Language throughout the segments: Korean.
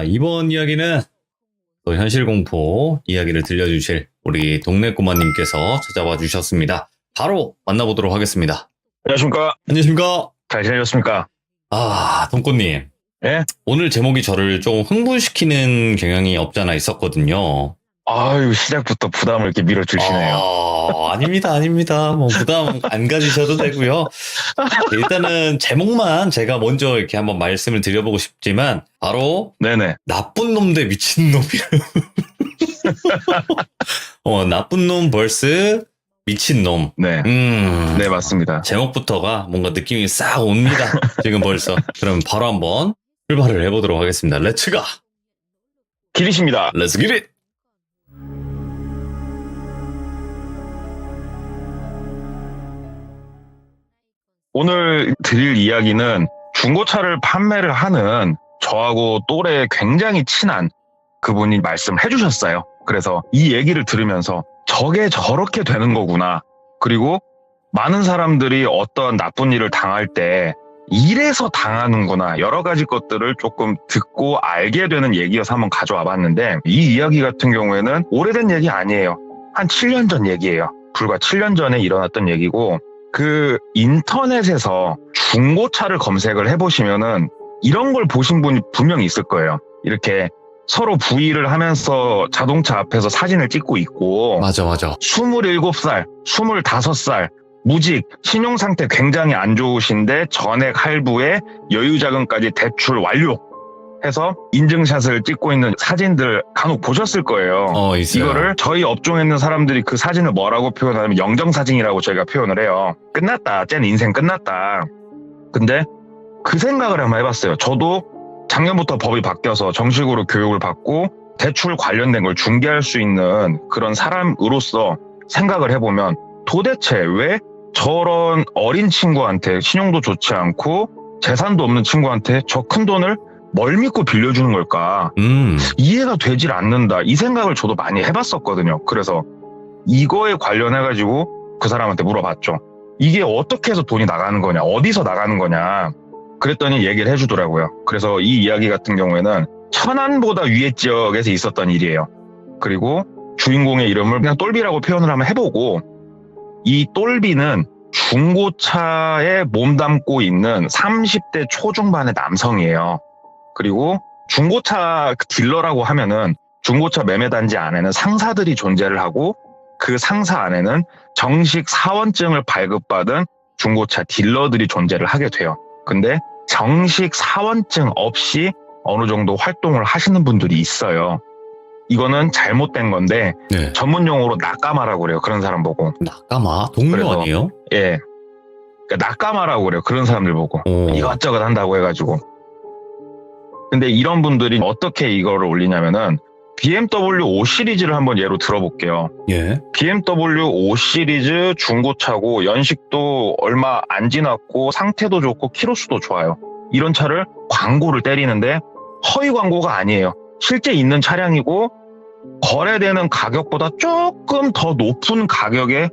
이번 이야기는 또 현실 공포 이야기를 들려주실 우리 동네 꼬마님께서 찾아와 주셨습니다. 바로 만나보도록 하겠습니다. 안녕하십니까? 안녕하십니까? 잘 지내셨습니까? 동꼬님. 예? 오늘 제목이 저를 좀 흥분시키는 경향이 없잖아 있었거든요. 아유, 시작부터 부담을 이렇게 밀어주시네요. 아닙니다. 뭐 부담 안 가지셔도 되고요. 일단은 제목만 제가 먼저 이렇게 한번 말씀을 드려보고 싶지만 바로 네네. 나쁜 놈 대 미친 놈이에요. 나쁜 놈 vs 미친 놈. 네. 네, 맞습니다. 제목부터가 뭔가 느낌이 싹 옵니다. 지금 벌써. 그럼 바로 한번 출발을 해보도록 하겠습니다. 렛츠가! 기리십니다. 렛츠 기릿! 오늘 드릴 이야기는 중고차를 판매를 하는 저하고 또래 굉장히 친한 그분이 말씀을 해주셨어요. 그래서 이 얘기를 들으면서 저게 저렇게 되는 거구나. 그리고 많은 사람들이 어떤 나쁜 일을 당할 때 이래서 당하는구나. 여러 가지 것들을 조금 듣고 알게 되는 얘기여서 한번 가져와 봤는데 이 이야기 같은 경우에는 오래된 얘기 아니에요. 한 7년 전 얘기예요. 불과 7년 전에 일어났던 얘기고 그 인터넷에서 중고차를 검색을 해보시면은 이런 걸 보신 분이 분명히 있을 거예요. 이렇게 서로 부의를 하면서 자동차 앞에서 사진을 찍고 있고 맞아. 27살, 25살 무직, 신용상태 굉장히 안 좋으신데 전액 할부에 여유자금까지 대출 완료 해서 인증샷을 찍고 있는 사진들 간혹 보셨을 거예요. 있어요. 이거를 저희 업종에 있는 사람들이 그 사진을 뭐라고 표현하냐면 영정사진이라고 저희가 표현을 해요. 끝났다. 쟤는 인생 끝났다. 근데 그 생각을 한번 해봤어요. 저도 작년부터 법이 바뀌어서 정식으로 교육을 받고 대출 관련된 걸 중개할 수 있는 그런 사람으로서 생각을 해보면 도대체 왜 저런 어린 친구한테 신용도 좋지 않고 재산도 없는 친구한테 저 큰 돈을 뭘 믿고 빌려주는 걸까? 이해가 되질 않는다. 이 생각을 저도 많이 해봤었거든요. 그래서 이거에 관련해가지고 그 사람한테 물어봤죠. 이게 어떻게 해서 돈이 나가는 거냐? 어디서 나가는 거냐? 그랬더니 얘기를 해주더라고요. 그래서 이 이야기 같은 경우에는 천안보다 위의 지역에서 있었던 일이에요. 그리고 주인공의 이름을 그냥 똘비라고 표현을 한번 해보고 이 똘비는 중고차에 몸담고 있는 30대 초중반의 남성이에요. 그리고 중고차 딜러라고 하면은 중고차 매매단지 안에는 상사들이 존재를 하고 그 상사 안에는 정식 사원증을 발급받은 중고차 딜러들이 존재를 하게 돼요. 근데 정식 사원증 없이 어느 정도 활동을 하시는 분들이 있어요. 이거는 잘못된 건데 네. 전문 용어로 낙가마라고 그래요. 그런 사람 보고. 낙가마? 동료 그래서, 아니에요? 예. 그러니까 낙가마라고 그래요. 그런 사람들 보고. 이것저것 한다고 해가지고. 근데 이런 분들이 어떻게 이거를 올리냐면은 BMW 5 시리즈를 한번 예로 들어볼게요. 예. BMW 5 시리즈 중고차고 연식도 얼마 안 지났고 상태도 좋고 키로수도 좋아요. 이런 차를 광고를 때리는데 허위 광고가 아니에요. 실제 있는 차량이고 거래되는 가격보다 조금 더 높은 가격에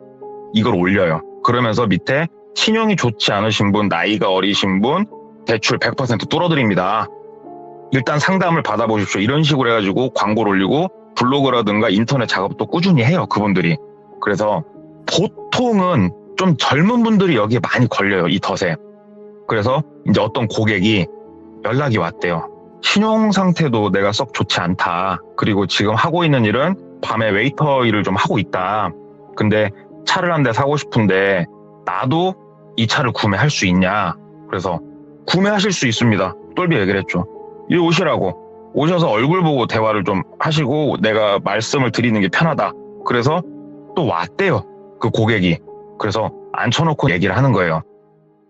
이걸 올려요. 그러면서 밑에 신용이 좋지 않으신 분, 나이가 어리신 분 대출 100% 뚫어드립니다. 일단 상담을 받아보십시오. 이런 식으로 해가지고 광고를 올리고 블로그라든가 인터넷 작업도 꾸준히 해요. 그분들이. 그래서 보통은 좀 젊은 분들이 여기에 많이 걸려요. 이 덫에. 그래서 이제 어떤 고객이 연락이 왔대요. 신용 상태도 내가 썩 좋지 않다. 그리고 지금 하고 있는 일은 밤에 웨이터 일을 좀 하고 있다. 근데 차를 한 대 사고 싶은데 나도 이 차를 구매할 수 있냐. 그래서 구매하실 수 있습니다. 똘비 얘기를 했죠. 이리 오시라고. 오셔서 얼굴 보고 대화를 좀 하시고 내가 말씀을 드리는 게 편하다. 그래서 또 왔대요. 그 고객이. 그래서 앉혀놓고 얘기를 하는 거예요.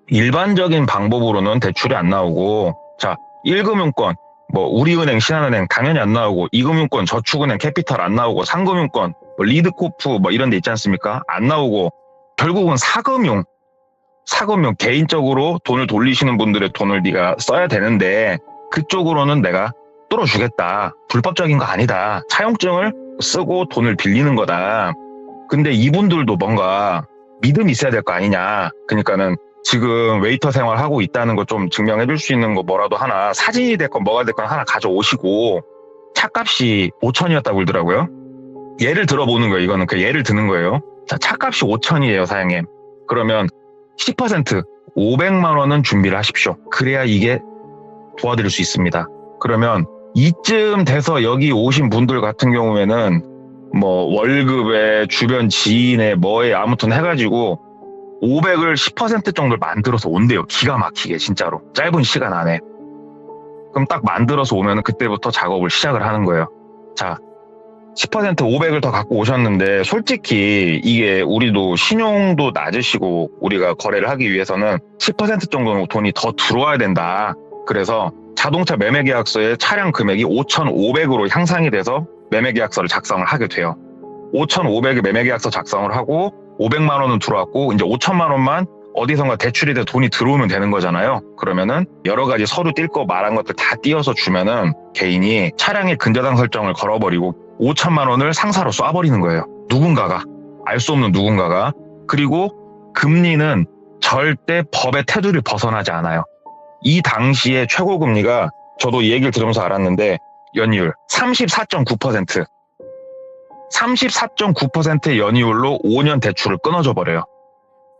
일반적인 방법으로는 대출이 안 나오고 자 1금융권 뭐 우리은행, 신한은행 당연히 안 나오고 2금융권, 저축은행, 캐피탈 안 나오고 3금융권, 뭐 리드코프 뭐 이런 데 있지 않습니까? 안 나오고 결국은 4금융 개인적으로 돈을 돌리시는 분들의 돈을 네가 써야 되는데 그쪽으로는 내가 뚫어주겠다. 불법적인 거 아니다. 차용증을 쓰고 돈을 빌리는 거다. 근데 이분들도 뭔가 믿음이 있어야 될 거 아니냐. 그러니까는 지금 웨이터 생활하고 있다는 거 좀 증명해 줄 수 있는 거 뭐라도 하나, 사진이 됐건 뭐가 됐건 하나 가져오시고, 차값이 5천이었다고 그러더라고요. 예를 들어보는 거예요. 이거는 그 예를 드는 거예요. 자, 차값이 5천이에요, 사장님. 그러면 10% 500만 원은 준비를 하십시오. 그래야 이게 도와드릴 수 있습니다. 그러면 이쯤 돼서 여기 오신 분들 같은 경우에는 뭐 월급에 주변 지인에 뭐에 아무튼 해가지고 500을 10% 정도를 만들어서 온대요. 기가 막히게 진짜로 짧은 시간 안에. 그럼 딱 만들어서 오면 그때부터 작업을 시작을 하는 거예요. 자, 10% 500을 더 갖고 오셨는데 솔직히 이게 우리도 신용도 낮으시고 우리가 거래를 하기 위해서는 10% 정도는 돈이 더 들어와야 된다. 그래서 자동차 매매계약서에 차량 금액이 5,500으로 향상이 돼서 매매계약서를 작성을 하게 돼요. 5,500의 매매계약서 작성을 하고 500만 원은 들어왔고 이제 5천만 원만 어디선가 대출이 돼 돈이 들어오면 되는 거잖아요. 그러면은 여러 가지 서류 띨 거 말한 것들 다 띄어서 주면은 개인이 차량의 근저당 설정을 걸어버리고 5천만 원을 상사로 쏴버리는 거예요. 누군가가, 알 수 없는 누군가가. 그리고 금리는 절대 법의 테두리를 벗어나지 않아요. 이 당시에 최고 금리가 저도 이 얘기를 들으면서 알았는데 연이율 34.9%. 34.9%의 연이율로 5년 대출을 끊어줘 버려요.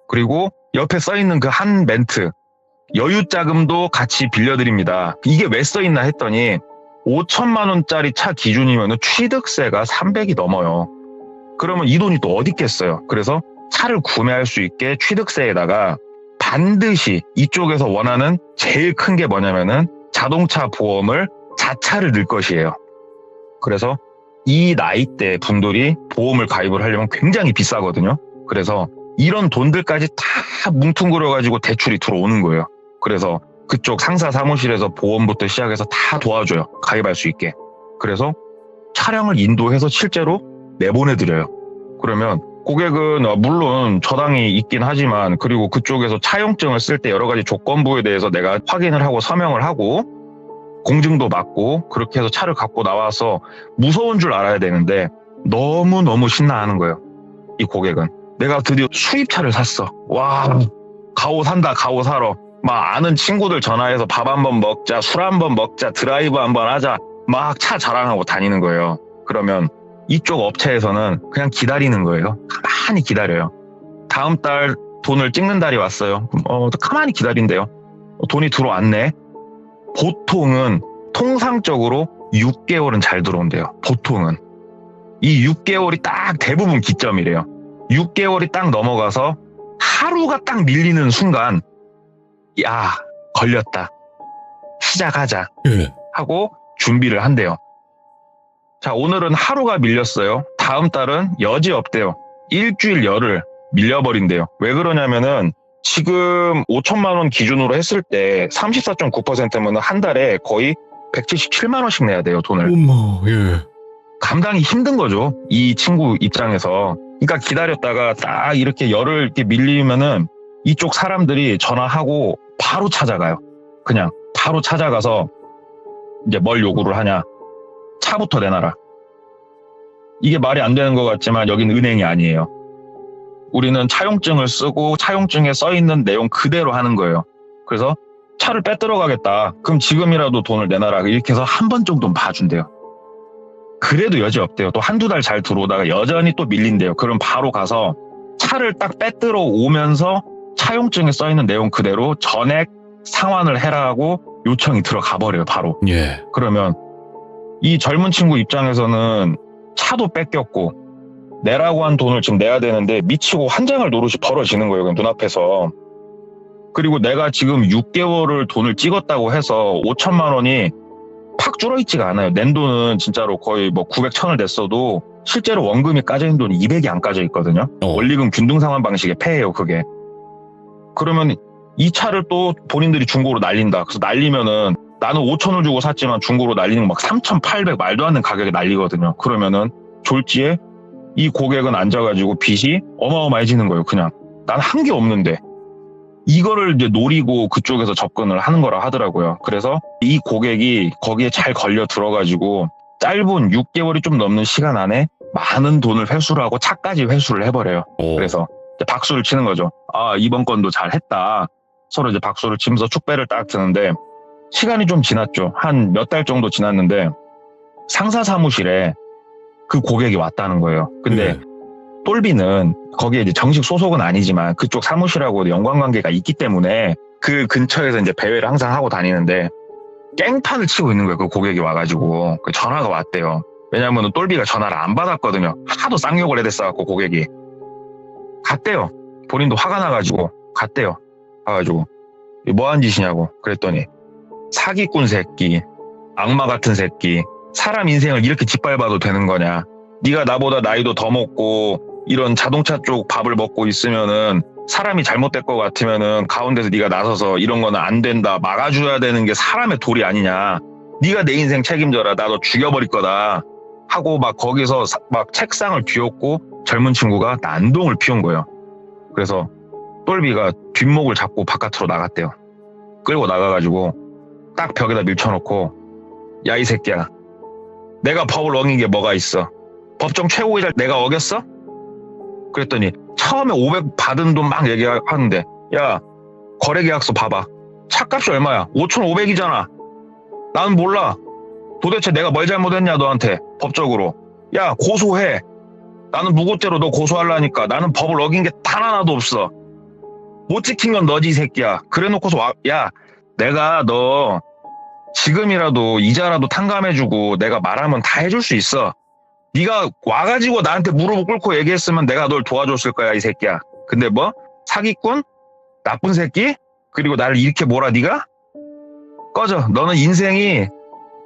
그리고 옆에 써있는 그 한 멘트, 여유자금도 같이 빌려드립니다. 이게 왜 써있나 했더니 5천만 원짜리 차 기준이면 취득세가 300이 넘어요. 그러면 이 돈이 또 어디 있겠어요. 그래서 차를 구매할 수 있게 취득세에다가 반드시 이쪽에서 원하는 제일 큰 게 뭐냐면은 자동차 보험을 자차를 넣을 것이에요. 그래서 이 나이대 분들이 보험을 가입을 하려면 굉장히 비싸거든요. 그래서 이런 돈들까지 다 뭉뚱그려가지고 대출이 들어오는 거예요. 그래서 그쪽 상사 사무실에서 보험부터 시작해서 다 도와줘요. 가입할 수 있게. 그래서 차량을 인도해서 실제로 내보내드려요. 그러면 고객은 물론 저당이 있긴 하지만 그리고 그쪽에서 차용증을 쓸 때 여러 가지 조건부에 대해서 내가 확인을 하고 서명을 하고 공증도 받고 그렇게 해서 차를 갖고 나와서 무서운 줄 알아야 되는데 너무너무 신나하는 거예요. 이 고객은. 내가 드디어 수입차를 샀어. 와, 가오 산다, 가오 사러. 막 아는 친구들 전화해서 밥 한번 먹자, 술 한번 먹자, 드라이브 한번 하자. 막 차 자랑하고 다니는 거예요. 그러면 이쪽 업체에서는 그냥 기다리는 거예요. 가만히 기다려요. 다음 달 돈을 찍는 달이 왔어요. 가만히 기다린대요. 돈이 들어왔네. 보통은 통상적으로 6개월은 잘 들어온대요. 보통은. 이 6개월이 딱 대부분 기점이래요. 6개월이 딱 넘어가서 하루가 딱 밀리는 순간 야, 걸렸다. 시작하자. 하고 준비를 한대요. 자, 오늘은 하루가 밀렸어요. 다음 달은 여지없대요. 일주일 열흘 밀려버린대요. 왜 그러냐면은 지금 5천만 원 기준으로 했을 때 34.9%면 한 달에 거의 177만 원씩 내야 돼요, 돈을. 어머, 예. 감당이 힘든 거죠. 이 친구 입장에서. 그러니까 기다렸다가 딱 이렇게 열흘 이렇게 밀리면은 이쪽 사람들이 전화하고 바로 찾아가요. 그냥 바로 찾아가서 이제 뭘 요구를 하냐. 차부터 내놔라. 이게 말이 안 되는 것 같지만 여긴 은행이 아니에요. 우리는 차용증을 쓰고 차용증에 써있는 내용 그대로 하는 거예요. 그래서 차를 빼들어 가겠다. 그럼 지금이라도 돈을 내놔라. 이렇게 해서 한 번 정도는 봐준대요. 그래도 여지없대요. 또 한두 달 잘 들어오다가 여전히 또 밀린대요. 그럼 바로 가서 차를 딱 빼들어 오면서 차용증에 써있는 내용 그대로 전액 상환을 해라 하고 요청이 들어가 버려요. 바로. 예. 그러면 이 젊은 친구 입장에서는 차도 뺏겼고 내라고 한 돈을 지금 내야 되는데 미치고 환장할 노릇이 벌어지는 거예요. 눈앞에서. 그리고 내가 지금 6개월을 돈을 찍었다고 해서 5천만 원이 팍 줄어있지가 않아요. 낸 돈은 진짜로 거의 뭐 900, 1000을 냈어도 실제로 원금이 까져있는 돈이 200이 안 까져 있거든요. 원리금 균등 상환 방식의 폐예요, 그게. 그러면 이 차를 또 본인들이 중고로 날린다. 그래서 날리면은 나는 5천을 주고 샀지만 중고로 날리는 거 막 3,800 말도 안 되는 가격에 날리거든요. 그러면은 졸지에 이 고객은 앉아가지고 빚이 어마어마해지는 거예요. 그냥 난 한 게 없는데 이거를 이제 노리고 그쪽에서 접근을 하는 거라 하더라고요. 그래서 이 고객이 거기에 잘 걸려 들어가지고 짧은 6개월이 좀 넘는 시간 안에 많은 돈을 회수를 하고 차까지 회수를 해버려요. 그래서 이제 박수를 치는 거죠. 아, 이번 건도 잘 했다. 서로 이제 박수를 치면서 축배를 딱 드는데 시간이 좀 지났죠. 한 몇 달 정도 지났는데 상사 사무실에 그 고객이 왔다는 거예요. 근데 네. 똘비는 거기에 이제 정식 소속은 아니지만 그쪽 사무실하고 연관관계가 있기 때문에 그 근처에서 이제 배회를 항상 하고 다니는데 깽판을 치고 있는 거예요. 그 고객이 와가지고 그 전화가 왔대요. 왜냐하면 똘비가 전화를 안 받았거든요. 하도 쌍욕을 해댔어갖고 고객이 갔대요. 본인도 화가 나가지고 갔대요. 가가지고 뭐한 짓이냐고 그랬더니 사기꾼 새끼, 악마 같은 새끼, 사람 인생을 이렇게 짓밟아도 되는 거냐? 네가 나보다 나이도 더 먹고 이런 자동차 쪽 밥을 먹고 있으면은 사람이 잘못될 것 같으면은 가운데서 네가 나서서 이런 거는 안 된다 막아줘야 되는 게 사람의 도리 아니냐? 네가 내 인생 책임져라. 나 너 죽여버릴 거다. 하고 막 거기서 막 책상을 뒤엎고 젊은 친구가 난동을 피운 거예요. 그래서 똘비가 뒷목을 잡고 바깥으로 나갔대요. 끌고 나가가지고 딱 벽에다 밀쳐놓고 야 이 새끼야 내가 법을 어긴 게 뭐가 있어? 법정 최고의자 내가 어겼어? 그랬더니 처음에 500 받은 돈 막 얘기하는데 야 거래계약서 봐봐. 차값이 얼마야? 5,500이잖아. 나는 몰라. 도대체 내가 뭘 잘못했냐 너한테 법적으로. 야 고소해. 나는 무고죄로 너 고소하려니까. 나는 법을 어긴 게 단 하나도 없어. 못 지킨 건 너지 이 새끼야. 그래놓고서 야 내가 너 지금이라도 이자라도 탕감해주고 내가 말하면 다 해줄 수 있어. 네가 와가지고 나한테 무릎을 꿇고 얘기했으면 내가 널 도와줬을 거야 이 새끼야. 근데 뭐 사기꾼? 나쁜 새끼? 그리고 나를 이렇게 몰아 네가? 꺼져. 너는 인생이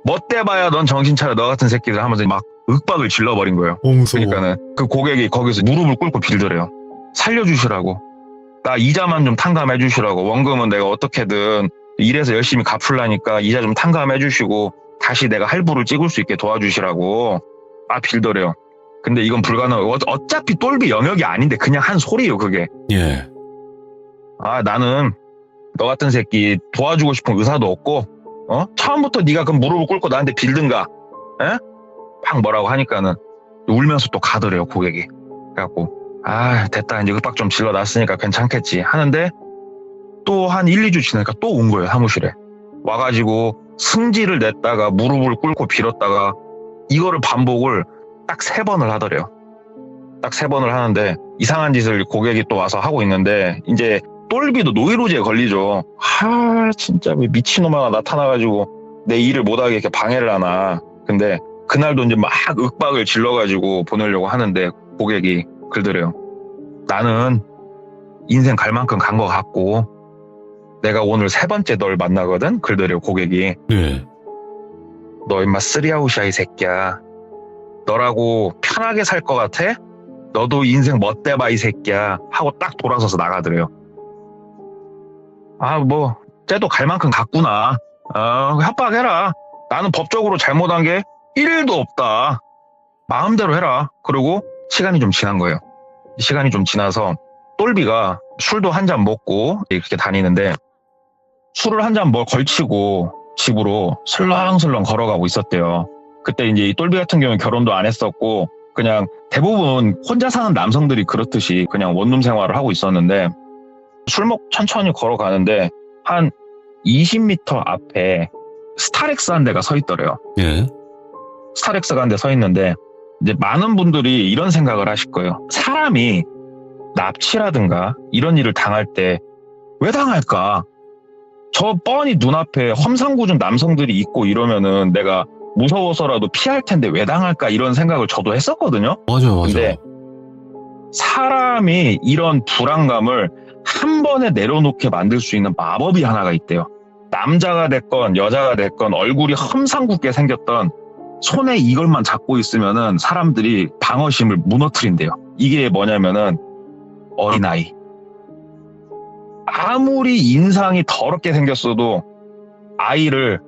멋대 봐야 넌 정신 차려. 너 같은 새끼들 하면서 막 윽박을 질러버린 거예요. 그러니까는 그 고객이 거기서 무릎을 꿇고 빌더래요. 살려주시라고. 나 이자만 좀 탕감해 주시라고. 원금은 내가 어떻게든 일해서 열심히 갚으려니까 이자 좀 탕감해 주시고 다시 내가 할부를 찍을 수 있게 도와주시라고 빌더래요. 근데 이건 불가능하고 어차피 똘비 영역이 아닌데 그냥 한 소리예요 그게. 예. 나는 너 같은 새끼 도와주고 싶은 의사도 없고 처음부터 네가 그럼 무릎을 꿇고 나한테 빌든가 막 뭐라고 하니까는 울면서 또 가더래요 고객이. 그래갖고 됐다 이제 윽박 좀 질러놨으니까 괜찮겠지 하는데 또 한 1, 2주 지나니까 또 온 거예요 사무실에. 와가지고 승질을 냈다가 무릎을 꿇고 빌었다가 이거를 반복을 딱 3번을 하더래요. 딱 3번을 하는데 이상한 짓을 고객이 또 와서 하고 있는데 이제 똘비도 노이로제에 걸리죠. 진짜 왜 미친놈 하나 나타나가지고 내 일을 못하게 이렇게 방해를 하나. 근데 그날도 이제 막 윽박을 질러가지고 보내려고 하는데 고객이 그러더래요. 나는 인생 갈 만큼 간 것 같고 내가 오늘 3번째 널 만나거든? 그러더래요 고객이. 네. 너 임마 쓰리아웃이야 이 새끼야. 너라고 편하게 살 것 같아? 너도 인생 멋대봐 이 새끼야. 하고 딱 돌아서서 나가더래요. 뭐 쟤도 갈 만큼 갔구나. 협박해라. 나는 법적으로 잘못한 게 1도 없다. 마음대로 해라. 그리고 시간이 좀 지난 거예요. 시간이 좀 지나서 똘비가 술도 한 잔 먹고 이렇게 다니는데 술을 한 잔 걸치고 집으로 슬렁슬렁 걸어가고 있었대요. 그때 이제 이 똘비 같은 경우는 결혼도 안 했었고 그냥 대부분 혼자 사는 남성들이 그렇듯이 그냥 원룸 생활을 하고 있었는데 술 먹고 천천히 걸어가는데 한 20m 앞에 스타렉스 한 대가 서 있더래요. 예. 스타렉스가 한 대 서 있는데 이제 많은 분들이 이런 생각을 하실 거예요. 사람이 납치라든가 이런 일을 당할 때 왜 당할까? 저 뻔히 눈앞에 험상궂은 남성들이 있고 이러면은 내가 무서워서라도 피할 텐데 왜 당할까? 이런 생각을 저도 했었거든요. 맞아요. 근데 사람이 이런 불안감을 한 번에 내려놓게 만들 수 있는 마법이 하나가 있대요. 남자가 됐건 여자가 됐건 얼굴이 험상궂게 생겼던 손에 이걸만 잡고 있으면은 사람들이 방어심을 무너뜨린대요. 이게 뭐냐면은 어린아이. 아무리 인상이 더럽게 생겼어도 아이를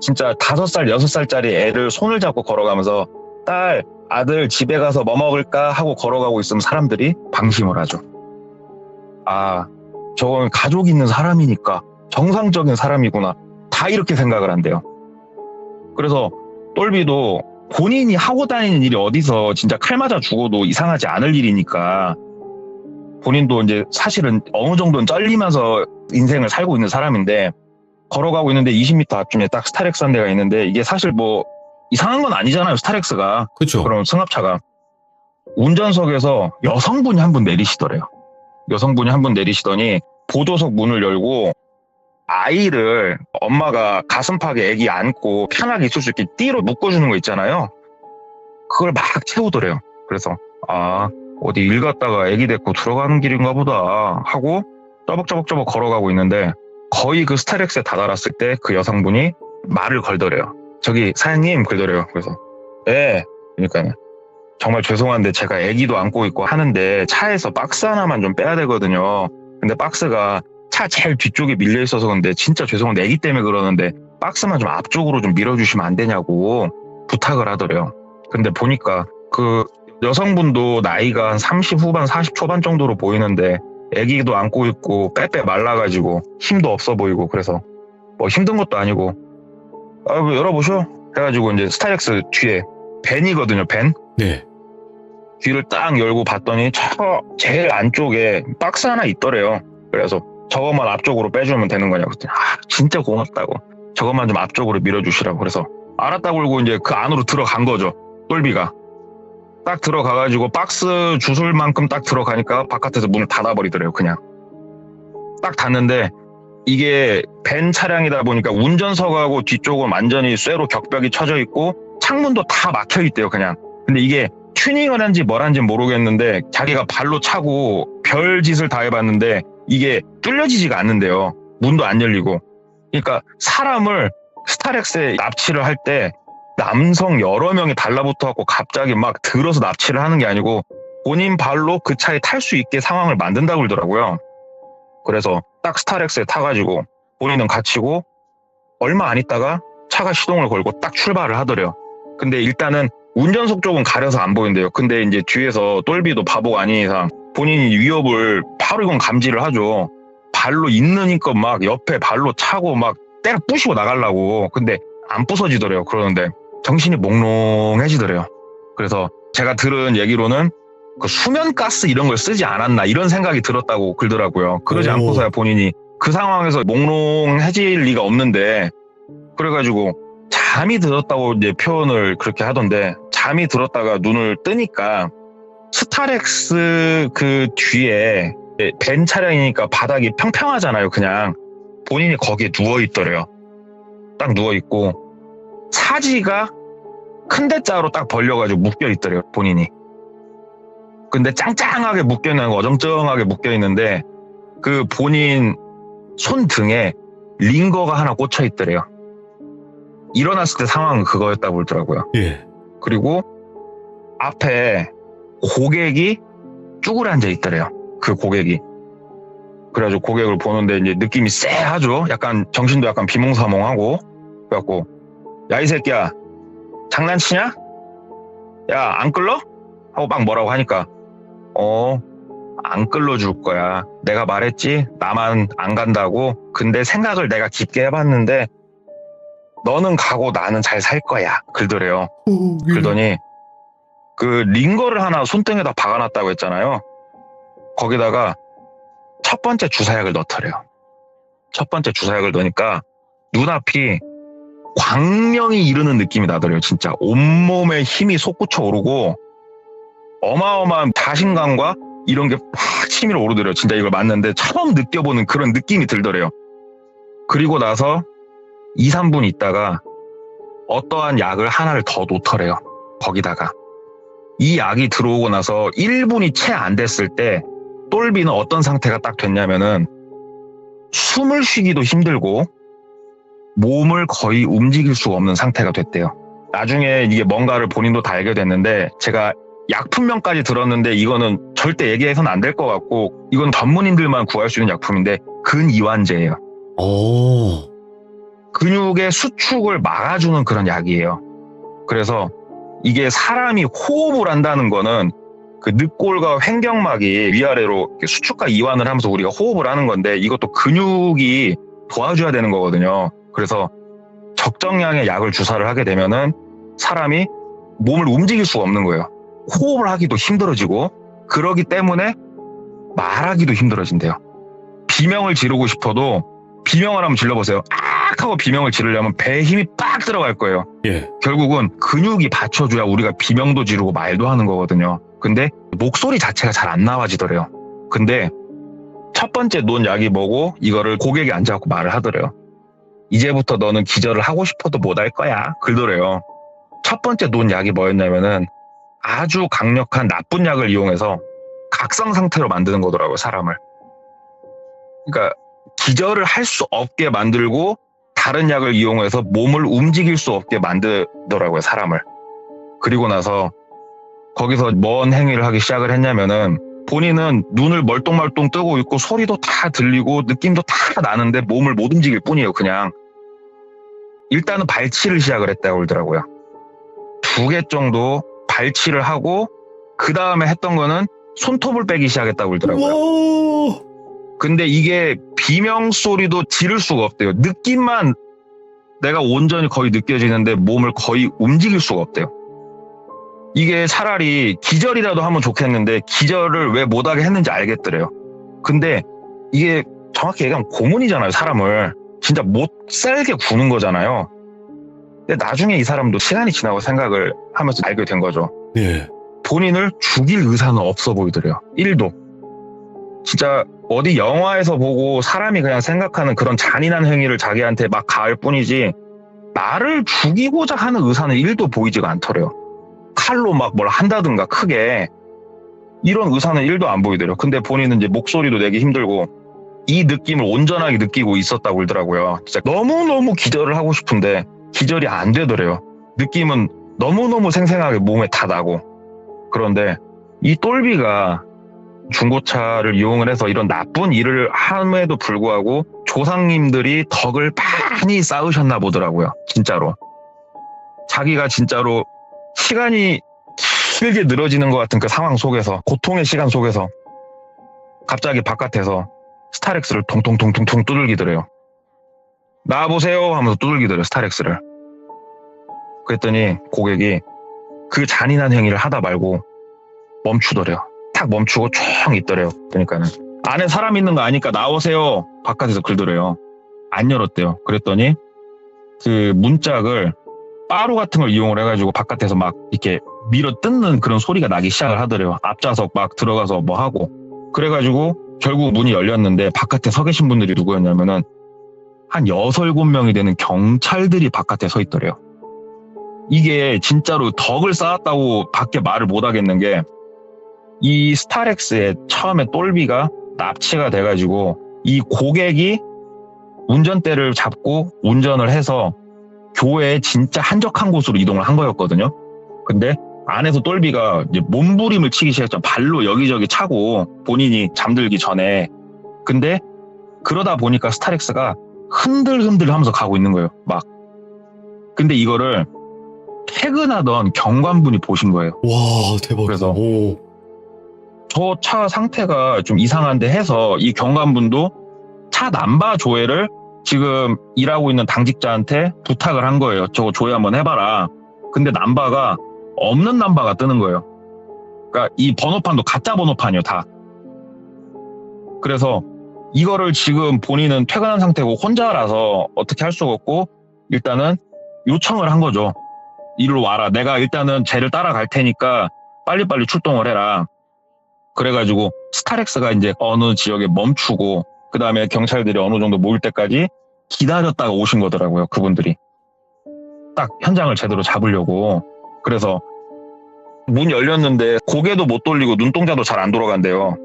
진짜 5살, 6살짜리 애를 손을 잡고 걸어가면서 딸, 아들 집에 가서 뭐 먹을까 하고 걸어가고 있으면 사람들이 방심을 하죠. 저건 가족 있는 사람이니까 정상적인 사람이구나. 다 이렇게 생각을 한대요. 그래서 똘비도 본인이 하고 다니는 일이 어디서 진짜 칼 맞아 죽어도 이상하지 않을 일이니까 본인도 이제 사실은 어느 정도는 쩔리면서 인생을 살고 있는 사람인데 걸어가고 있는데 20m 앞쯤에 딱 스타렉스 한 대가 있는데 이게 사실 뭐 이상한 건 아니잖아요. 스타렉스가. 그렇죠. 그럼 승합차가. 운전석에서 여성분이 한 분 내리시더래요. 여성분이 한 분 내리시더니 보조석 문을 열고 아이를 엄마가 가슴팍에 애기 안고 편하게 있을 수 있게 띠로 묶어주는 거 있잖아요. 그걸 막 채우더래요. 그래서 어디 일 갔다가 애기 데리고 들어가는 길인가 보다 하고 쪼벅쪼벅 걸어가고 있는데 거의 그 스타렉스에 다다랐을 때 그 여성분이 말을 걸더래요. 저기 사장님 그러더래요. 그래서 그러니까 정말 죄송한데 제가 애기도 안고 있고 하는데 차에서 박스 하나만 좀 빼야 되거든요. 근데 박스가 차 제일 뒤쪽에 밀려 있어서 근데 진짜 죄송한데 애기 때문에 그러는데 박스만 좀 앞쪽으로 좀 밀어주시면 안 되냐고 부탁을 하더래요. 근데 보니까 그 여성분도 나이가 한 30 후반 40 초반 정도로 보이는데 애기도 안고 있고 빼빼 말라가지고 힘도 없어 보이고 그래서 뭐 힘든 것도 아니고 뭐 열어보셔 해가지고 이제 스타렉스 뒤에 벤이거든요. 벤. 네. 뒤를 딱 열고 봤더니 저 제일 안쪽에 박스 하나 있더래요. 그래서 저것만 앞쪽으로 빼주면 되는 거냐고. 진짜 고맙다고. 저것만 좀 앞쪽으로 밀어주시라고. 그래서 알았다고 그러고 이제 그 안으로 들어간 거죠. 똘비가. 딱 들어가가지고 박스 주술 만큼 딱 들어가니까 바깥에서 문을 닫아버리더래요. 그냥. 딱 닫는데 이게 벤 차량이다 보니까 운전석하고 뒤쪽은 완전히 쇠로 격벽이 쳐져 있고 창문도 다 막혀 있대요. 그냥. 근데 이게 튜닝을 한지 뭘 한지 모르겠는데 자기가 발로 차고 별짓을 다 해봤는데 이게 뚫려지지가 않는데요. 문도 안 열리고. 그러니까 사람을 스타렉스에 납치를 할 때 남성 여러 명이 달라붙어갖고 갑자기 막 들어서 납치를 하는 게 아니고 본인 발로 그 차에 탈 수 있게 상황을 만든다고 그러더라고요. 그래서 딱 스타렉스에 타가지고 본인은 갇히고 얼마 안 있다가 차가 시동을 걸고 딱 출발을 하더래요. 근데 일단은 운전석 쪽은 가려서 안 보인대요. 근데 이제 뒤에서 똘비도 바보가 아닌 이상 본인이 위협을 바로 이건 감지를 하죠. 발로 있는 힘껏 막 옆에 발로 차고 막 때려 부시고 나가려고. 근데 안 부서지더래요. 그러는데 정신이 몽롱해지더래요. 그래서 제가 들은 얘기로는 그 수면가스 이런 걸 쓰지 않았나 이런 생각이 들었다고 그러더라고요. 그러지 않고서야 본인이 그 상황에서 몽롱해질 리가 없는데 그래가지고 잠이 들었다고 이제 표현을 그렇게 하던데 잠이 들었다가 눈을 뜨니까 스타렉스 그 뒤에 벤 차량이니까 바닥이 평평하잖아요. 그냥 본인이 거기에 누워있더래요. 딱 누워있고 사지가 큰 대자로 딱 벌려가지고 묶여있더래요. 본인이. 근데 짱짱하게 묶여있는 거 어정쩡하게 묶여있는데 그 본인 손등에 링거가 하나 꽂혀있더래요. 일어났을 때 상황은 그거였다고 그러더라고요. 예. 그리고 앞에 고객이 쭈그려 앉아 있더래요. 그 고객이. 그래가지고 고객을 보는데 이제 느낌이 쎄하죠. 약간 정신도 약간 비몽사몽하고. 그래갖고 야 이 새끼야 장난치냐? 야 안 끌러? 하고 막 뭐라고 하니까 안 끌러줄 거야. 내가 말했지 나만 안 간다고. 근데 생각을 내가 깊게 해봤는데 너는 가고 나는 잘 살 거야. 그러더래요. 그러더니 그 링거를 하나 손등에다 박아놨다고 했잖아요. 거기다가 첫 번째 주사약을 넣더래요. 첫 번째 주사약을 넣으니까 눈앞이 광명이 이르는 느낌이 나더래요. 진짜 온몸에 힘이 솟구쳐 오르고 어마어마한 자신감과 이런 게 확 치밀어 오르더래요. 진짜 이걸 맞는데 처음 느껴보는 그런 느낌이 들더래요. 그리고 나서 2, 3분 있다가 어떠한 약을 하나를 더 놓더래요. 거기다가. 이 약이 들어오고 나서 1분이 채 안 됐을 때 똘비는 어떤 상태가 딱 됐냐면은 숨을 쉬기도 힘들고 몸을 거의 움직일 수가 없는 상태가 됐대요. 나중에 이게 뭔가를 본인도 다 알게 됐는데 제가 약품명까지 들었는데 이거는 절대 얘기해서는 안 될 것 같고 이건 전문인들만 구할 수 있는 약품인데 근이완제예요. 오. 근육의 수축을 막아주는 그런 약이에요. 그래서 이게 사람이 호흡을 한다는 거는 그 늑골과 횡격막이 위아래로 수축과 이완을 하면서 우리가 호흡을 하는 건데 이것도 근육이 도와줘야 되는 거거든요. 그래서 적정량의 약을 주사를 하게 되면은 사람이 몸을 움직일 수가 없는 거예요. 호흡을 하기도 힘들어지고 그러기 때문에 말하기도 힘들어진대요. 비명을 지르고 싶어도 비명을 한번 질러보세요. 악 하고 비명을 지르려면 배에 힘이 빡 들어갈 거예요. 예. 결국은 근육이 받쳐줘야 우리가 비명도 지르고 말도 하는 거거든요. 근데 목소리 자체가 잘 안 나와지더래요. 근데 첫 번째 논 약이 뭐고 이거를 고객이 앉아갖고 말을 하더래요. 이제부터 너는 기절을 하고 싶어도 못 할 거야. 그러더래요. 첫 번째 논 약이 뭐였냐면은 아주 강력한 나쁜 약을 이용해서 각성 상태로 만드는 거더라고요, 사람을. 그러니까 기절을 할 수 없게 만들고 다른 약을 이용해서 몸을 움직일 수 없게 만들더라고요, 사람을. 그리고 나서 거기서 뭔 행위를 하기 시작을 했냐면은 본인은 눈을 멀뚱멀뚱 뜨고 있고 소리도 다 들리고 느낌도 다 나는데 몸을 못 움직일 뿐이에요, 그냥. 일단은 발치를 시작을 했다고 그러더라고요. 2개 정도 발치를 하고 그 다음에 했던 거는 손톱을 빼기 시작했다고 그러더라고요. 와. 근데 이게 비명 소리도 지를 수가 없대요. 느낌만 내가 온전히 거의 느껴지는데 몸을 거의 움직일 수가 없대요. 이게 차라리 기절이라도 하면 좋겠는데 기절을 왜 못하게 했는지 알겠더래요. 근데 이게 정확히 얘기하면 고문이잖아요, 사람을. 진짜 못 살게 구는 거잖아요. 근데 나중에 이 사람도 시간이 지나고 생각을 하면서 알게 된 거죠. 예. 본인을 죽일 의사는 없어 보이더래요. 1도. 진짜 어디 영화에서 보고 사람이 그냥 생각하는 그런 잔인한 행위를 자기한테 막 가할 뿐이지 나를 죽이고자 하는 의사는 1도 보이지가 않더래요. 칼로 막 뭘 한다든가 크게 이런 의사는 1도 안 보이더래요. 근데 본인은 이제 목소리도 내기 힘들고 이 느낌을 온전하게 느끼고 있었다고 그러더라고요. 진짜 너무너무 기절을 하고 싶은데 기절이 안 되더래요. 느낌은 너무너무 생생하게 몸에 다 나고. 그런데 이 똘비가 중고차를 이용을 해서 이런 나쁜 일을 함에도 불구하고 조상님들이 덕을 많이 쌓으셨나 보더라고요. 진짜로. 자기가 진짜로 시간이 길게 늘어지는 것 같은 그 상황 속에서, 고통의 시간 속에서 갑자기 바깥에서 스타렉스를 통통통통통 두들기더래요. 나와보세요 하면서 두들기더래요, 스타렉스를. 그랬더니 고객이 그 잔인한 행위를 하다 말고 멈추더래요. 탁 멈추고 총 있더래요. 그러니까는 안에 사람 있는 거 아니까 나오세요. 바깥에서 긁더래요. 안 열었대요. 그랬더니 그 문짝을 빠루 같은 걸 이용을 해가지고 바깥에서 막 이렇게 밀어 뜯는 그런 소리가 나기 시작을 하더래요. 앞좌석 막 들어가서 뭐 하고. 그래가지고 결국 문이 열렸는데 바깥에 서 계신 분들이 누구였냐면은 한 6, 7명이 되는 경찰들이 바깥에 서 있더래요. 이게 진짜로 덕을 쌓았다고 밖에 말을 못 하겠는 게 이 스타렉스에 처음에 똘비가 납치가 돼가지고 이 고객이 운전대를 잡고 운전을 해서 교외에 진짜 한적한 곳으로 이동을 한 거였거든요. 근데 안에서 똘비가 이제 몸부림을 치기 시작했죠. 발로 여기저기 차고 본인이 잠들기 전에. 근데 그러다 보니까 스타렉스가 흔들흔들 하면서 가고 있는 거예요. 막. 근데 이거를 퇴근하던 경관분이 보신 거예요. 와, 대박이다. 그래서 오. 저 차 상태가 좀 이상한데 해서 이 경관분도 차 남바 조회를 지금 일하고 있는 당직자한테 부탁을 한 거예요. 저거 조회 한번 해봐라. 근데 남바가 없는 남바가 뜨는 거예요. 그러니까 이 번호판도 가짜 번호판이요, 다. 그래서 이거를 지금 본인은 퇴근한 상태고 혼자라서 어떻게 할 수가 없고 일단은 요청을 한 거죠. 이리로 와라. 내가 일단은 쟤를 따라갈 테니까 빨리빨리 출동을 해라. 그래가지고 스타렉스가 이제 어느 지역에 멈추고 그 다음에 경찰들이 어느 정도 모일 때까지 기다렸다가 오신 거더라고요. 그분들이. 딱 현장을 제대로 잡으려고. 그래서 문이 열렸는데 고개도 못 돌리고 눈동자도 잘 안 돌아간대요.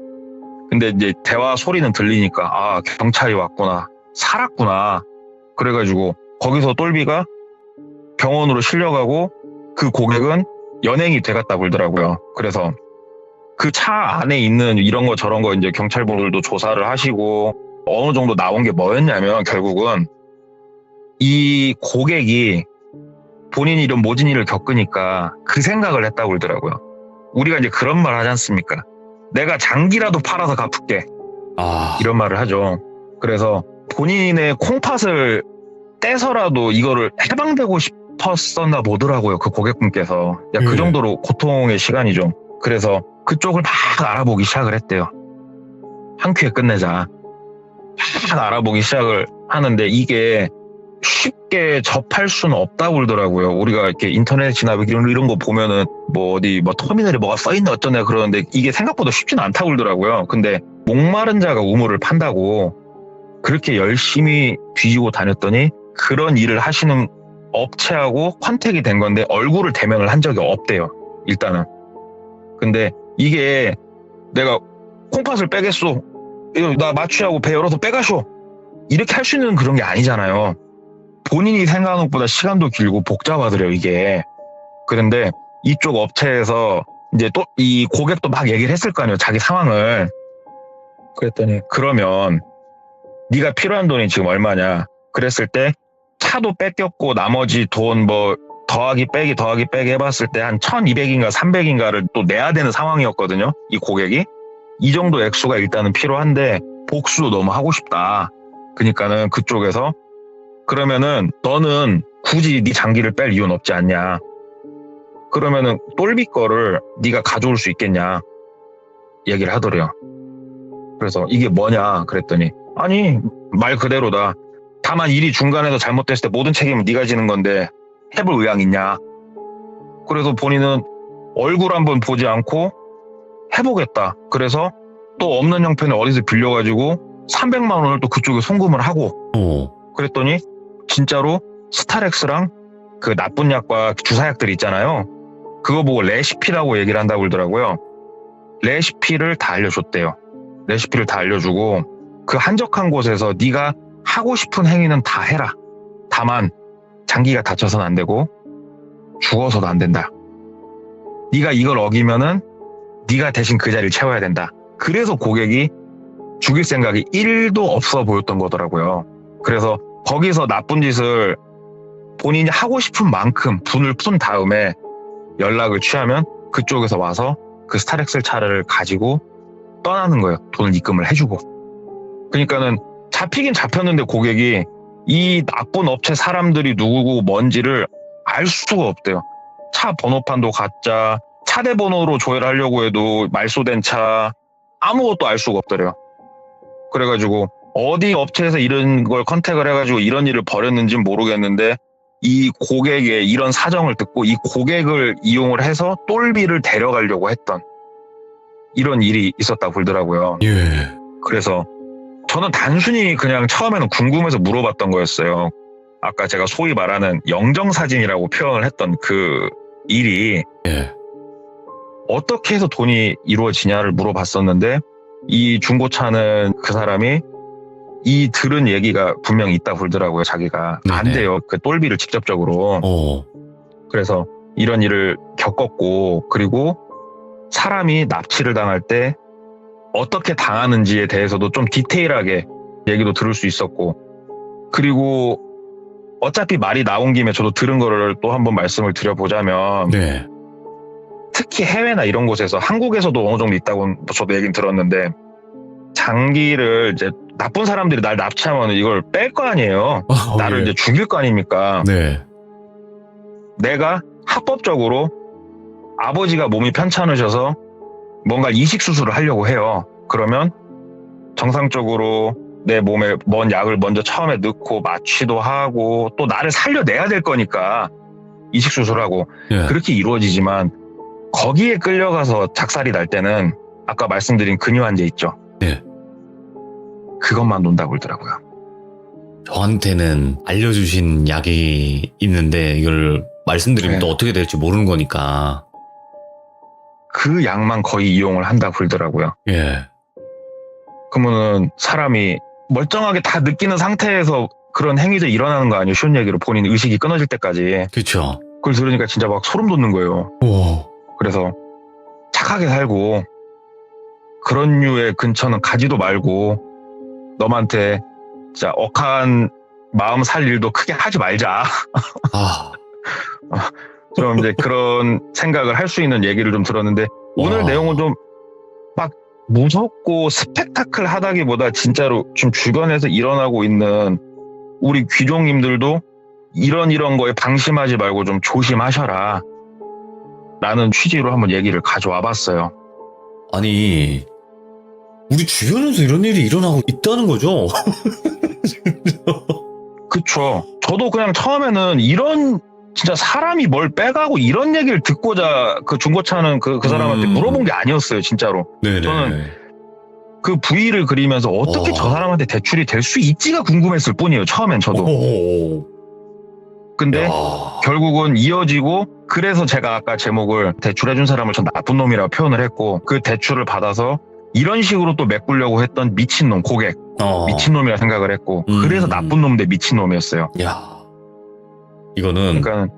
근데 이제 대화 소리는 들리니까 아, 경찰이 왔구나. 살았구나. 그래가지고 거기서 똘비가 병원으로 실려가고 그 고객은 연행이 돼갔다고 그러더라고요. 그래서 그 차 안에 있는 이런 거 저런 거 이제 경찰분들도 조사를 하시고 어느 정도 나온 게 뭐였냐면 결국은 이 고객이 본인이 이런 모진 일을 겪으니까 그 생각을 했다고 그러더라고요. 우리가 이제 그런 말 하지 않습니까? 내가 장기라도 팔아서 갚을게. 아. 이런 말을 하죠. 그래서 본인의 콩팥을 떼서라도 이거를 해방되고 싶었었나 보더라고요. 그 고객분께서. 그 정도로 고통의 시간이죠. 그래서 그쪽을 막 알아보기 시작을 했대요. 한 큐에 끝내자. 막 알아보기 시작을 하는데 이게 쉽게 접할 수는 없다고 그러더라고요. 우리가 이렇게 인터넷이나 이런 거 보면은 뭐 어디 뭐 터미널에 뭐가 써있네 어쩌네 그러는데 이게 생각보다 쉽지는 않다고 그러더라고요. 근데 목마른 자가 우물을 판다고 그렇게 열심히 뒤지고 다녔더니 그런 일을 하시는 업체하고 컨택이 된 건데 얼굴을 대면을 한 적이 없대요. 일단은. 근데 이게 내가 콩팥을 빼겠소. 이거 나 마취하고 배 열어서 빼가쇼. 이렇게 할 수 있는 그런 게 아니잖아요. 본인이 생각하는 것보다 시간도 길고 복잡하더래요, 이게. 그런데 이쪽 업체에서 이제 또 이 고객도 막 얘기를 했을 거 아니에요, 자기 상황을. 그랬더니 그러면 네가 필요한 돈이 지금 얼마냐. 그랬을 때 차도 뺏겼고 나머지 돈 뭐 더하기 빼기 해봤을 때 한 1200인가 300인가를 또 내야 되는 상황이었거든요, 이 고객이. 이 정도 액수가 일단은 필요한데 복수도 너무 하고 싶다. 그러니까는 그쪽에서 그러면은 너는 굳이 네 장기를 뺄 이유는 없지 않냐. 그러면은 똘비 거를 네가 가져올 수 있겠냐 얘기를 하더래요. 그래서 이게 뭐냐 그랬더니 아니 말 그대로다. 다만 일이 중간에서 잘못됐을 때 모든 책임은 네가 지는 건데 해볼 의향 있냐. 그래서 본인은 얼굴 한번 보지 않고 해보겠다. 그래서 또 없는 형편에 어디서 빌려가지고 300만 원을 또 그쪽에 송금을 하고 그랬더니 진짜로 스타렉스랑 그 나쁜 약과 주사약들 있잖아요. 그거 보고 레시피라고 얘기를 한다고 그러더라고요. 레시피를 다 알려줬대요. 레시피를 다 알려주고 그 한적한 곳에서 네가 하고 싶은 행위는 다 해라. 다만 장기가 다쳐서는 안 되고 죽어서도 안 된다. 네가 이걸 어기면은 네가 대신 그 자리를 채워야 된다. 그래서 고객이 죽일 생각이 1도 없어 보였던 거더라고요. 그래서 거기서 나쁜 짓을 본인이 하고 싶은 만큼 분을 푼 다음에 연락을 취하면 그쪽에서 와서 그 스타렉스 차를 가지고 떠나는 거예요. 돈을 입금을 해주고. 그러니까는 잡히긴 잡혔는데 고객이 이 나쁜 업체 사람들이 누구고 뭔지를 알 수가 없대요. 차 번호판도 가짜, 차대 번호로 조회하려고 해도 말소된 차, 아무것도 알 수가 없더래요. 그래가지고 어디 업체에서 이런 걸 컨택을 해가지고 이런 일을 벌였는지 모르겠는데 이 고객의 이런 사정을 듣고 이 고객을 이용을 해서 똘비를 데려가려고 했던 이런 일이 있었다고 그러더라고요. 예. 그래서 저는 단순히 그냥 처음에는 궁금해서 물어봤던 거였어요. 아까 제가 소위 말하는 영정사진이라고 표현을 했던 그 일이 예. 어떻게 해서 돈이 이루어지냐를 물어봤었는데 이 중고차는 그 사람이 이 들은 얘기가 분명히 있다고 그러더라고요. 자기가 안 네네. 돼요. 그 똘비를 직접적으로. 그래서 이런 일을 겪었고 그리고 사람이 납치를 당할 때 어떻게 당하는지에 대해서도 좀 디테일하게 얘기도 들을 수 있었고 그리고 어차피 말이 나온 김에 저도 들은 거를 또 한번 말씀을 드려보자면 네. 특히 해외나 이런 곳에서 한국에서도 어느 정도 있다고 저도 얘기는 들었는데 장기를 이제 나쁜 사람들이 날 납치하면 이걸 뺄 거 아니에요. 나를 예. 이제 죽일 거 아닙니까? 네. 내가 합법적으로 아버지가 몸이 편찮으셔서 뭔가 이식 수술을 하려고 해요. 그러면 정상적으로 내 몸에 뭔 약을 먼저 처음에 넣고 마취도 하고 또 나를 살려내야 될 거니까 이식 수술하고 예. 그렇게 이루어지지만 거기에 끌려가서 작살이 날 때는 아까 말씀드린 근유환제 있죠. 네. 그것만 논다고 그러더라고요. 저한테는 알려주신 약이 있는데 이걸 말씀드리면 네. 또 어떻게 될지 모르는 거니까. 그 약만 거의 이용을 한다고 그러더라고요. 예. 그러면은 사람이 멀쩡하게 다 느끼는 상태에서 그런 행위들이 일어나는 거 아니에요? 쉬운 얘기로 본인 의식이 끊어질 때까지. 그쵸. 그걸 들으니까 진짜 막 소름 돋는 거예요. 오. 그래서 착하게 살고 그런 류의 근처는 가지도 말고 너한테 진짜 억한 마음 살 일도 크게 하지 말자. 아. 좀 이제 그런 생각을 할 수 있는 얘기를 좀 들었는데 오늘 와. 내용은 좀 막 무섭고 스펙타클 하다기보다 진짜로 좀 주변에서 일어나고 있는 우리 귀족님들도 이런 거에 방심하지 말고 좀 조심하셔라 라는 취지로 한번 얘기를 가져와 봤어요. 아니, 우리 주변에서 이런 일이 일어나고 있다는 거죠. 그쵸. 저도 그냥 처음에는 이런 진짜 사람이 뭘 빼가고 이런 얘기를 듣고자 그 중고차는 그 사람한테 물어본 게 아니었어요, 진짜로. 네네. 저는 그 V를 그리면서 어떻게 저 사람한테 대출이 될 수 있지가 궁금했을 뿐이에요, 처음엔 저도. 오. 근데 야. 결국은 이어지고, 그래서 제가 아까 제목을 대출해준 사람을 전 나쁜 놈이라고 표현을 했고, 그 대출을 받아서 이런 식으로 또 메꾸려고 했던 미친놈 고객, 미친놈이라 생각을 했고, 그래서 나쁜 놈인데 미친놈이었어요. 야, 이거는 그러니까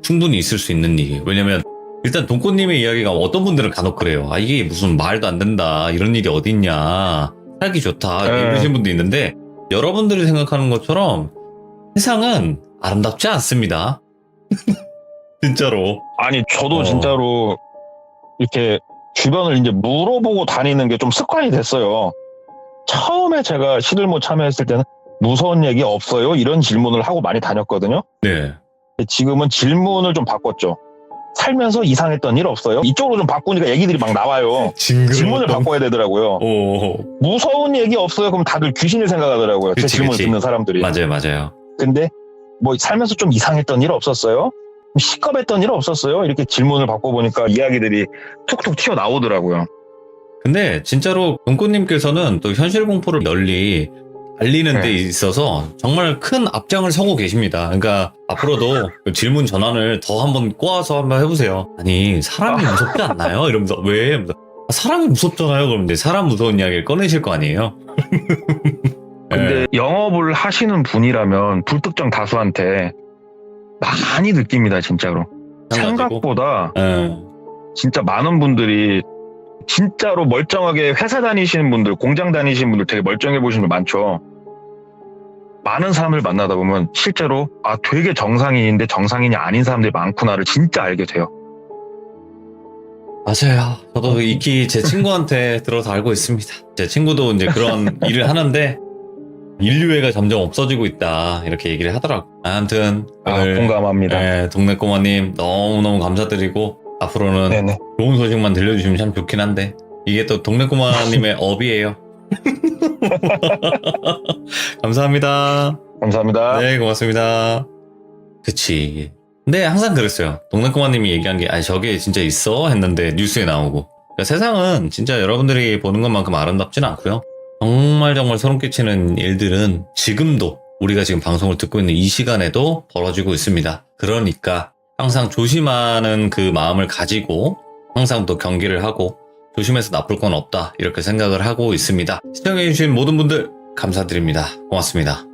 충분히 있을 수 있는 일이에요. 왜냐면 일단 돈꽃님의 이야기가 어떤 분들은 간혹 그래요. 아, 이게 무슨 말도 안 된다, 이런 일이 어딨냐, 살기 좋다, 이러신 분도 있는데, 여러분들이 생각하는 것처럼 세상은 아름답지 않습니다. 진짜로. 아니 저도 진짜로 이렇게 주변을 이제 물어보고 다니는 게 좀 습관이 됐어요. 처음에 제가 시들모 참여했을 때는 무서운 얘기 없어요? 이런 질문을 하고 많이 다녔거든요. 네. 지금은 질문을 좀 바꿨죠. 살면서 이상했던 일 없어요? 이쪽으로 좀 바꾸니까 얘기들이 막 나와요. 질문을 바꿔야 되더라고요. 무서운 얘기 없어요? 그럼 다들 귀신을 생각하더라고요. 제 질문을 듣는 사람들이. 맞아요. 근데 뭐 살면서 좀 이상했던 일 없었어요? 시겁했던 일 없었어요? 이렇게 질문을 바꿔보니까 이야기들이 툭툭 튀어나오더라고요. 근데 진짜로 돈꽃님께서는 또 현실 공포를 널리 알리는 데 있어서 정말 큰 앞장을 서고 계십니다. 그러니까 앞으로도 그 질문 전환을 더 한번 꼬아서 한번 해보세요. 아니, 사람이 무섭지 않나요? 이러면서 왜? 이러면서, 사람이 무섭잖아요. 그러면 이제 사람 무서운 이야기를 꺼내실 거 아니에요? 근데 영업을 하시는 분이라면 불특정 다수한테 많이 느낍니다, 진짜로. 생각보다 진짜 많은 분들이 진짜로 멀쩡하게 회사 다니시는 분들, 공장 다니시는 분들 되게 멀쩡해 보시는 분 많죠. 많은 사람을 만나다 보면 실제로 아 되게 정상인인데 정상인이 아닌 사람들이 많구나를 진짜 알게 돼요. 맞아요. 저도 익히 제 친구한테 들어서 알고 있습니다. 제 친구도 이제 그런 일을 하는데 인류애가 점점 없어지고 있다, 이렇게 얘기를 하더라고. 아무튼 공감합니다. 네, 동네 꼬마님 너무너무 감사드리고 앞으로는 좋은 소식만 들려주시면 참 좋긴 한데 이게 또 동네 꼬마님의 업이에요. 감사합니다. 감사합니다. 네, 고맙습니다. 그치. 근데 항상 그랬어요. 동네 꼬마님이 얘기한 게 아니 저게 진짜 있어? 했는데 뉴스에 나오고. 그러니까 세상은 진짜 여러분들이 보는 것만큼 아름답지는 않고요. 정말 소름 끼치는 일들은 지금도 우리가 지금 방송을 듣고 있는 이 시간에도 벌어지고 있습니다. 그러니까 항상 조심하는 그 마음을 가지고 항상 또 경계를 하고 조심해서 나쁠 건 없다, 이렇게 생각을 하고 있습니다. 시청해주신 모든 분들 감사드립니다. 고맙습니다.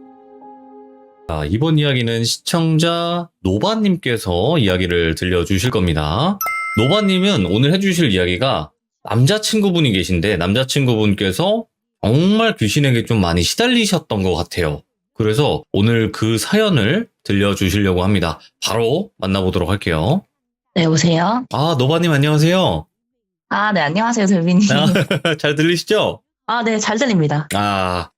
자, 이번 이야기는 시청자 노바님께서 이야기를 들려주실 겁니다. 노바님은 오늘 해주실 이야기가 남자친구분이 계신데 남자친구분께서 정말 귀신에게 좀 많이 시달리셨던 것 같아요. 그래서 오늘 그 사연을 들려주시려고 합니다. 바로 만나보도록 할게요. 네, 여보세요? 아, 노바님 안녕하세요. 아, 네, 안녕하세요, 델빈님. 잘 들리시죠? 아, 네, 잘 들립니다. 야,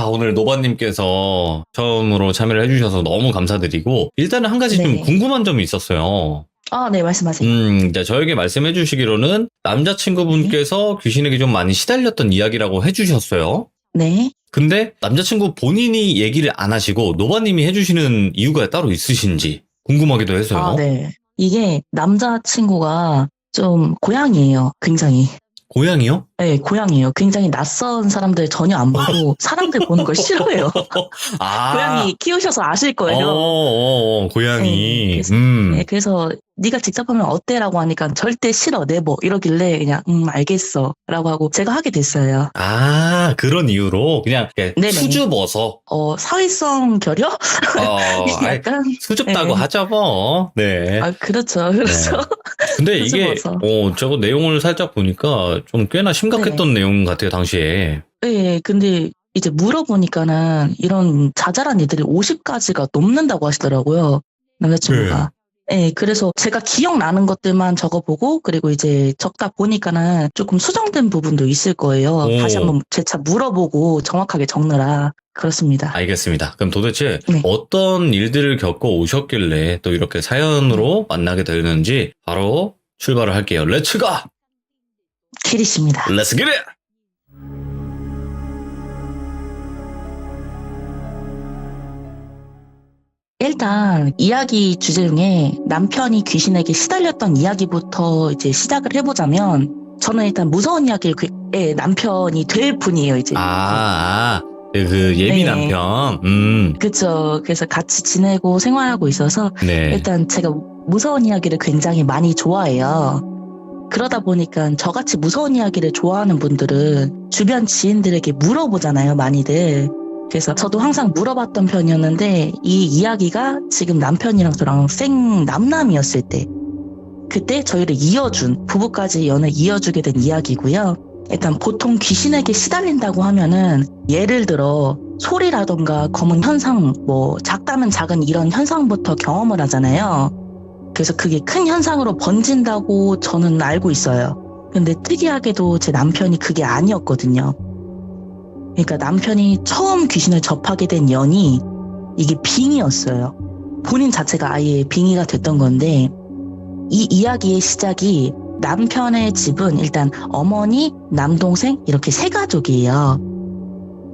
오늘 노바님께서 처음으로 참여를 해주셔서 너무 감사드리고, 일단은 한 가지 좀 궁금한 점이 있었어요. 아, 네, 말씀하세요. 저에게 말씀해 주시기로는 남자친구분께서 귀신에게 좀 많이 시달렸던 이야기라고 해주셨어요. 네. 근데 남자친구 본인이 얘기를 안 하시고 노바님이 해주시는 이유가 따로 있으신지 궁금하기도 해서요. 아, 네. 이게 남자친구가 좀 고양이에요, 굉장히. 고양이요? 네, 고양이에요. 굉장히 낯선 사람들 전혀 안 보고 사람들 보는 걸 싫어해요. 고양이 키우셔서 아실 거예요. 고양이. 네, 그래서 네가 직접 하면 어때라고 하니까 절대 싫어, 내버 이러길래 그냥 알겠어 라고 하고 제가 하게 됐어요. 아, 그런 이유로 그냥 수줍어서. 사회성 결여? 약간 수줍다고 하죠 뭐. 네. 아, 그렇죠. 그래서 네. 근데 이게 저거 내용을 살짝 보니까 좀 꽤나 심각했던 내용 같아요, 당시에. 네, 근데 이제 물어보니까는 이런 자잘한 일들이 50가지가 넘는다고 하시더라고요, 남자친구가. 네, 그래서 제가 기억나는 것들만 적어보고 그리고 이제 적다 보니까는 조금 수정된 부분도 있을 거예요. 다시 한번 재차 물어보고 정확하게 적느라. 그렇습니다. 알겠습니다. 그럼 도대체 어떤 일들을 겪어 오셨길래 또 이렇게 사연으로 만나게 되는지 바로 출발을 할게요. 렛츠고! 기리십니다. 렛츠 기릿! 일단 이야기 주제 중에 남편이 귀신에게 시달렸던 이야기부터 이제 시작을 해보자면 저는 일단 무서운 이야기의 남편이 될 분이에요 이제. 그 예비 네. 남편. 그쵸. 그래서 같이 지내고 생활하고 있어서 네. 일단 제가 무서운 이야기를 굉장히 많이 좋아해요. 그러다 보니까 저같이 무서운 이야기를 좋아하는 분들은 주변 지인들에게 물어보잖아요, 많이들. 그래서 저도 항상 물어봤던 편이었는데 이 이야기가 지금 남편이랑 저랑 생남남이었을 때 그때 저희를 이어준 부부까지 연을 이어주게 된 이야기고요. 일단 보통 귀신에게 시달린다고 하면은 예를 들어 소리라던가 검은 현상, 뭐 작다면 작은 이런 현상부터 경험을 하잖아요. 그래서 그게 큰 현상으로 번진다고 저는 알고 있어요. 근데 특이하게도 제 남편이 그게 아니었거든요. 그러니까 남편이 처음 귀신을 접하게 된 연이 이게 빙의였어요. 본인 자체가 아예 빙의가 됐던 건데 이 이야기의 시작이 남편의 집은 일단 어머니, 남동생 이렇게 세 가족이에요.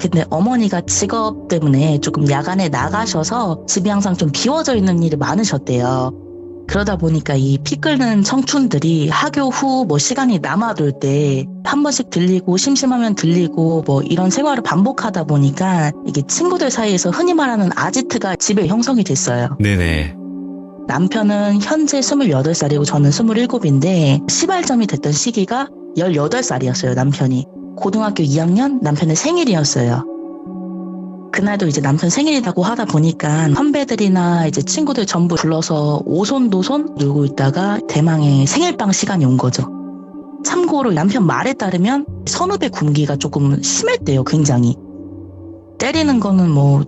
근데 어머니가 직업 때문에 조금 야간에 나가셔서 집이 항상 좀 비워져 있는 일이 많으셨대요. 그러다 보니까 이 피 끓는 청춘들이 학교 후 뭐 시간이 남아돌 때 한 번씩 들리고 심심하면 들리고 뭐 이런 생활을 반복하다 보니까 이게 친구들 사이에서 흔히 말하는 아지트가 집에 형성이 됐어요. 네네. 남편은 현재 28살이고 저는 27인데 시발점이 됐던 시기가 18살이었어요, 남편이. 고등학교 2학년 남편의 생일이었어요. 그날도 이제 남편 생일이라고 하다 보니까 선배들이나 이제 친구들 전부 불러서 오손도손 놀고 있다가 대망의 생일빵 시간이 온 거죠. 참고로 남편 말에 따르면 선후배 군기가 조금 심했대요, 굉장히. 때리는 거는 뭐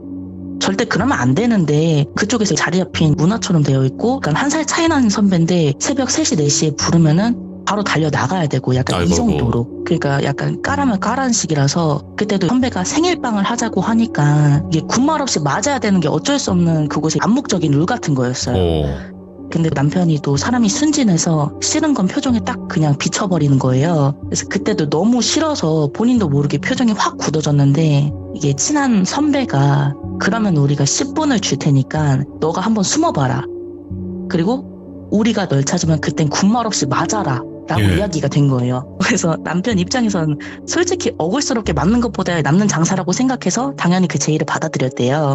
절대 그러면 안 되는데 그쪽에서 자리 잡힌 문화처럼 되어 있고 그러니까 한 살 차이 나는 선배인데 새벽 3시, 4시에 부르면은 바로 달려 나가야 되고 약간 이 정도로. 그러니까 약간 까라면 까라는 식이라서 그때도 선배가 생일빵을 하자고 하니까 이게 군말 없이 맞아야 되는 게 어쩔 수 없는 그곳의 암묵적인 룰 같은 거였어요. 근데 남편이 또 사람이 순진해서 싫은 건 표정에 딱 그냥 비춰버리는 거예요. 그래서 그때도 너무 싫어서 본인도 모르게 표정이 확 굳어졌는데 이게 친한 선배가 그러면 우리가 10분을 줄 테니까 너가 한번 숨어봐라. 그리고 우리가 널 찾으면 그땐 군말 없이 맞아라. 라고 이야기가 된 거예요. 그래서 남편 입장에서는 솔직히 억울스럽게 맞는 것보다 남는 장사라고 생각해서 당연히 그 제의를 받아들였대요.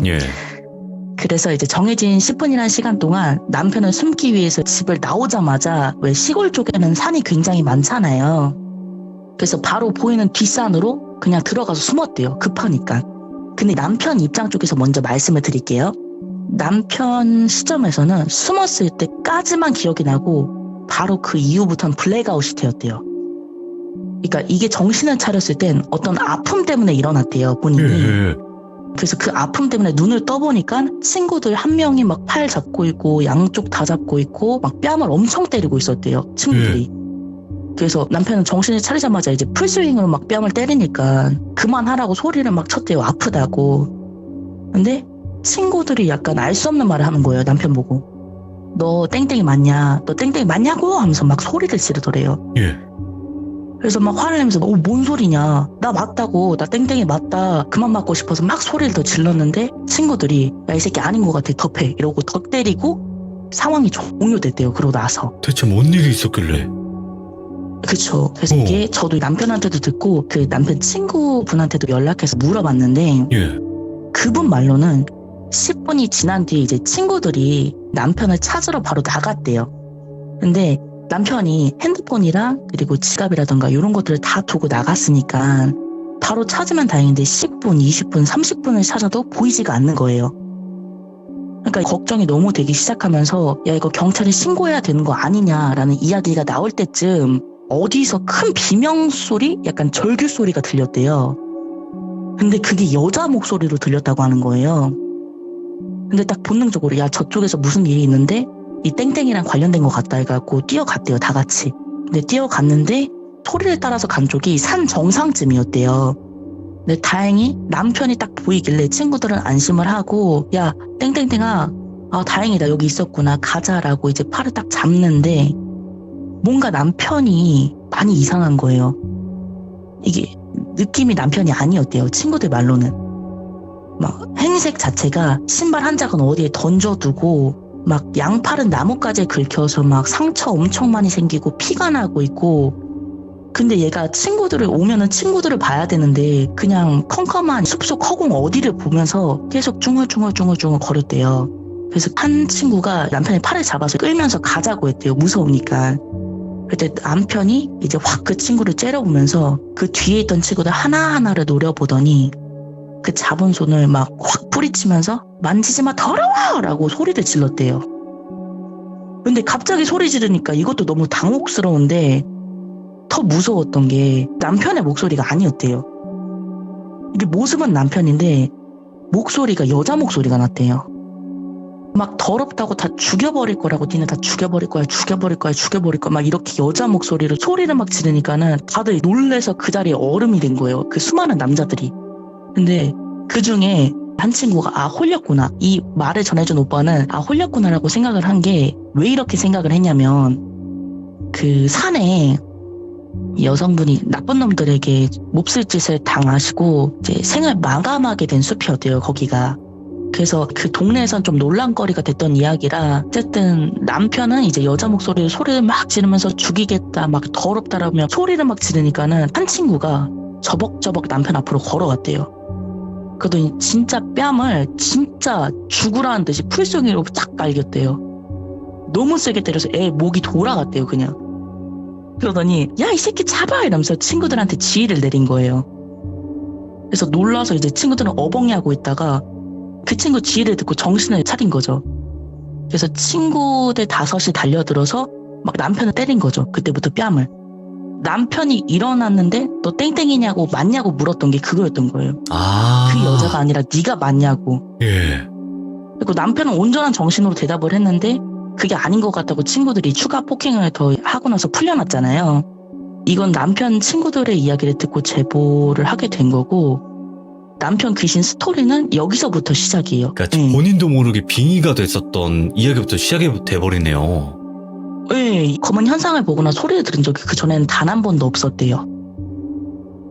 그래서 이제 정해진 10분이라는 시간 동안 남편을 숨기 위해서 집을 나오자마자 왜 시골 쪽에는 산이 굉장히 많잖아요. 그래서 바로 보이는 뒷산으로 그냥 들어가서 숨었대요. 급하니까. 근데 남편 입장 쪽에서 먼저 말씀을 드릴게요. 남편 시점에서는 숨었을 때까지만 기억이 나고 바로 그 이후부터는 블랙아웃이 되었대요. 그러니까 이게 정신을 차렸을 땐 어떤 아픔 때문에 일어났대요, 본인이. 그래서 그 아픔 때문에 눈을 떠보니까 친구들 한 명이 막 팔 잡고 있고 양쪽 다 잡고 있고 막 뺨을 엄청 때리고 있었대요, 친구들이. 그래서 남편은 정신을 차리자마자 이제 풀스윙으로 막 뺨을 때리니까 그만하라고 소리를 막 쳤대요, 아프다고. 근데 친구들이 약간 알 수 없는 말을 하는 거예요, 남편 보고. 너 땡땡이 맞냐? 너 땡땡이 맞냐고? 하면서 막 소리를 지르더래요. 그래서 막 화를 내면서 뭔 소리냐? 나 맞다고. 나 땡땡이 맞다. 그만 맞고 싶어서 막 소리를 더 질렀는데 친구들이 야, 이 새끼 아닌 것 같아. 덮해. 이러고 더 때리고 상황이 종료됐대요. 그러고 나서. 대체 뭔 일이 있었길래? 그쵸. 그래서 이게 저도 남편한테도 듣고 그 남편 친구분한테도 연락해서 물어봤는데 그분 말로는 10분이 지난 뒤에 이제 친구들이 남편을 찾으러 바로 나갔대요. 근데 남편이 핸드폰이랑 그리고 지갑이라던가 이런 것들을 다 두고 나갔으니까 바로 찾으면 다행인데 10분, 20분, 30분을 찾아도 보이지가 않는 거예요. 그러니까 걱정이 너무 되기 시작하면서 야 이거 경찰에 신고해야 되는 거 아니냐라는 이야기가 나올 때쯤 어디서 큰 비명소리? 약간 절규 소리가 들렸대요. 근데 그게 여자 목소리로 들렸다고 하는 거예요. 근데 딱 본능적으로 야 저쪽에서 무슨 일이 있는데 이 땡땡이랑 관련된 것 같다 해갖고 뛰어갔대요, 다 같이. 근데 뛰어갔는데 소리를 따라서 간 쪽이 산 정상쯤이었대요. 근데 다행히 남편이 딱 보이길래 친구들은 안심을 하고 야 땡땡땡아 다행이다 여기 있었구나 가자라고 이제 팔을 딱 잡는데 뭔가 남편이 많이 이상한 거예요. 이게 느낌이 남편이 아니었대요, 친구들 말로는. 막 행색 자체가 신발 한 짝은 어디에 던져두고 막 양팔은 나뭇가지에 긁혀서 막 상처 엄청 많이 생기고 피가 나고 있고 근데 얘가 친구들을 오면은 친구들을 봐야 되는데 그냥 컴컴한 숲속 허공 어디를 보면서 계속 중얼중얼 거렸대요. 그래서 한 친구가 남편의 팔을 잡아서 끌면서 가자고 했대요. 무서우니까. 그때 남편이 이제 확 그 친구를 째려보면서 그 뒤에 있던 친구들 하나하나를 노려보더니 그 잡은 손을 막 확 뿌리치면서 만지지 마 더러워! 라고 소리를 질렀대요. 근데 갑자기 소리 지르니까 이것도 너무 당혹스러운데 더 무서웠던 게 남편의 목소리가 아니었대요. 이게 모습은 남편인데 목소리가 여자 목소리가 났대요. 막 더럽다고 다 죽여버릴 거라고 니네 다 죽여버릴 거야 막 이렇게 여자 목소리로 소리를 막 지르니까는 다들 놀래서 그 자리에 얼음이 된 거예요. 그 수많은 남자들이. 근데 그 중에 한 친구가 아 홀렸구나 이 말을 전해준 오빠는 아 홀렸구나라고 생각을 한 게 왜 이렇게 생각을 했냐면 그 산에 여성분이 나쁜 놈들에게 몹쓸 짓을 당하시고 이제 생을 마감하게 된 숲이었대요 거기가. 그래서 그 동네에선 좀 논란거리가 됐던 이야기라 어쨌든 남편은 이제 여자 목소리로 소리를 막 지르면서 죽이겠다 막 더럽다라며 소리를 막 지르니까는 한 친구가 저벅저벅 남편 앞으로 걸어갔대요. 그러더니 진짜 뺨을 진짜 죽으라는 듯이 풀쏘기로 쫙 갈겼대요. 너무 세게 때려서 애 목이 돌아갔대요 그냥. 그러더니 야 이 새끼 잡아 이러면서 친구들한테 지휘를 내린 거예요. 그래서 놀라서 이제 친구들은 어벙이하고 있다가 그 친구 지휘를 듣고 정신을 차린 거죠. 그래서 친구들 5이 달려들어서 막 남편을 때린 거죠. 그때부터 뺨을. 남편이 일어났는데 너 땡땡이냐고 맞냐고 물었던 게 그거였던 거예요. 그 여자가 아니라 네가 맞냐고. 예. 그리고 남편은 온전한 정신으로 대답을 했는데 그게 아닌 것 같다고 친구들이 추가 폭행을 더 하고 나서 풀려났잖아요. 이건 남편 친구들의 이야기를 듣고 제보를 하게 된 거고 남편 귀신 스토리는 여기서부터 시작이에요. 그러니까 본인도 모르게 빙의가 됐었던 이야기부터 시작이 돼버리네요. 네, 검은 현상을 보거나 소리를 들은 적이 그 전에는 단 한 번도 없었대요.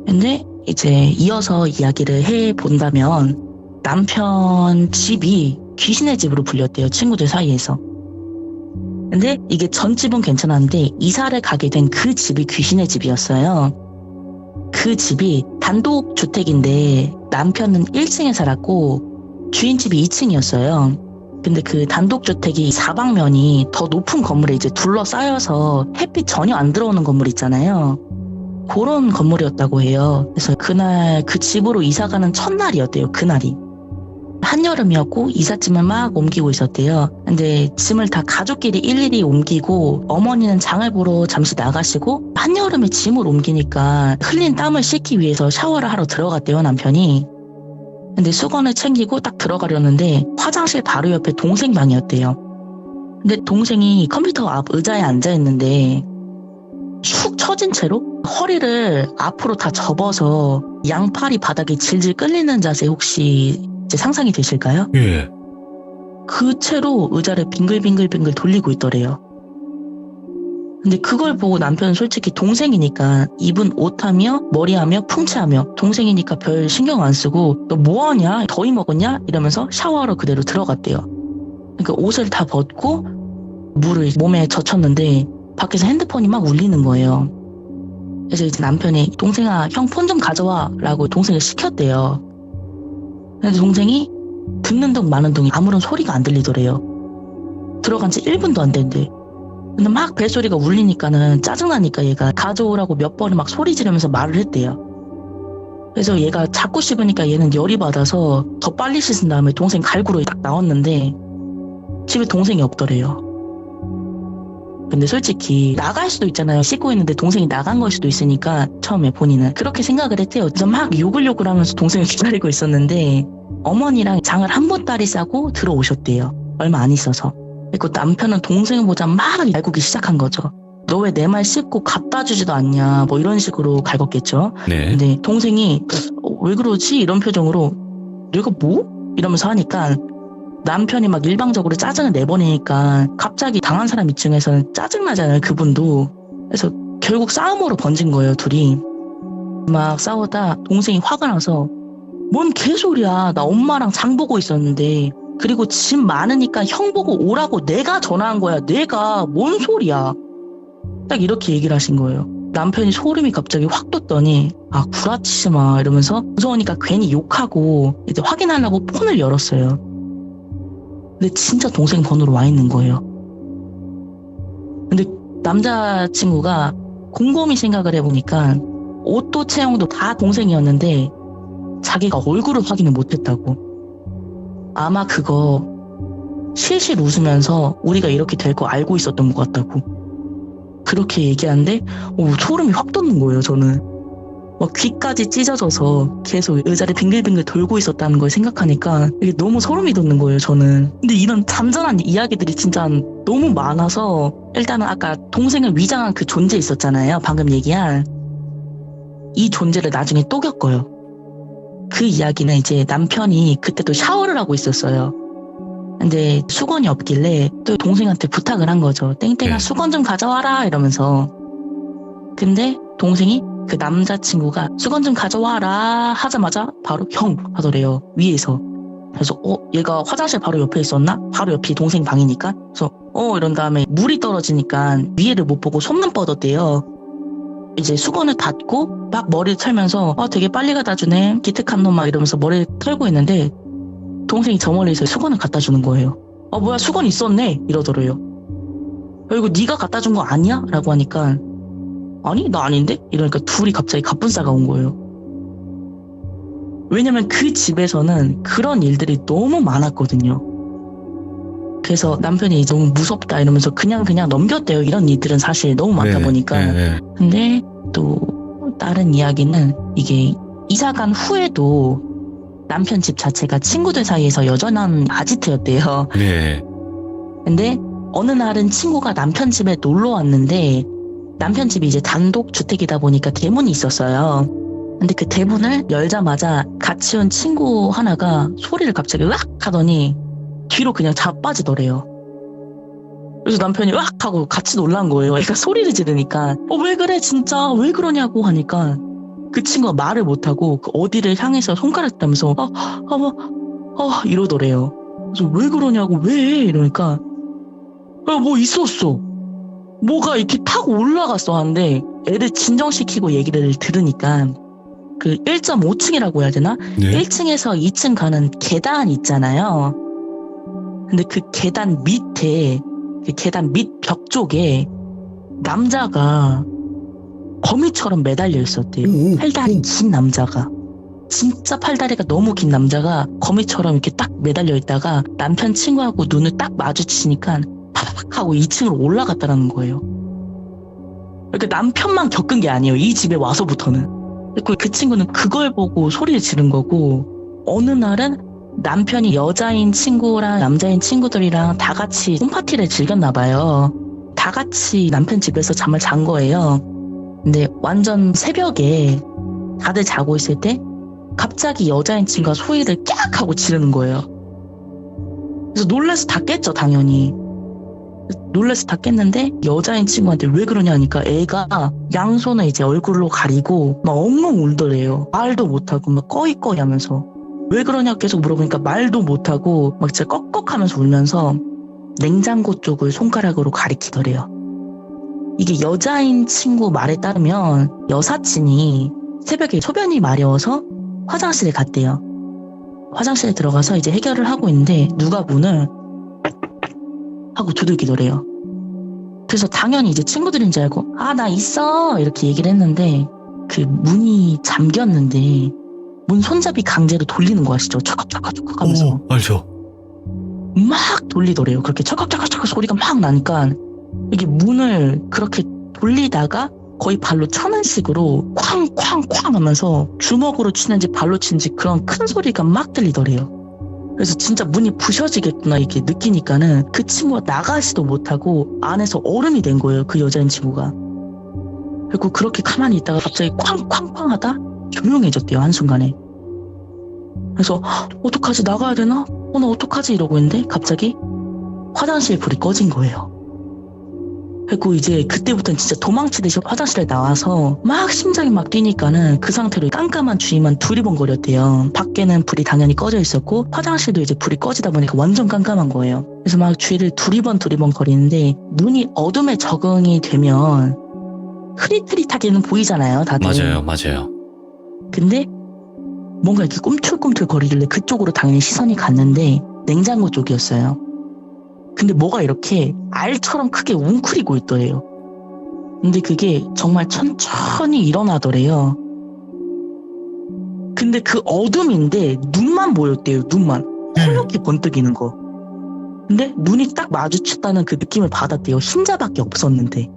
근데 이제 이어서 이야기를 해본다면 남편 집이 귀신의 집으로 불렸대요. 친구들 사이에서. 근데 이게 전 집은 괜찮았는데 이사를 가게 된 그 집이 귀신의 집이었어요. 그 집이 단독 주택인데 남편은 1층에 살았고 주인집이 2층이었어요. 근데 그 단독 주택이 사방면이 더 높은 건물에 이제 둘러싸여서 햇빛 전혀 안 들어오는 건물 있잖아요. 그런 건물이었다고 해요. 그래서 그날 그 집으로 이사가는 첫날이었대요. 그날이. 한여름이었고 이삿짐을 막 옮기고 있었대요. 근데 짐을 다 가족끼리 일일이 옮기고 어머니는 장을 보러 잠시 나가시고 한여름에 짐을 옮기니까 흘린 땀을 씻기 위해서 샤워를 하러 들어갔대요. 남편이. 근데 수건을 챙기고 딱 들어가려는데 화장실 바로 옆에 동생 방이었대요. 근데 동생이 컴퓨터 앞 의자에 앉아있는데 축 처진 채로 허리를 앞으로 다 접어서 양팔이 바닥에 질질 끌리는 자세 혹시 이제 상상이 되실까요? 예. 그 채로 의자를 빙글빙글 돌리고 있더래요. 근데 그걸 보고 남편은 솔직히 동생이니까 입은 옷하며 머리하며 풍채하며 동생이니까 별 신경 안 쓰고 너 뭐하냐? 더위 먹었냐? 이러면서 샤워하러 그대로 들어갔대요. 그러니까 옷을 다 벗고 물을 몸에 젖혔는데 밖에서 핸드폰이 막 울리는 거예요. 그래서 이제 남편이 동생아 형 폰 좀 가져와 라고 동생을 시켰대요. 근데 동생이 듣는 둥 마는 둥이 아무런 소리가 안 들리더래요. 들어간 지 1분도 안 됐는데. 근데 막 벨소리가 울리니까는 짜증나니까 얘가 가져오라고 몇 번을 막 소리 지르면서 말을 했대요. 그래서 얘가 자꾸 씹으니까 얘는 열이 받아서 더 빨리 씻은 다음에 동생 갈구로 딱 나왔는데 집에 동생이 없더래요. 근데 솔직히 나갈 수도 있잖아요. 씻고 있는데 동생이 나간 걸 수도 있으니까 처음에 본인은 그렇게 생각을 했대요. 그래서 막 욕을 하면서 동생을 기다리고 있었는데 어머니랑 장을 한 보따리 싸고 들어오셨대요. 얼마 안 있어서. 그리고 남편은 동생을 보자 막 갈구기 시작한 거죠. 너 왜 내 말 씹고 갖다 주지도 않냐 뭐 이런 식으로 갈궜겠죠. 네. 근데 동생이 왜 그러지? 이런 표정으로 내가 뭐? 이러면서 하니까 남편이 막 일방적으로 짜증을 내버리니까 갑자기 당한 사람 입장에서는 짜증나잖아요. 그분도. 그래서 결국 싸움으로 번진 거예요. 둘이. 막 싸우다 동생이 화가 나서 뭔 개소리야. 나 엄마랑 장 보고 있었는데. 그리고 짐 많으니까 형 보고 오라고 내가 전화한 거야. 내가. 뭔 소리야. 딱 이렇게 얘기를 하신 거예요. 남편이 소름이 갑자기 확 돋더니 아 구라치지 마 이러면서 무서우니까 괜히 욕하고 이제 확인하려고 폰을 열었어요. 근데 진짜 동생 번호로 와 있는 거예요. 근데 남자친구가 곰곰이 생각을 해보니까 옷도 체형도 다 동생이었는데 자기가 얼굴을 확인을 못했다고. 아마 그거 실실 웃으면서 우리가 이렇게 될 거 알고 있었던 것 같다고. 그렇게 얘기하는데 소름이 확 돋는 거예요. 저는 막 귀까지 찢어져서 계속 의자를 빙글빙글 돌고 있었다는 걸 생각하니까 이게 너무 소름이 돋는 거예요. 저는. 근데 이런 잔잔한 이야기들이 진짜 너무 많아서 일단은 아까 동생을 위장한 그 존재 있었잖아요. 방금 얘기한 이 존재를 나중에 또 겪어요. 그 이야기는 이제 남편이 그때도 샤워를 하고 있었어요. 근데 수건이 없길래 또 동생한테 부탁을 한 거죠. 땡땡아 수건 좀 가져와라 이러면서. 근데 동생이 그 남자친구가 수건 좀 가져와라 하자마자 바로 형 하더래요. 위에서. 그래서 얘가 화장실 바로 옆에 있었나? 바로 옆이 동생 방이니까. 그래서 이런 다음에 물이 떨어지니까 위에를 못 보고 손만 뻗었대요. 이제 수건을 닫고 막 머리를 털면서 되게 빨리 갖다 주네 기특한 놈 막 이러면서 머리를 털고 있는데 동생이 저 멀리서 수건을 갖다 주는 거예요. 뭐야 수건 있었네 이러더래요. 이거 네가 갖다 준 거 아니야? 라고 하니까 아니 나 아닌데? 이러니까 둘이 갑자기 갑분싸가 온 거예요. 왜냐면 그 집에서는 그런 일들이 너무 많았거든요. 그래서 남편이 너무 무섭다 이러면서 그냥 넘겼대요. 이런 일들은 사실 너무 많다 보니까. 근데 또 다른 이야기는 이게 이사 간 후에도 남편 집 자체가 친구들 사이에서 여전한 아지트였대요. 네. 근데 어느 날은 친구가 남편 집에 놀러 왔는데 남편 집이 이제 단독 주택이다 보니까 대문이 있었어요. 근데 그 대문을 열자마자 같이 온 친구 하나가 소리를 갑자기 으악 하더니 뒤로 그냥 자빠지더래요. 그래서 남편이 으악 하고 같이 놀란 거예요. 그러니까 소리를 지르니까 왜 그래 진짜 왜 그러냐고 하니까 그 친구가 말을 못하고 그 어디를 향해서 손가락 대면서 이러더래요. 그래서 왜 그러냐고 왜 이러니까 뭐 있었어. 뭐가 이렇게 타고 올라갔어 하는데 애를 진정시키고 얘기를 들으니까 그 1.5층이라고 해야 되나? 네. 1층에서 2층 가는 계단 있잖아요. 근데 그 계단 밑에 그 계단 밑 벽 쪽에 남자가 거미처럼 매달려 있었대요. 팔다리 긴 남자가. 진짜 팔다리가 너무 긴 남자가 거미처럼 이렇게 딱 매달려 있다가 남편 친구하고 눈을 딱 마주치니까 팍 하고 2층으로 올라갔다라는 거예요. 그러니까 남편만 겪은 게 아니에요. 이 집에 와서부터는. 그리고 그 친구는 그걸 보고 소리를 지른 거고 어느 날은 남편이 여자인 친구랑 남자인 친구들이랑 다 같이 홈파티를 즐겼나 봐요. 다 같이 남편 집에서 잠을 잔 거예요. 근데 완전 새벽에 다들 자고 있을 때 갑자기 여자인 친구가 소리를 깍 하고 지르는 거예요. 그래서 놀라서 다 깼죠, 당연히. 놀라서 다 깼는데 여자인 친구한테 왜 그러냐 하니까 애가 양손을 이제 얼굴로 가리고 막 엉엉 울더래요. 말도 못하고 막 꺼이꺼이 하면서 왜 그러냐 계속 물어보니까 말도 못하고 막 진짜 꺽꺽하면서 울면서 냉장고 쪽을 손가락으로 가리키더래요. 이게 여자인 친구 말에 따르면 여사친이 새벽에 소변이 마려워서 화장실에 갔대요. 화장실에 들어가서 이제 해결을 하고 있는데 누가 문을 하고 두들기더래요. 그래서 당연히 이제 친구들인 줄 알고 나 있어 이렇게 얘기를 했는데 그 문이 잠겼는데 문 손잡이 강제로 돌리는 거 아시죠? 철컥철컥철컥 하면서 알죠. 막 돌리더래요. 그렇게 철컥철컥철컥 소리가 막 나니까 이게 문을 그렇게 돌리다가 거의 발로 차는 식으로 쾅쾅쾅 하면서 주먹으로 치는지 발로 치는지 그런 큰 소리가 막 들리더래요. 그래서 진짜 문이 부셔지겠구나 이렇게 느끼니까는 그 친구가 나가지도 못하고 안에서 얼음이 된 거예요. 그 여자인 친구가. 그리고 그렇게 가만히 있다가 갑자기 쾅쾅쾅 하다 조용해졌대요. 한순간에. 그래서 어떡하지 나가야 되나? 나 어떡하지 이러고 있는데 갑자기 화장실 불이 꺼진 거예요. 그리고 이제 그때부터는 진짜 도망치듯이 화장실에 나와서 막 심장이 막 뛰니까는 그 상태로 깜깜한 주위만 두리번거렸대요. 밖에는 불이 당연히 꺼져 있었고 화장실도 이제 불이 꺼지다 보니까 완전 깜깜한 거예요. 그래서 막 주위를 두리번 거리는데 눈이 어둠에 적응이 되면 흐릿흐릿하게는 보이잖아요, 다들. 맞아요. 근데 뭔가 이렇게 꿈틀꿈틀 거리길래 그쪽으로 당연히 시선이 갔는데 냉장고 쪽이었어요. 근데 뭐가 이렇게 알처럼 크게 웅크리고 있더래요. 근데 그게 정말 천천히 일어나더래요. 근데 그 어둠인데 눈만 보였대요. 눈만. 허옇게 번뜩이는 거. 근데 눈이 딱 마주쳤다는 그 느낌을 받았대요. 흰자밖에 없었는데.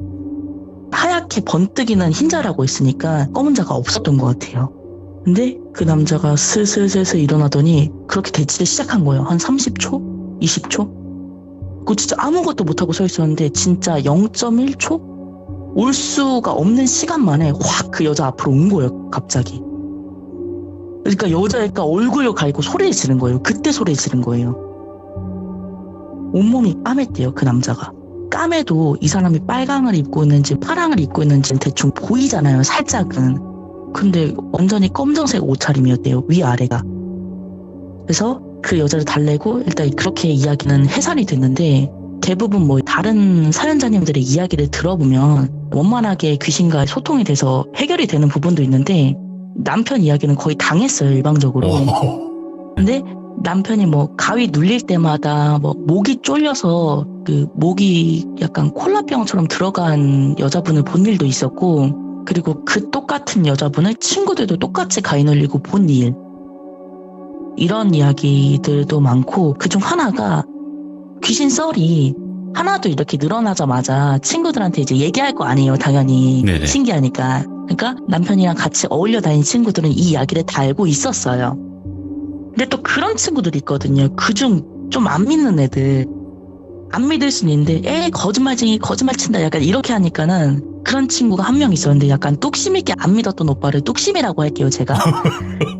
하얗게 번뜩이는 흰자라고 했으니까 검은 자가 없었던 것 같아요. 근데 그 남자가 슬슬 일어나더니 그렇게 대치를 시작한 거예요. 한 30초? 20초? 그 진짜 아무것도 못하고 서 있었는데 진짜 0.1초? 올 수가 없는 시간 만에 확 그 여자 앞으로 온 거예요. 갑자기. 그러니까 여자애가 얼굴을 가리고 소리를 지른 거예요. 그때 소리를 지른 거예요. 온몸이 까맸대요. 그 남자가. 까매도 이 사람이 빨강을 입고 있는지 파랑을 입고 있는지는 대충 보이잖아요. 살짝은. 근데 완전히 검정색 옷차림이었대요. 위아래가. 그래서 그 여자를 달래고 일단 그렇게 이야기는 해산이 됐는데 대부분 뭐 다른 사연자님들의 이야기를 들어보면 원만하게 귀신과 소통이 돼서 해결이 되는 부분도 있는데 남편 이야기는 거의 당했어요. 일방적으로. 근데 남편이 뭐 가위 눌릴 때마다 뭐 목이 쫄려서 그 목이 약간 콜라병처럼 들어간 여자분을 본 일도 있었고 그리고 그 똑같은 여자분을 친구들도 똑같이 가위 눌리고 본 일. 이런 이야기들도 많고 그중 하나가 귀신 썰이 하나도 이렇게 늘어나자마자 친구들한테 이제 얘기할 거 아니에요. 당연히. 네네. 신기하니까. 그러니까 남편이랑 같이 어울려 다니는 친구들은 이 이야기를 다 알고 있었어요. 근데 또 그런 친구들이 있거든요. 그중 좀 안 믿는 애들. 안 믿을 수는 있는데 거짓말쟁이 거짓말 친다 약간 이렇게 하니까는 그런 친구가 한 명 있었는데 약간 뚝심 있게 안 믿었던 오빠를 뚝심이라고 할게요. 제가.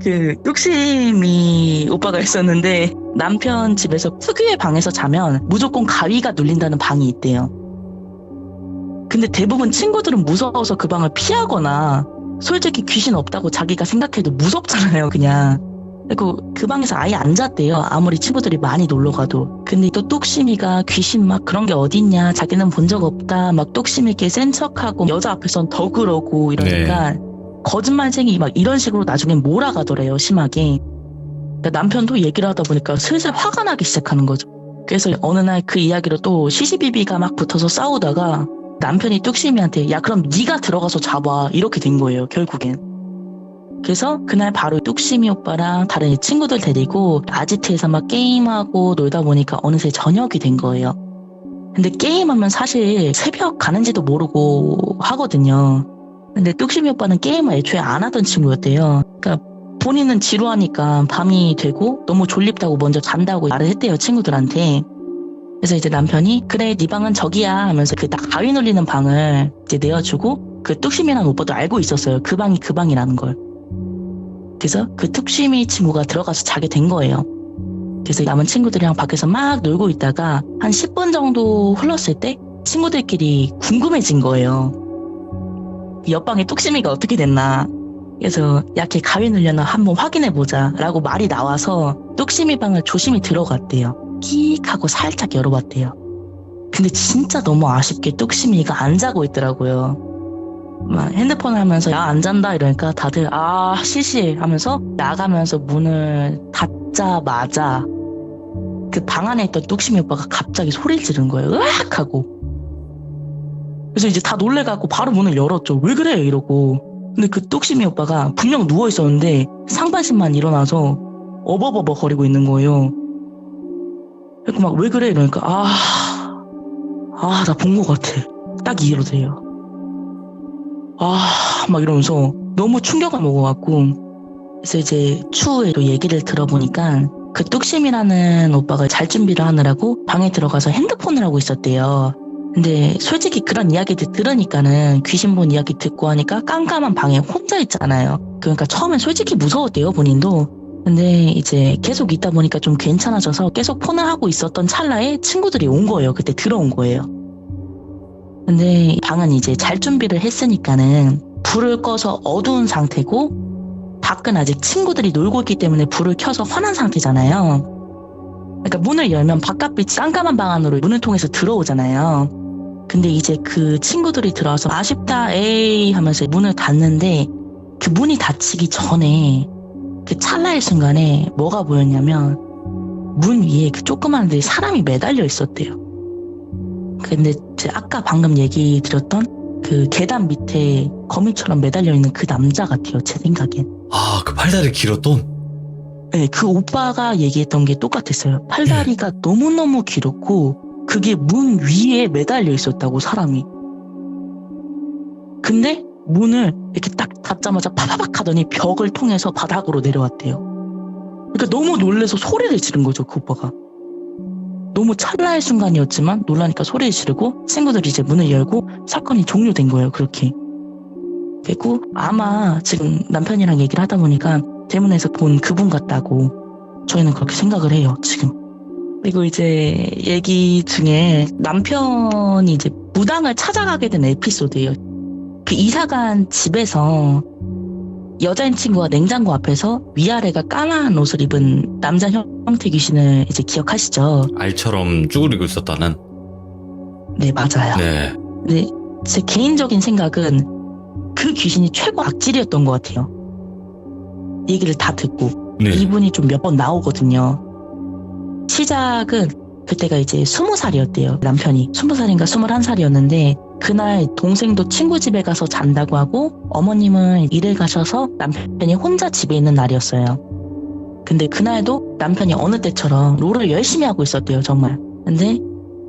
그 뚝심이 오빠가 있었는데 남편 집에서 특유의 방에서 자면 무조건 가위가 눌린다는 방이 있대요. 근데 대부분 친구들은 무서워서 그 방을 피하거나 솔직히 귀신 없다고 자기가 생각해도 무섭잖아요. 그냥. 그리고 그 방에서 아예 안 잤대요. 아무리 친구들이 많이 놀러가도. 근데 또 뚝심이가 귀신 막 그런 게 어딨냐. 자기는 본 적 없다. 막 뚝심 있게 센 척하고 여자 앞에선 더 그러고 이러니까 거짓말쟁이 막 이런 식으로 나중엔 몰아가더래요. 심하게. 그러니까 남편도 얘기를 하다 보니까 슬슬 화가 나기 시작하는 거죠. 그래서 어느 날 그 이야기로 또 시시비비가 막 붙어서 싸우다가 남편이 뚝심이한테 야 그럼 네가 들어가서 잡아. 이렇게 된 거예요. 결국엔. 그래서 그날 바로 뚝심이 오빠랑 다른 친구들 데리고 아지트에서 막 게임하고 놀다 보니까 어느새 저녁이 된 거예요. 근데 게임하면 사실 새벽 가는지도 모르고 하거든요. 근데 뚝심이 오빠는 게임을 애초에 안 하던 친구였대요. 그러니까 본인은 지루하니까 밤이 되고 너무 졸립다고 먼저 잔다고 말을 했대요. 친구들한테. 그래서 이제 남편이 그래 네 방은 저기야 하면서 그 딱 가위 눌리는 방을 이제 내어주고 그 뚝심이라는 오빠도 알고 있었어요. 그 방이 그 방이라는 걸. 그래서 그 뚝심이 친구가 들어가서 자게 된 거예요. 그래서 남은 친구들이랑 밖에서 막 놀고 있다가 한 10분 정도 흘렀을 때 친구들끼리 궁금해진 거예요. 옆방에 뚝심이가 어떻게 됐나. 그래서 야 걔 가위 눌려나 한번 확인해보자 라고 말이 나와서 뚝심이 방을 조심히 들어갔대요. 끽 하고 살짝 열어봤대요. 근데 진짜 너무 아쉽게 뚝심이가 안 자고 있더라고요. 막 핸드폰 하면서 야 안 잔다 이러니까 다들 아 시시 하면서 나가면서 문을 닫자마자 그 방 안에 있던 뚝심이 오빠가 갑자기 소리를 지른 거예요. 으악 하고. 그래서 이제 다 놀래갖고 바로 문을 열었죠. 왜 그래 이러고. 근데 그 뚝심이 오빠가 분명 누워 있었는데 상반신만 일어나서 어버버버 거리고 있는 거예요. 그래서 막 왜 그래 이러니까 나 본 것 같아. 딱 이해로 돼요. 막 이러면서 너무 충격을 먹어갖고 그래서 이제 추후에 또 얘기를 들어보니까 그 뚝심이라는 오빠가 잘 준비를 하느라고 방에 들어가서 핸드폰을 하고 있었대요. 근데 솔직히 그런 이야기들 들으니까는 귀신 본 이야기 듣고 하니까 깜깜한 방에 혼자 있잖아요. 그러니까 처음엔 솔직히 무서웠대요, 본인도. 근데 이제 계속 있다 보니까 좀 괜찮아져서 계속 폰을 하고 있었던 찰나에 친구들이 온 거예요. 그때 들어온 거예요. 근데 방은 이제 잘 준비를 했으니까는 불을 꺼서 어두운 상태고 밖은 아직 친구들이 놀고 있기 때문에 불을 켜서 환한 상태잖아요. 그러니까 문을 열면 바깥빛이 깜깜한 방 안으로 문을 통해서 들어오잖아요. 근데 이제 그 친구들이 들어와서 아쉽다 에이 하면서 문을 닫는데 그 문이 닫히기 전에 그 찰나의 순간에 뭐가 보였냐면 문 위에 그 조그만 데 사람이 매달려 있었대요. 근데 아까 방금 얘기 드렸던 그 계단 밑에 거미처럼 매달려 있는 그 남자 같아요. 제 생각엔. 아, 그 팔다리 길었던? 네, 그 오빠가 얘기했던 게 똑같았어요. 팔다리가 너무너무 길었고 그게 문 위에 매달려 있었다고 사람이. 근데 문을 이렇게 딱 닫자마자 파바박 하더니 벽을 통해서 바닥으로 내려왔대요. 그러니까 너무 놀라서 소리를 지른 거죠, 그 오빠가. 너무 찰나의 순간이었지만 놀라니까 소리를 지르고 친구들이 이제 문을 열고 사건이 종료된 거예요, 그렇게. 그리고 아마 지금 남편이랑 얘기를 하다 보니까 대문에서 본 그분 같다고 저희는 그렇게 생각을 해요, 지금. 그리고 이제 얘기 중에 남편이 이제 무당을 찾아가게 된 에피소드예요. 그 이사간 집에서 여자인 친구가 냉장고 앞에서 위아래가 까만 옷을 입은 남자 형태 귀신을 이제 기억하시죠? 알처럼 쭈그리고 있었다는? 네, 맞아요. 네. 근데 제 개인적인 생각은 그 귀신이 최고 악질이었던 것 같아요. 얘기를 다 듣고. 네. 이분이 좀 몇 번 나오거든요. 시작은 그때가 이제 20살이었대요. 남편이 20살인가 21살이었는데 그날 동생도 친구 집에 가서 잔다고 하고 어머님은 일을 가셔서 남편이 혼자 집에 있는 날이었어요. 근데 그날도 남편이 어느 때처럼 롤을 열심히 하고 있었대요, 정말. 근데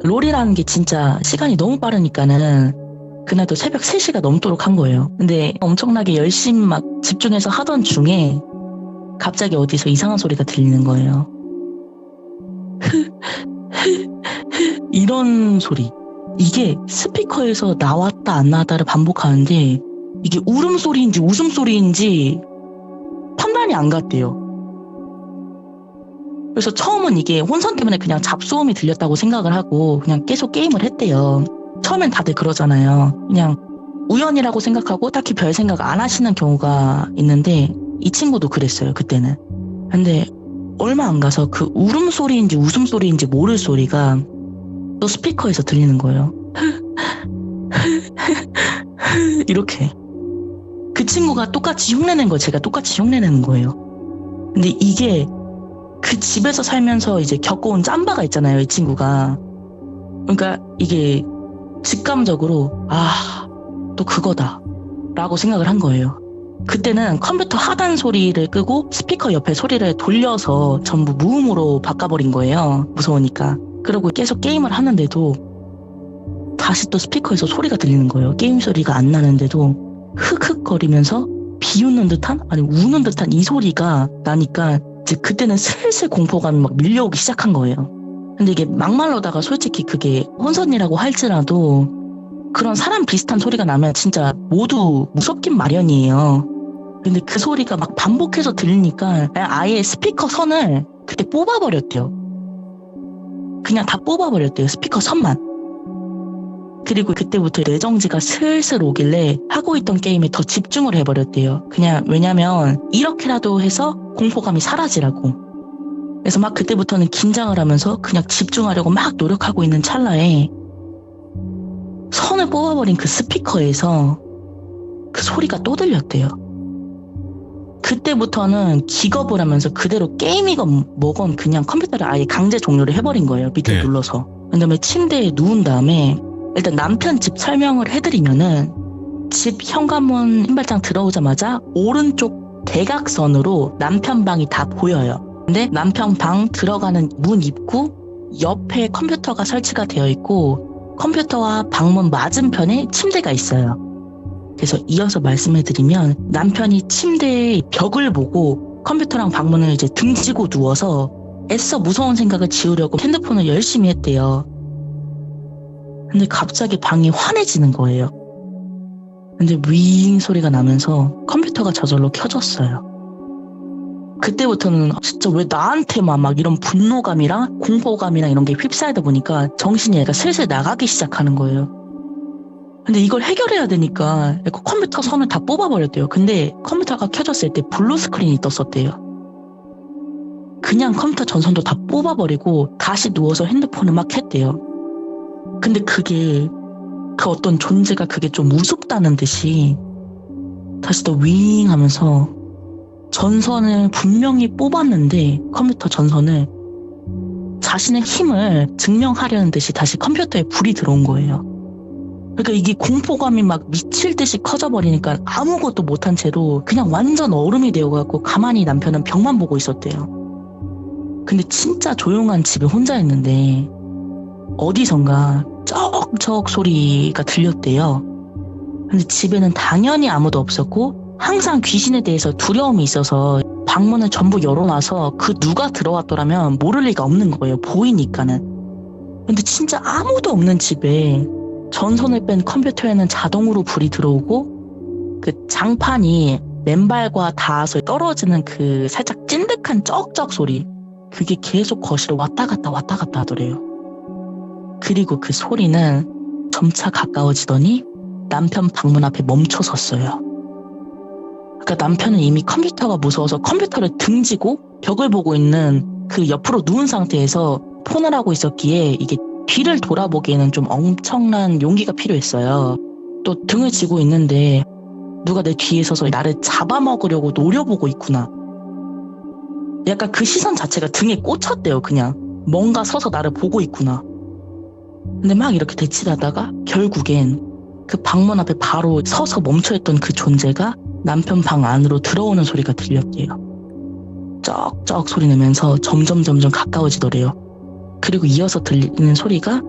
롤이라는 게 진짜 시간이 너무 빠르니까는 그날도 새벽 3시가 넘도록 한 거예요. 근데 엄청나게 열심히 막 집중해서 하던 중에 갑자기 어디서 이상한 소리가 들리는 거예요. 이런 소리. 이게 스피커에서 나왔다 안 나왔다를 반복하는데 이게 울음소리인지 웃음소리인지 판단이 안 갔대요. 그래서 처음은 이게 혼선 때문에 그냥 잡소음이 들렸다고 생각을 하고 그냥 계속 게임을 했대요. 처음엔 다들 그러잖아요. 그냥 우연이라고 생각하고 딱히 별 생각 안 하시는 경우가 있는데 이 친구도 그랬어요, 그때는. 근데 얼마 안 가서 그 울음소리인지 웃음소리인지 모를 소리가 또 스피커에서 들리는 거예요. 이렇게. 그 친구가 똑같이 흉내낸 거 제가 똑같이 흉내내는 거예요. 근데 이게 그 집에서 살면서 이제 겪어온 짬바가 있잖아요, 이 친구가. 그러니까 이게 직감적으로 또 그거다 라고 생각을 한 거예요. 그때는 컴퓨터 하단 소리를 끄고 스피커 옆에 소리를 돌려서 전부 무음으로 바꿔버린 거예요. 무서우니까. 그러고 계속 게임을 하는데도 다시 또 스피커에서 소리가 들리는 거예요. 게임 소리가 안 나는데도 흑흑거리면서 비웃는 듯한 아니 우는 듯한 이 소리가 나니까 이제 그때는 슬슬 공포감이 막 밀려오기 시작한 거예요. 근데 이게 막말로다가 솔직히 그게 혼선이라고 할지라도 그런 사람 비슷한 소리가 나면 진짜 모두 무섭긴 마련이에요. 근데 그 소리가 막 반복해서 들리니까 아예 스피커 선을 그때 뽑아버렸대요. 그냥 다 뽑아버렸대요. 스피커 선만. 그리고 그때부터 내정지가 슬슬 오길래 하고 있던 게임에 더 집중을 해버렸대요. 그냥 왜냐면 이렇게라도 해서 공포감이 사라지라고. 그래서 막 그때부터는 긴장을 하면서 그냥 집중하려고 막 노력하고 있는 찰나에 선을 뽑아버린 그 스피커에서 그 소리가 또 들렸대요. 그때부터는 기겁을 하면서 그대로 게임이건 뭐건 그냥 컴퓨터를 아예 강제 종료를 해버린 거예요. 밑에 네. 눌러서. 그다음에 침대에 누운 다음에 일단 남편 집 설명을 해드리면은 집 현관문 신발장 들어오자마자 오른쪽 대각선으로 남편 방이 다 보여요. 근데 남편 방 들어가는 문 입구 옆에 컴퓨터가 설치가 되어 있고 컴퓨터와 방문 맞은편에 침대가 있어요. 그래서 이어서 말씀해드리면 남편이 침대의 벽을 보고 컴퓨터랑 방문을 이제 등지고 누워서 애써 무서운 생각을 지우려고 핸드폰을 열심히 했대요. 근데 갑자기 방이 환해지는 거예요. 근데 윙 소리가 나면서 컴퓨터가 저절로 켜졌어요. 그때부터는 진짜 왜 나한테만 막 이런 분노감이랑 공포감이랑 이런 게 휩싸이다 보니까 정신이 얘가 슬슬 나가기 시작하는 거예요. 근데 이걸 해결해야 되니까 그 컴퓨터 선을 다 뽑아버렸대요. 근데 컴퓨터가 켜졌을 때 블루 스크린이 떴었대요. 그냥 컴퓨터 전선도 다 뽑아버리고 다시 누워서 핸드폰을 막 했대요. 근데 그게 그 어떤 존재가 그게 좀 우습다는 듯이 다시 또 윙 하면서 전선을 분명히 뽑았는데 컴퓨터 전선을 자신의 힘을 증명하려는 듯이 다시 컴퓨터에 불이 들어온 거예요. 그러니까 이게 공포감이 막 미칠 듯이 커져버리니까 아무것도 못한 채로 그냥 완전 얼음이 되어갖고 가만히 남편은 벽만 보고 있었대요. 근데 진짜 조용한 집에 혼자 있는데 어디선가 쩍쩍 소리가 들렸대요. 근데 집에는 당연히 아무도 없었고 항상 귀신에 대해서 두려움이 있어서 방문을 전부 열어놔서 그 누가 들어왔더라면 모를 리가 없는 거예요. 보이니까는. 근데 진짜 아무도 없는 집에 전선을 뺀 컴퓨터에는 자동으로 불이 들어오고 그 장판이 맨발과 닿아서 떨어지는 그 살짝 찐득한 쩍쩍 소리, 그게 계속 거실에 왔다 갔다 하더래요. 그리고 그 소리는 점차 가까워지더니 남편 방문 앞에 멈춰 섰어요. 그러니까 남편은 이미 컴퓨터가 무서워서 컴퓨터를 등지고 벽을 보고 있는 그 옆으로 누운 상태에서 폰을 하고 있었기에 이게 뒤를 돌아보기에는 좀 엄청난 용기가 필요했어요. 또 등을 지고 있는데 누가 내 뒤에 서서 나를 잡아먹으려고 노려보고 있구나. 약간 그 시선 자체가 등에 꽂혔대요. 그냥 뭔가 서서 나를 보고 있구나. 근데 막 이렇게 대치하다가 결국엔 그 방문 앞에 바로 서서 멈춰있던 그 존재가 남편 방 안으로 들어오는 소리가 들렸대요. 쩍쩍 소리 내면서 점점 가까워지더래요. 그리고 이어서 들리는 소리가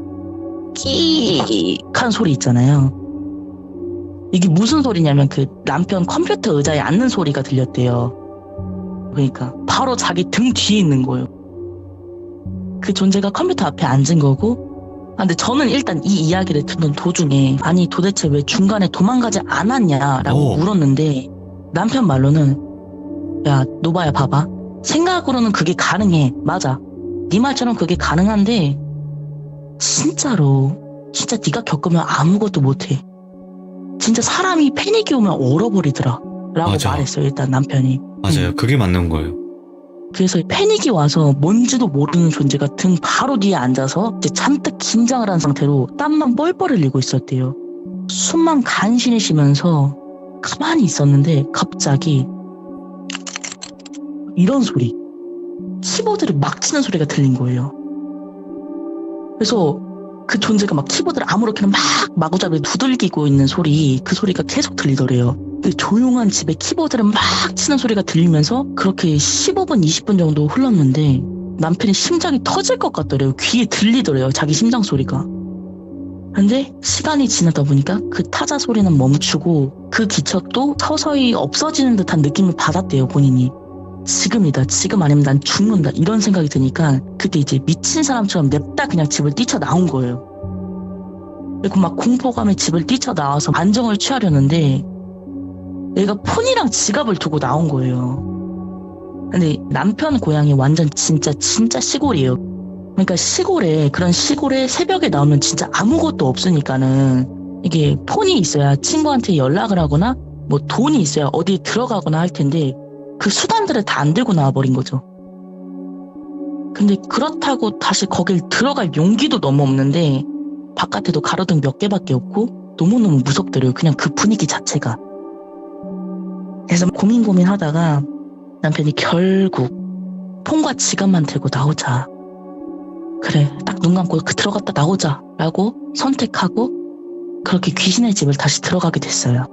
끼익한 소리 있잖아요. 이게 무슨 소리냐면 그 남편 컴퓨터 의자에 앉는 소리가 들렸대요. 그러니까 바로 자기 등 뒤에 있는 거예요. 그 존재가 컴퓨터 앞에 앉은 거고, 근데 저는 일단 이 이야기를 듣는 도중에 아니 도대체 왜 중간에 도망가지 않았냐라고 물었는데 남편 말로는 야 노바야 봐봐, 생각으로는 그게 가능해. 맞아, 네 말처럼 그게 가능한데 진짜로 진짜 네가 겪으면 아무것도 못해. 진짜 사람이 패닉이 오면 얼어버리더라 라고 맞아. 말했어요. 일단 남편이. 맞아요. 그게 맞는 거예요. 그래서 패닉이 와서 뭔지도 모르는 존재가 등 바로 뒤에 앉아서 이제 잔뜩 긴장을 한 상태로 땀만 뻘뻘 흘리고 있었대요. 숨만 간신히 쉬면서 가만히 있었는데 갑자기 이런 소리, 키보드를 막 치는 소리가 들린 거예요. 그래서 그 존재가 막 키보드를 아무렇게나 막 마구잡이로 두들기고 있는 소리, 그 소리가 계속 들리더래요. 그 조용한 집에 키보드를 막 치는 소리가 들리면서 그렇게 15분, 20분 정도 흘렀는데 남편이 심장이 터질 것 같더래요. 귀에 들리더래요, 자기 심장 소리가. 근데 시간이 지나다 보니까 그 타자 소리는 멈추고 그 기척도 서서히 없어지는 듯한 느낌을 받았대요, 본인이. 지금이다, 지금 아니면 난 죽는다, 이런 생각이 드니까 그때 이제 미친 사람처럼 냅다 그냥 집을 뛰쳐나온 거예요. 그리고 막 공포감에 집을 뛰쳐나와서 안정을 취하려는데 얘가 폰이랑 지갑을 두고 나온 거예요. 근데 남편 고향이 완전 진짜 시골이에요. 그러니까 그런 시골에 새벽에 나오면 진짜 아무것도 없으니까는 이게 폰이 있어야 친구한테 연락을 하거나 뭐 돈이 있어야 어디에 들어가거나 할 텐데 그 수단들을 다 안 들고 나와버린 거죠. 근데 그렇다고 다시 거길 들어갈 용기도 너무 없는데 바깥에도 가로등 몇 개밖에 없고 너무너무 무섭더래요. 그냥 그 분위기 자체가. 그래서 고민하다가 남편이 결국 폰과 지갑만 들고 나오자. 그래, 딱 눈 감고 들어갔다 나오자 라고 선택하고 그렇게 귀신의 집을 다시 들어가게 됐어요.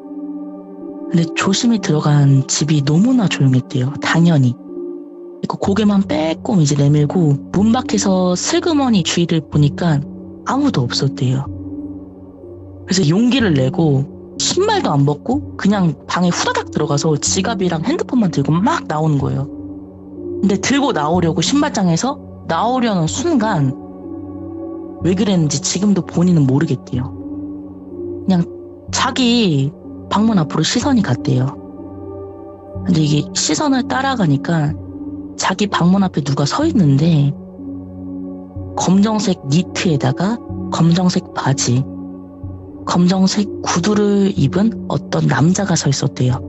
근데 조심히 들어간 집이 너무나 조용했대요. 당연히. 그리고 고개만 빼꼼 이제 내밀고 문 밖에서 슬그머니 주위를 보니까 아무도 없었대요. 그래서 용기를 내고 신발도 안 벗고 그냥 방에 후다닥 들어가서 지갑이랑 핸드폰만 들고 막 나오는 거예요. 근데 들고 나오려고 신발장에서 나오려는 순간 왜 그랬는지 지금도 본인은 모르겠대요. 그냥 자기 방문 앞으로 시선이 갔대요. 근데 이게 시선을 따라가니까 자기 방문 앞에 누가 서 있는데 검정색 니트에다가 검정색 바지, 검정색 구두를 입은 어떤 남자가 서 있었대요.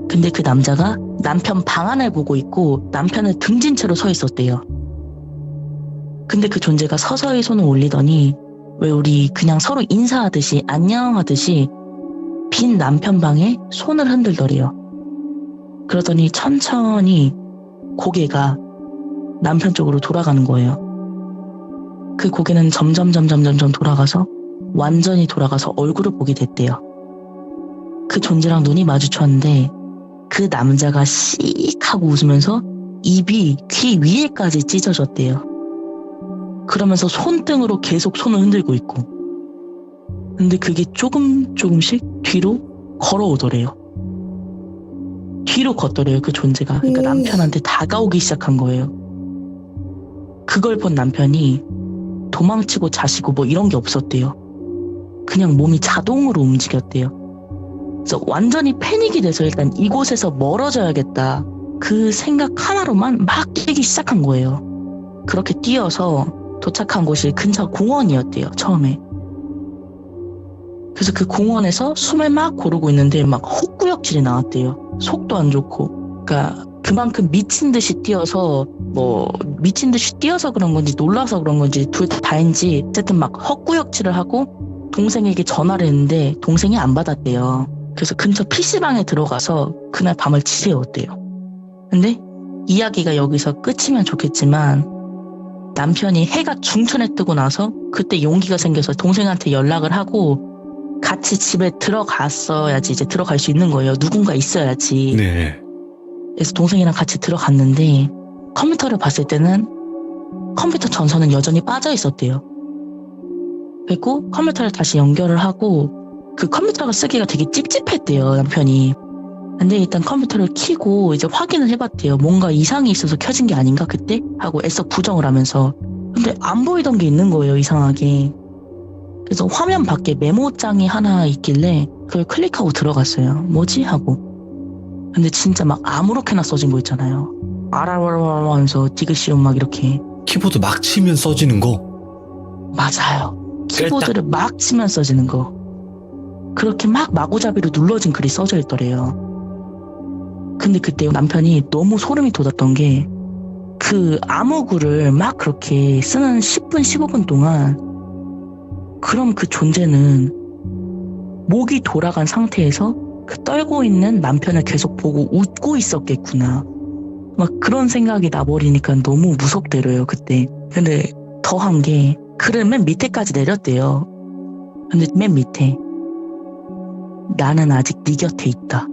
근데 그 남자가 남편 방안을 보고 있고 남편을 등진 채로 서 있었대요. 근데 그 존재가 서서히 손을 올리더니 왜 우리 그냥 서로 인사하듯이 안녕하듯이 빈 남편 방에 손을 흔들더래요. 그러더니 천천히 고개가 남편 쪽으로 돌아가는 거예요. 그 고개는 점점 돌아가서 완전히 돌아가서 얼굴을 보게 됐대요. 그 존재랑 눈이 마주쳤는데 그 남자가 씩 하고 웃으면서 입이 귀 위에까지 찢어졌대요. 그러면서 손등으로 계속 손을 흔들고 있고. 근데 그게 조금씩 뒤로 걸어오더래요. 뒤로 걷더래요, 그 존재가. 그러니까 남편한테 다가오기 시작한 거예요. 그걸 본 남편이 도망치고 자시고 뭐 이런 게 없었대요. 그냥 몸이 자동으로 움직였대요. 그래서 완전히 패닉이 돼서 일단 이곳에서 멀어져야겠다. 그 생각 하나로만 막 뛰기 시작한 거예요. 그렇게 뛰어서 도착한 곳이 근처 공원이었대요, 처음에. 그래서 그 공원에서 숨을 막 고르고 있는데 막 헛구역질이 나왔대요. 속도 안 좋고. 그러니까 그만큼 미친 듯이 뛰어서 미친 듯이 뛰어서 그런 건지 놀라서 그런 건지 둘 다인지 어쨌든 막 헛구역질을 하고 동생에게 전화를 했는데 동생이 안 받았대요. 그래서 근처 PC방에 들어가서 그날 밤을 지새웠대요. 근데 이야기가 여기서 끝이면 좋겠지만 남편이 해가 중천에 뜨고 나서 그때 용기가 생겨서 동생한테 연락을 하고 같이 집에 들어갔어야지 이제 들어갈 수 있는 거예요. 누군가 있어야지. 네. 그래서 동생이랑 같이 들어갔는데 컴퓨터를 봤을 때는 컴퓨터 전선은 여전히 빠져 있었대요. 그리고 컴퓨터를 다시 연결을 하고 그 컴퓨터가 쓰기가 되게 찝찝했대요, 남편이. 근데 일단 컴퓨터를 켜고 이제 확인을 해봤대요. 뭔가 이상이 있어서 켜진 게 아닌가 그때? 하고 애써 부정을 하면서. 근데 안 보이던 게 있는 거예요, 이상하게. 그래서 화면 밖에 메모장이 하나 있길래 그걸 클릭하고 들어갔어요. 뭐지? 하고. 근데 진짜 막 아무렇게나 써진 거 있잖아요. 아라라라라 하면서 디귿시움 막 이렇게. 키보드 막 치면 써지는 거. 맞아요. 키보드를 막 치면 써지는 거. 그렇게 막 마구잡이로 눌러진 글이 써져 있더래요. 근데 그때 남편이 너무 소름이 돋았던 게 그 암호글을 막 그렇게 쓰는 10분, 15분 동안 그럼 그 존재는 목이 돌아간 상태에서 그 떨고 있는 남편을 계속 보고 웃고 있었겠구나. 막 그런 생각이 나버리니까 너무 무섭더래요, 그때. 근데 더한 게 글을 맨 밑에까지 내렸대요. 근데 맨 밑에 나는 아직 네 곁에 있다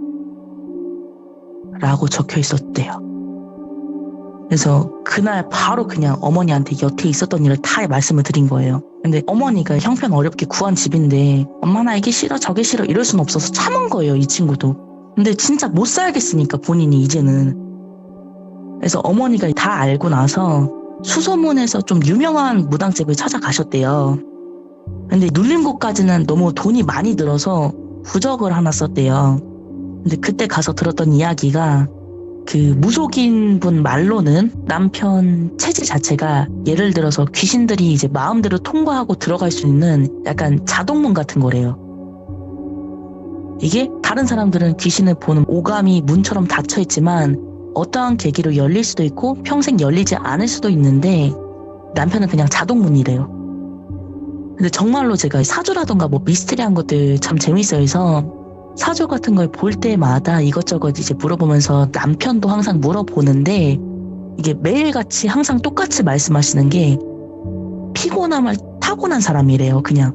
라고 적혀 있었대요. 그래서 그날 바로 그냥 어머니한테 여태 있었던 일을 다 말씀을 드린 거예요. 근데 어머니가 형편어렵게 구한 집인데 엄마 나 이게 싫어 저게 싫어 이럴 순 없어서 참은 거예요, 이 친구도. 근데 진짜 못 살겠으니까 본인이 이제는. 그래서 어머니가 다 알고 나서 수소문에서 좀 유명한 무당집을 찾아가셨대요. 근데 눌린 곳까지는 너무 돈이 많이 들어서 부적을 하나 썼대요. 근데 그때 가서 들었던 이야기가 그 무속인 분 말로는 남편 체질 자체가 예를 들어서 귀신들이 이제 마음대로 통과하고 들어갈 수 있는 약간 자동문 같은 거래요. 이게 다른 사람들은 귀신을 보는 오감이 문처럼 닫혀있지만 어떠한 계기로 열릴 수도 있고 평생 열리지 않을 수도 있는데 남편은 그냥 자동문이래요. 근데 정말로 제가 사주라던가 뭐 미스테리한 것들 참 재밌어요 해서 사주 같은 걸 볼 때마다 이것저것 이제 물어보면서 남편도 항상 물어보는데 이게 매일같이 항상 똑같이 말씀하시는 게 피곤함을 타고난 사람이래요, 그냥.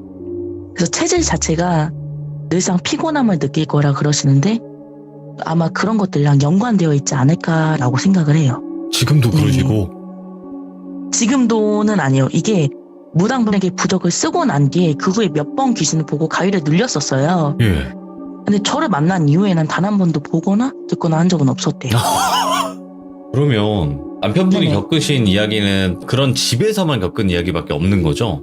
그래서 체질 자체가 늘상 피곤함을 느낄 거라 그러시는데 아마 그런 것들이랑 연관되어 있지 않을까라고 생각을 해요. 지금도 그러시고. 지금도는 아니에요. 이게 무당분에게 부적을 쓰고 난 뒤에 그 후에 몇 번 귀신을 보고 가위를 눌렸었어요. 예. 근데 저를 만난 이후에는 단 한 번도 보거나 듣거나 한 적은 없었대요. 그러면 남편분이 네네. 겪으신 이야기는 그런 집에서만 겪은 이야기밖에 없는 거죠?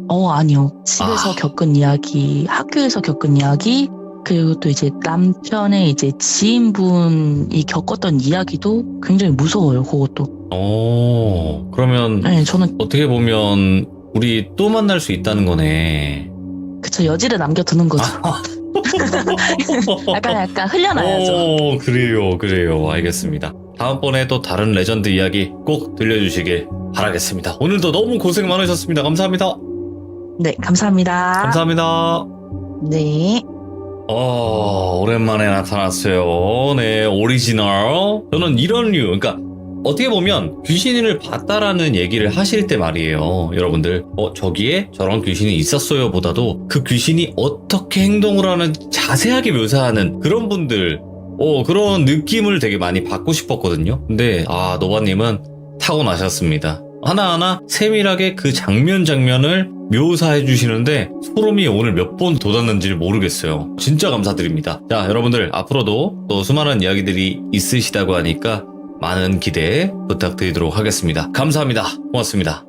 아니요. 집에서 겪은 이야기, 학교에서 겪은 이야기, 그리고 또 이제 남편의 이제 지인분이 겪었던 이야기도 굉장히 무서워요, 그것도. 그러면 네, 저는 어떻게 보면 우리 또 만날 수 있다는 거네. 그쵸, 여지를 남겨두는 거죠. 약간 흘려놔야죠. 그래요. 알겠습니다. 다음번에 또 다른 레전드 이야기 꼭 들려주시길 바라겠습니다. 오늘도 너무 고생 많으셨습니다. 감사합니다. 네, 감사합니다. 감사합니다. 네. 오랜만에 나타났어요. 네, 오리지널. 저는 이런 류, 그러니까 어떻게 보면 귀신을 봤다라는 얘기를 하실 때 말이에요. 여러분들, 저기에 저런 귀신이 있었어요 보다도 그 귀신이 어떻게 행동을 하는 자세하게 묘사하는 그런 분들, 그런 느낌을 되게 많이 받고 싶었거든요. 근데, 노바님은 타고나셨습니다. 하나하나 세밀하게 그 장면을 묘사해 주시는데 소름이 오늘 몇 번 돋았는지를 모르겠어요. 진짜 감사드립니다. 자, 여러분들 앞으로도 또 수많은 이야기들이 있으시다고 하니까 많은 기대 부탁드리도록 하겠습니다. 감사합니다. 고맙습니다.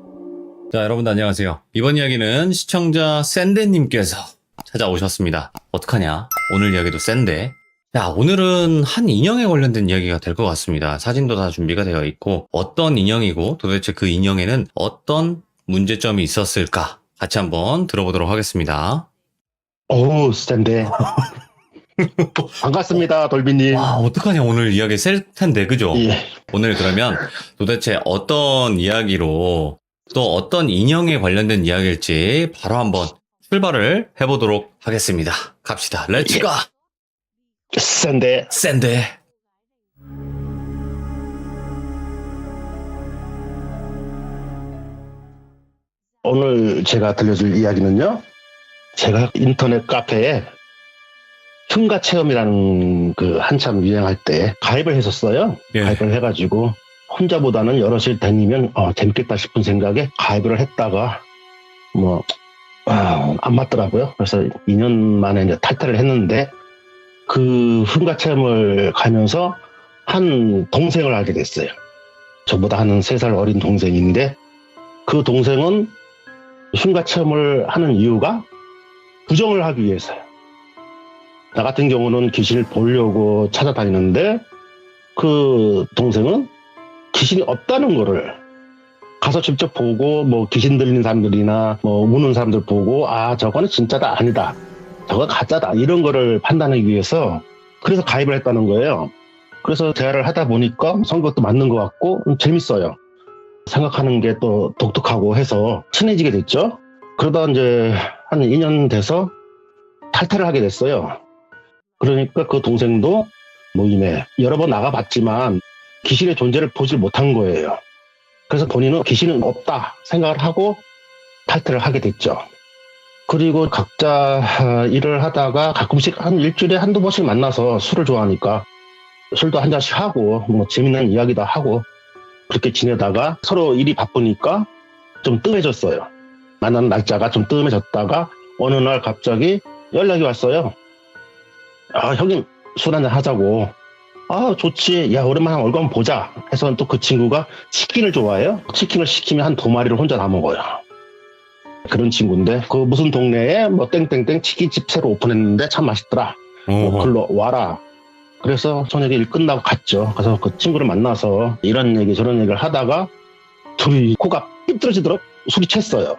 자, 여러분들 안녕하세요. 이번 이야기는 시청자 샌데님께서 찾아오셨습니다. 어떡하냐? 오늘 이야기도 샌데. 자, 오늘은 한 인형에 관련된 이야기가 될 것 같습니다. 사진도 다 준비가 되어 있고 어떤 인형이고 도대체 그 인형에는 어떤 문제점이 있었을까? 같이 한번 들어보도록 하겠습니다. 스탠데. 반갑습니다, 돌비님. 어떡하냐, 오늘 이야기 셀 텐데, 그죠? 예. 오늘 그러면 도대체 어떤 이야기로 또 어떤 인형에 관련된 이야기일지 바로 한번 출발을 해보도록 하겠습니다. 갑시다. 렛츠고! 스탠데. 샌데. 오늘 제가 들려줄 이야기는요, 제가 인터넷 카페에 흉가 체험이라는 그 한참 유행할 때 가입을 했었어요. 예. 가입을 해가지고 혼자보다는 여럿이 다니면 재밌겠다 싶은 생각에 가입을 했다가 안 맞더라고요. 그래서 2년 만에 이제 탈퇴를 했는데 그 흉가 체험을 가면서 한 동생을 알게 됐어요. 저보다 한 3살 어린 동생인데 그 동생은 흉가 체험을 하는 이유가 부정을 하기 위해서요. 나 같은 경우는 귀신을 보려고 찾아다니는데 그 동생은 귀신이 없다는 거를 가서 직접 보고 귀신 들리는 사람들이나 우는 사람들 보고 저거는 진짜다 아니다 저거 가짜다 이런 거를 판단하기 위해서 그래서 가입을 했다는 거예요. 그래서 대화를 하다 보니까 성격도 맞는 것 같고 재밌어요. 생각하는 게 또 독특하고 해서 친해지게 됐죠. 그러다 이제 한 2년 돼서 탈퇴를 하게 됐어요. 그러니까 그 동생도 모임에 여러 번 나가봤지만 귀신의 존재를 보질 못한 거예요. 그래서 본인은 귀신은 없다 생각을 하고 탈퇴를 하게 됐죠. 그리고 각자 일을 하다가 가끔씩 한 일주일에 한두 번씩 만나서 술을 좋아하니까 술도 한 잔씩 하고 재밌는 이야기도 하고 그렇게 지내다가 서로 일이 바쁘니까 좀 뜸해졌어요. 만나는 날짜가 좀 뜸해졌다가 어느 날 갑자기 연락이 왔어요. 형님 술 한잔 하자고. 좋지. 야 오랜만에 얼굴 한번 보자 해서 또 그 친구가 치킨을 좋아해요. 치킨을 시키면 한 2마리를 혼자 다 먹어요. 그런 친구인데 그 무슨 동네에 땡땡땡 치킨집 새로 오픈했는데 참 맛있더라. 글로 와라. 그래서 저녁에 일 끝나고 갔죠. 그래서 그 친구를 만나서 이런 얘기 저런 얘기를 하다가 둘이 코가 삐뚤어지도록 술이 챘어요.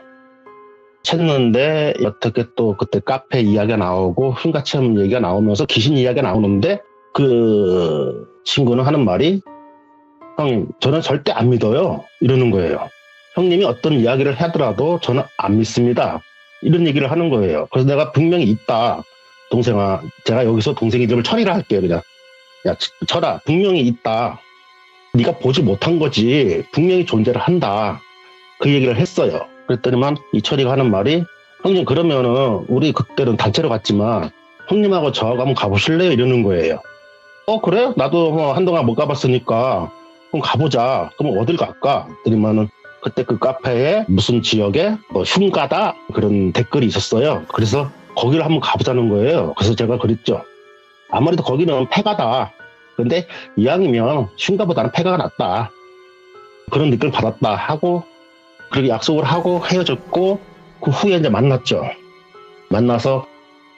챘는데 어떻게 또 그때 카페 이야기가 나오고 흉가 체험 얘기가 나오면서 귀신 이야기가 나오는데 그 친구는 하는 말이 형님 저는 절대 안 믿어요 이러는 거예요. 형님이 어떤 이야기를 하더라도 저는 안 믿습니다 이런 얘기를 하는 거예요. 그래서 내가 분명히 있다 동생아, 제가 여기서 동생 이름을 철이라 할게요. 그냥 야 철아 분명히 있다, 네가 보지 못한 거지 분명히 존재를 한다 그 얘기를 했어요. 그랬더니만 이 철이가 하는 말이 형님 그러면은 우리 그때는 단체로 갔지만 형님하고 저하고 한번 가보실래요 이러는 거예요. 그래? 나도 한동안 못 가봤으니까 그럼 가보자. 그럼 어딜 갈까? 그러면은 그때 그 카페에 무슨 지역에 흉가다 그런 댓글이 있었어요. 그래서 거기를 한번 가보자는 거예요. 그래서 제가 그랬죠. 아무래도 거기는 폐가다. 근데 이왕이면 흉가보다는 폐가가 낫다. 그런 느낌을 받았다 하고 그렇게 약속을 하고 헤어졌고 그 후에 이제 만났죠. 만나서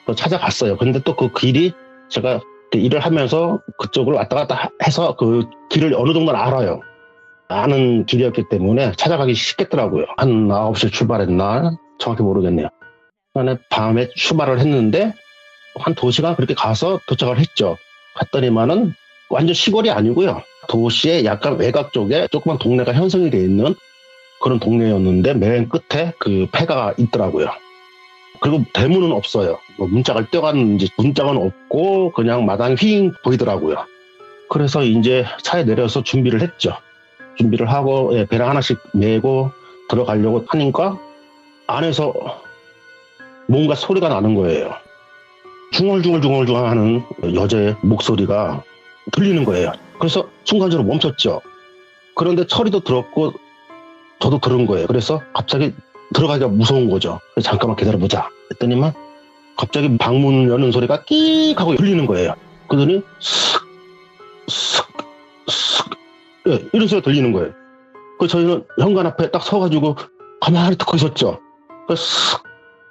또 찾아갔어요. 근데 또 그 길이 제가 일을 하면서 그쪽으로 왔다 갔다 해서 그 길을 어느 정도는 알아요. 아는 길이었기 때문에 찾아가기 쉽겠더라고요. 한 9시에 출발했나? 정확히 모르겠네요. 그다음에 밤에 출발을 했는데 한 2시간 그렇게 가서 도착을 했죠. 갔더니만은 완전 시골이 아니고요. 도시의 약간 외곽 쪽에 조그만 동네가 형성이 돼 있는 그런 동네였는데 맨 끝에 그 폐가가 있더라고요. 그리고 대문은 없어요. 뭐 문짝을 떼어갔는지 문짝은 없고 그냥 마당이 휘잉 보이더라고요. 그래서 이제 차에 내려서 준비를 했죠. 준비를 하고 배낭 하나씩 메고 들어가려고 하니까 안에서 뭔가 소리가 나는 거예요. 중얼중얼 하는 여자의 목소리가 들리는 거예요. 그래서 순간적으로 멈췄죠. 그런데 철이도 들었고 저도 들은 거예요. 그래서 갑자기 들어가기가 무서운 거죠. 그래서 잠깐만 기다려보자 했더니만 갑자기 방문 여는 소리가 끼익 하고 들리는 거예요. 그러더니 슥 이런 소리가 들리는 거예요. 그래서 저희는 현관 앞에 딱 서가지고 가만히 듣고 있었죠. 그래서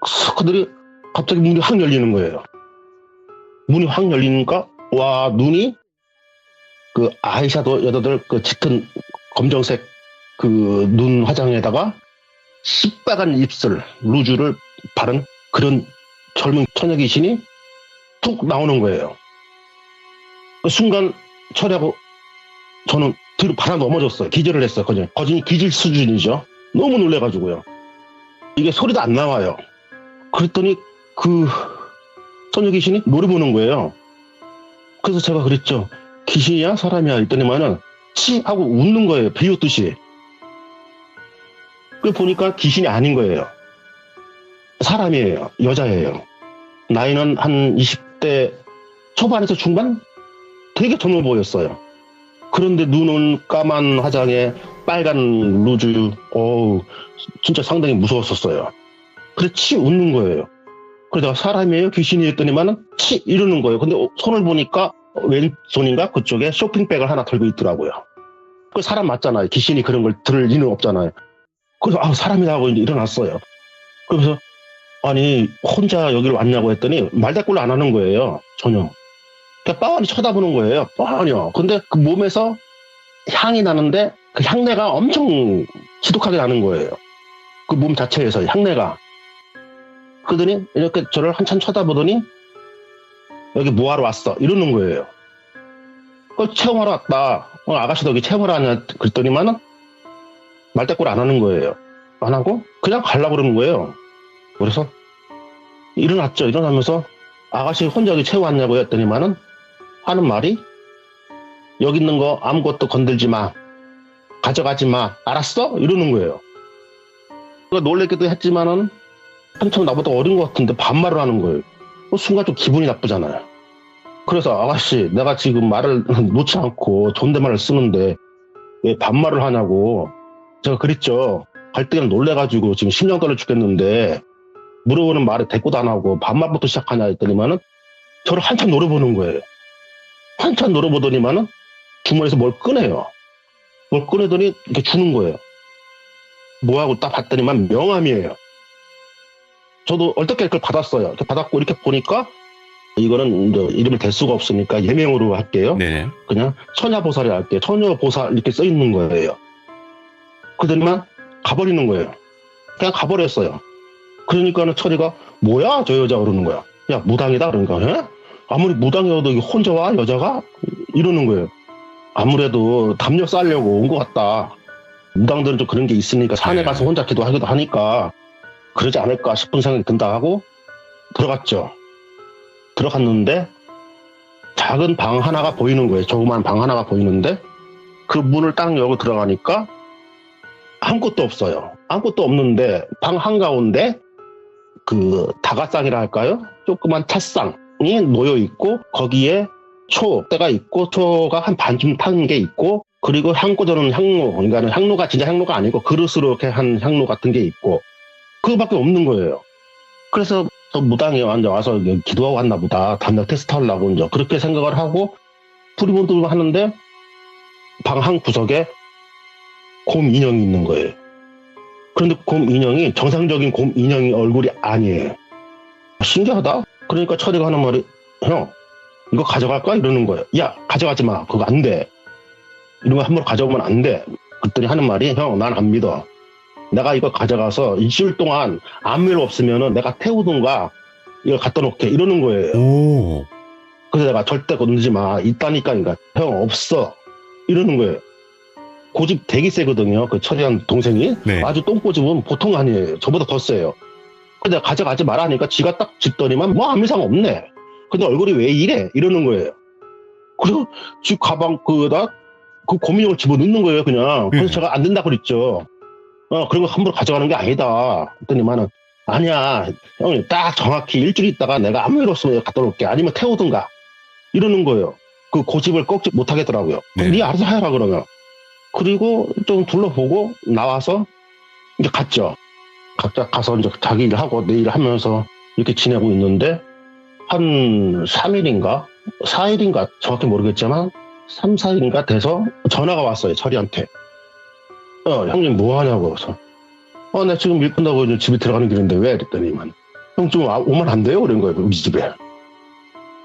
슥 하더니 갑자기 문이 확 열리는 거예요. 문이 확 열리니까 와 눈이 그 아이샤도 여자들 그 짙은 검정색 그 눈 화장에다가 시뻘건 입술 루즈를 바른 그런 젊은 처녀 귀신이 툭 나오는 거예요. 그 순간 철하고 저는 뒤로 바람 넘어졌어요. 기절을 했어요. 거진이 기질 수준이죠. 너무 놀래가지고요. 이게 소리도 안 나와요. 그랬더니 그 처녀 귀신이 노래 보는 거예요. 그래서 제가 그랬죠. 귀신이야 사람이야 했더니만은 치 하고 웃는 거예요. 비웃듯이. 그 보니까 귀신이 아닌 거예요. 사람이에요. 여자예요. 나이는 한 20대 초반에서 중반? 되게 젊어 보였어요. 그런데 눈은 까만 화장에 빨간 루즈, 진짜 상당히 무서웠었어요. 그래서 치 웃는 거예요. 그러다가 사람이에요? 귀신이 했더니만은 치 이러는 거예요. 근데 손을 보니까 왼손인가 그쪽에 쇼핑백을 하나 들고 있더라고요. 그 사람 맞잖아요. 귀신이 그런 걸 들을 리는 없잖아요. 그래서 사람이다 하고 이제 일어났어요. 그래서 아니 혼자 여기를 왔냐고 했더니 말대꾸를 안 하는 거예요. 전혀. 그냥 뻔히 쳐다보는 거예요. 뻔히요. 근데 그 몸에서 향이 나는데 그 향내가 엄청 지독하게 나는 거예요. 그 몸 자체에서 향내가. 그러더니 이렇게 저를 한참 쳐다보더니 여기 뭐하러 왔어? 이러는 거예요. 체험하러 왔다. 아가씨도 여기 체험하러 왔냐? 그랬더니만은 말대꾸를 안 하는 거예요. 안 하고 그냥 가려고 그러는 거예요. 그래서 일어났죠. 일어나면서 아가씨 혼자 여기 체험 왔냐고 했더니만은 하는 말이 여기 있는 거 아무것도 건들지 마. 가져가지 마. 알았어? 이러는 거예요. 놀랬기도 했지만은 한참 나보다 어린 것 같은데 반말을 하는 거예요. 순간 좀 기분이 나쁘잖아요. 그래서 아가씨 내가 지금 말을 놓지 않고 존댓말을 쓰는데 왜 반말을 하냐고 제가 그랬죠. 갈 때는 놀래가지고 지금 심장 떨려 죽겠는데 물어보는 말에 대꾸도 안 하고 반말부터 시작하냐 했더니만은 저를 한참 노려보는 거예요. 한참 노려보더니만은 주머니에서 뭘 꺼내요. 뭘 꺼내더니 이렇게 주는 거예요. 뭐하고 딱 봤더니만 명함이에요. 저도 얼떨결에 그걸 받았어요. 이렇게 받았고 이렇게 보니까 이거는 이제 이름을 댈 수가 없으니까 예명으로 할게요. 네. 그냥 처녀보살이 할게요. 처녀보살 이렇게 써 있는 거예요. 그러더니만 가버리는 거예요. 그냥 가버렸어요. 그러니까는 철이가 뭐야 저 여자 그러는 거야. 야 무당이다 그러니까 에? 아무리 무당이어도 혼자 와 여자가? 이러는 거예요. 아무래도 담력 쌓으려고 온 것 같다. 무당들은 좀 그런 게 있으니까 산에 가서 혼자 기도하기도 하니까 그러지 않을까 싶은 생각이 든다 하고 들어갔죠. 들어갔는데 작은 방 하나가 보이는 거예요. 조그만 방 하나가 보이는데 그 문을 딱 열고 들어가니까 아무것도 없어요. 아무것도 없는데 방 한가운데 그 다가상이라 할까요? 조그만 찻상이 놓여 있고 거기에 초대가 있고 초가 한 반쯤 탄 게 있고 그리고 향 꽂아놓은 향로, 그러니까 향로가 진짜 향로가 아니고 그릇으로 이렇게 한 향로 같은 게 있고 그거밖에 없는 거예요. 그래서 저 무당이 와서 기도하고 왔나 보다. 담력 테스트 하려고 이제 그렇게 생각을 하고 두리번두리번 하는데 방 한 구석에 곰 인형이 있는 거예요. 그런데 곰 인형이 정상적인 곰 인형이 얼굴이 아니에요. 신기하다. 그러니까 철이가 하는 말이 형 이거 가져갈까? 이러는 거예요. 야 가져가지 마. 그거 안 돼. 이런 거 함부로 가져오면 안 돼. 그랬더니 하는 말이 형 난 안 믿어. 내가 이거 가져가서 일주일 동안 아무 일 없으면은 내가 태우든가 이거 갖다 놓게 이러는 거예요. 오. 그래서 내가 절대 건드지 마. 있다니까. 그러니까 형 없어. 이러는 거예요. 고집 되게 세거든요. 그 처리한 동생이. 네. 아주 똥꼬집은 보통 아니에요. 저보다 더 세요. 근데 가져가지 마라 하니까 지가 딱 짚더니만 뭐 아무 이상 없네. 근데 얼굴이 왜 이래? 이러는 거예요. 그래서 지 가방 그다 그 고민형을 집어넣는 거예요. 그냥. 그래서 제가 안 된다고 그랬죠. 그리고 함부로 가져가는 게 아니다. 그랬더니만은 아니야. 형님 딱 정확히 일주일 있다가 내가 아무 일 없으면 갖다 놓을게. 아니면 태우든가. 이러는 거예요. 그 고집을 꺾지 못하겠더라고요. 네. 네 알아서 해라 그러면. 그리고 좀 둘러보고 나와서 이제 갔죠. 각자 가서 이제 자기 일하고 내 일 하면서 이렇게 지내고 있는데 한 3일인가 4일인가 정확히 모르겠지만 3, 4일인가 돼서 전화가 왔어요. 철이한테. 형님 뭐 하냐고. 그래서 나 지금 일 끝나고 이제 집에 들어가는 길인데 왜? 그랬더니만 형 좀 오면 안 돼요? 그런 거예요. 우리 집에.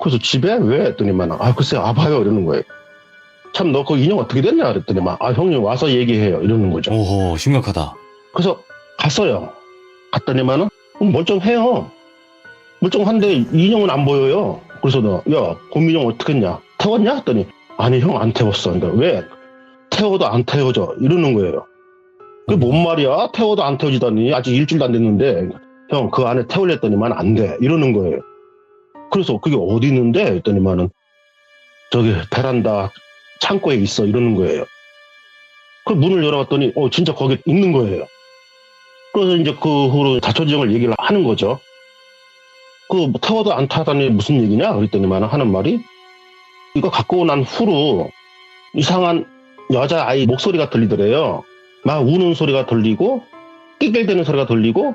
그래서 집에 왜? 했더니만 글쎄 와봐요. 이러는 거예요. 참 너 그 인형 어떻게 됐냐? 그랬더니만 형님 와서 얘기해요. 이러는 거죠. 오호, 심각하다. 그래서 갔어요. 갔더니만은 멀쩡해요. 멀쩡한데 인형은 안 보여요. 그래서 야 곰인형 어떻게 했냐? 태웠냐? 했더니 아니 형 안 태웠어. 그러니까 왜? 태워도 안 태워져. 이러는 거예요. 그게 뭔 말이야? 태워도 안 태워지다니 아직 일주일도 안 됐는데 형 그 안에 태우랬더니만 안 돼. 이러는 거예요. 그래서 그게 어디 있는데? 했더니만은 저기 베란다 창고에 있어. 이러는 거예요. 그 문을 열어봤더니 진짜 거기 있는 거예요. 그래서 이제 그 후로 자초지종을 얘기를 하는 거죠. 그 태워도 안 타다니 무슨 얘기냐? 그랬더니만 하는 말이 이거 갖고 난 후로 이상한 여자아이 목소리가 들리더래요. 막 우는 소리가 들리고 낄낄대는 소리가 들리고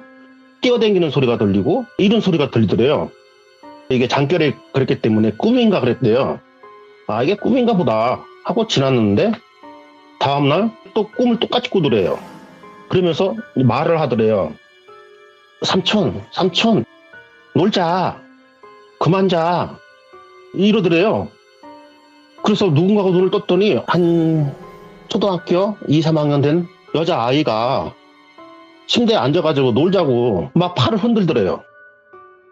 뛰어다니는 소리가 들리고 이런 소리가 들리더래요. 이게 장결에 그랬기 때문에 꿈인가 그랬대요. 이게 꿈인가 보다 하고 지났는데 다음날 또 꿈을 똑같이 꾸더래요. 그러면서 말을 하더래요. 삼촌 놀자. 그만 자. 이러더래요. 그래서 누군가가 눈을 떴더니 한 초등학교 2, 3학년 된 여자아이가 침대에 앉아가지고 놀자고 막 팔을 흔들더래요.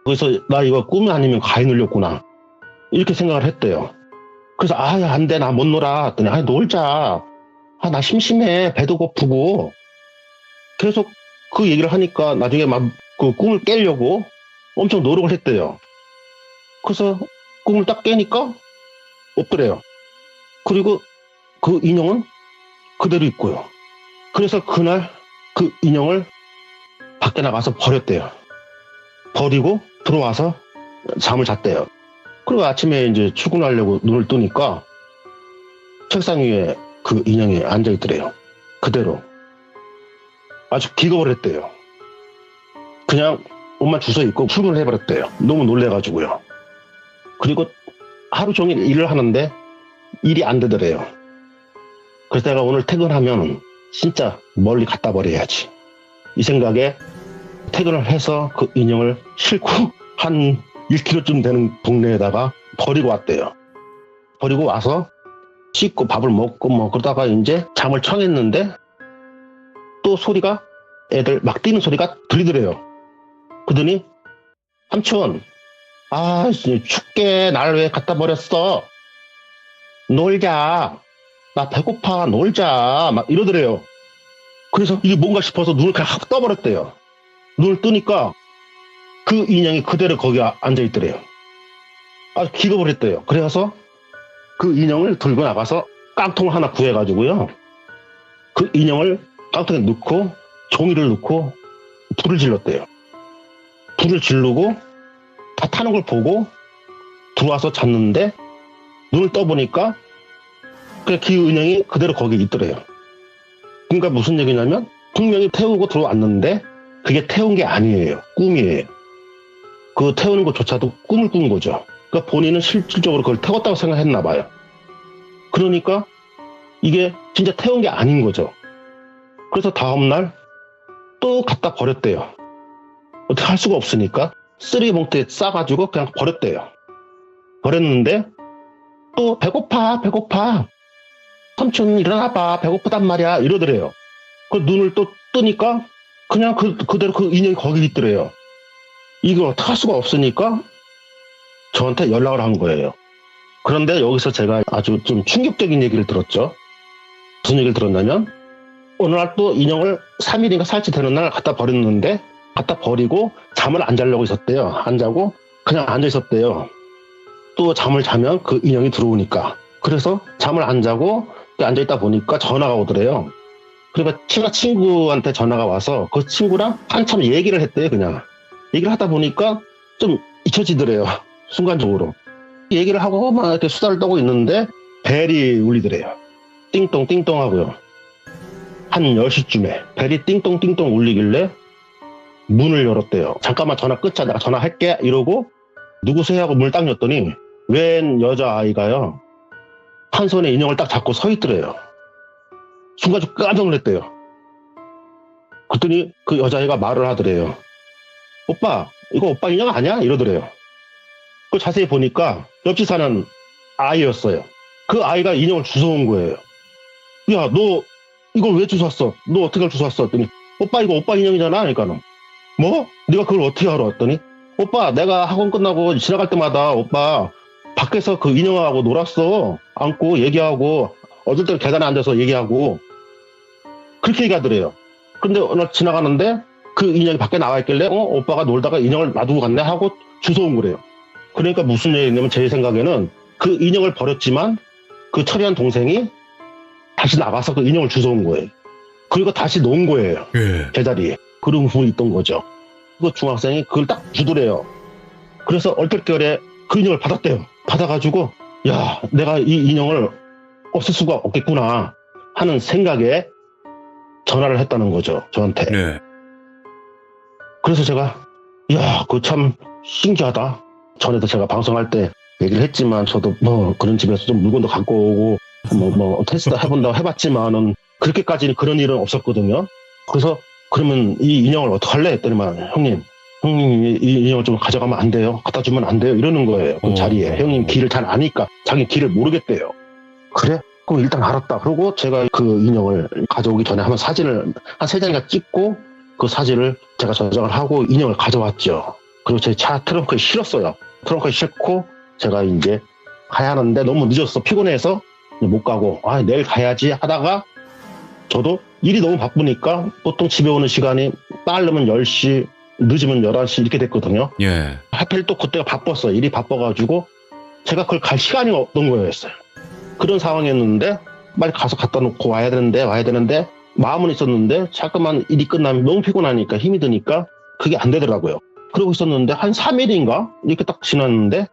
그래서 나 이거 꿈이 아니면 가위 눌렸구나. 이렇게 생각을 했대요. 그래서 안 돼. 나 못 놀아. 했더니 놀자. 나 심심해. 배도 고프고. 계속 그 얘기를 하니까 나중에 막 그 꿈을 깨려고 엄청 노력을 했대요. 그래서 꿈을 딱 깨니까 없더래요. 그리고 그 인형은 그대로 있고요. 그래서 그날 그 인형을 밖에 나가서 버렸대요. 버리고 들어와서 잠을 잤대요. 그리고 아침에 이제 출근하려고 눈을 뜨니까 책상 위에 그 인형이 앉아있더래요. 그대로. 아주 기겁을 했대요. 그냥 옷만 주워 입고 출근을 해버렸대요. 너무 놀래가지고요. 그리고 하루 종일 일을 하는데 일이 안 되더래요. 그래서 내가 오늘 퇴근하면 진짜 멀리 갖다 버려야지. 이 생각에 퇴근을 해서 그 인형을 싣고 한 1km쯤 되는 동네에다가 버리고 왔대요. 버리고 와서 씻고 밥을 먹고 뭐 그러다가 이제 잠을 청했는데 또 소리가 애들 막 뛰는 소리가 들리더래요. 그러더니 삼촌 춥게 날 왜 갖다 버렸어? 놀자. 나 배고파. 놀자. 막 이러더래요. 그래서 이게 뭔가 싶어서 눈을 그냥 확 떠버렸대요. 눈을 뜨니까 그 인형이 그대로 거기 앉아있더래요. 기겁을 했대요. 그래서 그 인형을 들고 나가서 깡통 하나 구해가지고요. 그 인형을 깡통에 넣고 종이를 넣고 불을 질렀대요. 불을 지르고 다 타는 걸 보고 들어와서 잤는데 눈을 떠보니까 그 인형이 그대로 거기 있더래요. 그러니까 무슨 얘기냐면 분명히 태우고 들어왔는데 그게 태운 게 아니에요. 꿈이에요. 그 태우는 것조차도 꿈을 꾼 거죠. 그러니까 본인은 실질적으로 그걸 태웠다고 생각했나 봐요. 그러니까 이게 진짜 태운 게 아닌 거죠. 그래서 다음날 또 갖다 버렸대요. 어떻게 할 수가 없으니까 쓰레기 봉투에 싸가지고 그냥 버렸대요. 버렸는데 또 배고파. 삼촌 일어나봐. 배고프단 말이야. 이러더래요. 그 눈을 또 뜨니까 그냥 그대로 그 인형이 거기 있더래요. 이걸 어떻게 할 수가 없으니까 저한테 연락을 한 거예요. 그런데 여기서 제가 아주 좀 충격적인 얘기를 들었죠. 무슨 얘기를 들었냐면 어느 날 또 인형을 3일인가 4일째 되는 날 갖다 버렸는데 갖다 버리고 잠을 안 자려고 있었대요. 안 자고 그냥 앉아 있었대요. 또 잠을 자면 그 인형이 들어오니까. 그래서 잠을 안 자고 앉아 있다 보니까 전화가 오더래요. 그러니까 친구한테 전화가 와서 그 친구랑 한참 얘기를 했대요. 그냥 얘기를 하다 보니까 좀 잊혀지더래요. 순간적으로 얘기를 하고 막 이렇게 수다를 떠고 있는데 벨이 울리더래요. 띵동 띵동 하고요. 한 10시쯤에 벨이 띵동 띵동 울리길래 문을 열었대요. 잠깐만 전화 끊자, 내가 전화할게 이러고 누구세요 하고 문을 딱 열었더니 웬 여자아이가요 한 손에 인형을 딱 잡고 서 있더래요. 순간 좀 깜짝 놀랐대요. 그랬더니 그 여자아이가 말을 하더래요. 오빠 이거 오빠 인형 아니야? 이러더래요. 그 자세히 보니까 옆집 사는 아이였어요. 그 아이가 인형을 주워온 거예요. 야 너 이걸 왜 주웠어? 너 어떻게 주웠어? 했더니 오빠 이거 오빠 인형이잖아. 그러니까는 뭐? 네가 그걸 어떻게 알아? 했더니 오빠 내가 학원 끝나고 지나갈 때마다 오빠 밖에서 그 인형하고 놀았어. 안고 얘기하고 어쩔 때는 계단에 앉아서 얘기하고 그렇게 얘기하더래요. 근데 어느 날 지나가는데 그 인형이 밖에 나와 있길래 오빠가 놀다가 인형을 놔두고 갔네 하고 주워온 거래요. 그러니까 무슨 얘기냐면 제 생각에는 그 인형을 버렸지만 그 처리한 동생이 다시 나가서 그 인형을 주워온 거예요. 그리고 다시 놓은 거예요. 예. 제자리에. 그런 부분이 있던 거죠. 그 중학생이 그걸 딱 주더래요. 그래서 얼떨결에 그 인형을 받았대요. 받아가지고 야 내가 이 인형을 없앨 수가 없겠구나 하는 생각에 전화를 했다는 거죠. 저한테. 네. 그래서 제가 야 그거 참 신기하다. 전에도 제가 방송할 때 얘기를 했지만 저도 뭐 그런 집에서 좀 물건도 갖고 오고 뭐 테스트 해본다고 해봤지만은 그렇게까지는 그런 일은 없었거든요. 그래서 그러면 이 인형을 어떡할래? 했더니만 형님 이 인형을 좀 가져가면 안 돼요? 갖다 주면 안 돼요? 이러는 거예요. 그 자리에. 형님 길을 잘 아니까 자기 길을 모르겠대요. 그래? 그럼 일단 알았다. 그러고 제가 그 인형을 가져오기 전에 한번 사진을 한 3장이나 찍고 그 사진을 제가 저장을 하고 인형을 가져왔죠. 그리고 제 차 트렁크에 실었어요. 트렁크에 싣고 제가 이제 가야 하는데 너무 늦었어. 피곤해서 못 가고 내일 가야지 하다가 저도 일이 너무 바쁘니까 보통 집에 오는 시간이 빠르면 10시 늦으면 11시 이렇게 됐거든요. 예. 하필 또 그때가 바빴어요. 일이 바빠가지고 제가 그걸 갈 시간이 없던 거였어요. 그런 상황이었는데 빨리 가서 갖다 놓고 와야 되는데 마음은 있었는데 자꾸만 일이 끝나면 너무 피곤하니까 힘이 드니까 그게 안 되더라고요. 그러고 있었는데 한 3일인가 이렇게 딱 지났는데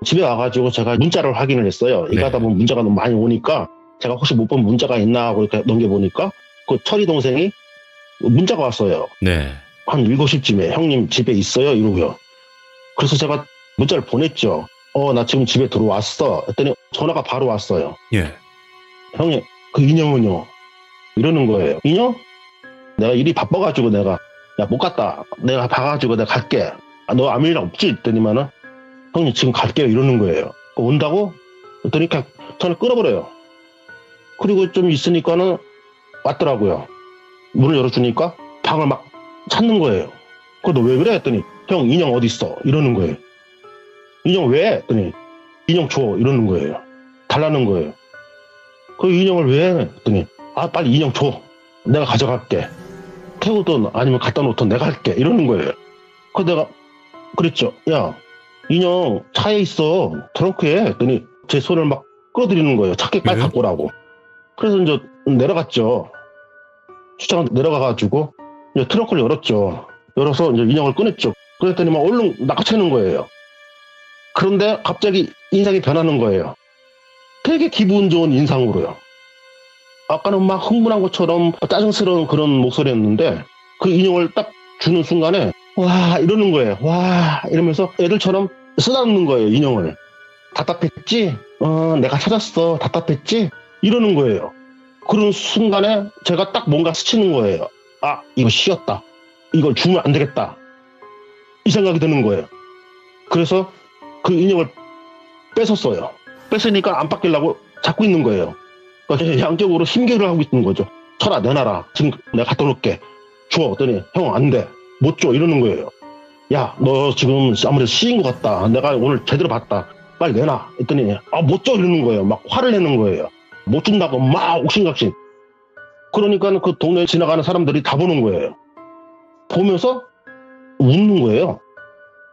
집에 와가지고 제가 문자를 확인을 했어요. 이거 하다 보면 문자가 너무 많이 오니까 제가 혹시 못 본 문자가 있나 하고 이렇게 넘겨보니까 그 철이 동생이 문자가 왔어요. 네. 한 7시쯤에 형님 집에 있어요? 이러고요. 그래서 제가 문자를 보냈죠. 나 지금 집에 들어왔어. 했더니 전화가 바로 왔어요. 예. 형님 그 인형은요? 이러는 거예요. 인형? 내가 일이 바빠가지고 내가 야 못 갔다. 내가 봐가지고 내가 갈게. 너 아무 일 없지? 했더니만은 형님 지금 갈게요. 이러는 거예요. 온다고? 했더니 그냥 전화 끊어버려요. 그리고 좀 있으니까는 왔더라고요. 문을 열어주니까 방을 막 찾는 거예요. 너 왜 그래? 했더니 형 인형 어디 있어? 이러는 거예요. 인형 왜? 했더니 인형 줘. 이러는 거예요. 달라는 거예요. 그 인형을 왜? 했더니 빨리 인형 줘. 내가 가져갈게. 태우든 아니면 갖다 놓든 내가 할게. 이러는 거예요. 그래서 내가 그랬죠. 야 인형 차에 있어. 트렁크에. 했더니 제 손을 막 끌어들이는 거예요. 차게 빨리 갖고 오라고. 그래서 이제 내려갔죠. 주차장 내려가가지고 이제 트렁크를 열었죠. 열어서 이제 인형을 꺼냈죠. 그랬더니 막 얼른 낚아채는 거예요. 그런데 갑자기 인상이 변하는 거예요. 되게 기분 좋은 인상으로요. 아까는 막 흥분한 것처럼 짜증스러운 그런 목소리였는데 그 인형을 딱 주는 순간에 와 이러는 거예요. 와 이러면서 애들처럼 쓰다듬는 거예요. 인형을. 답답했지? 내가 찾았어. 답답했지? 이러는 거예요. 그런 순간에 제가 딱 뭔가 스치는 거예요. 이거 쉬었다. 이걸 주면 안 되겠다. 이 생각이 드는 거예요. 그래서 그 인형을 뺏었어요. 뺏으니까 안 받기려고 잡고 있는 거예요. 그러니까 양쪽으로 힘겨루를 하고 있는 거죠. 철아 내놔라. 지금 내가 갖다 놓을게. 줘. 그랬더니 형 안 돼. 못 줘. 이러는 거예요. 야, 너 지금 아무래도 C인 것 같다. 내가 오늘 제대로 봤다. 빨리 내놔. 했더니 못 줘. 이러는 거예요. 막 화를 내는 거예요. 못 준다고 막 옥신각신. 그러니까 그 동네에 지나가는 사람들이 다 보는 거예요. 보면서 웃는 거예요.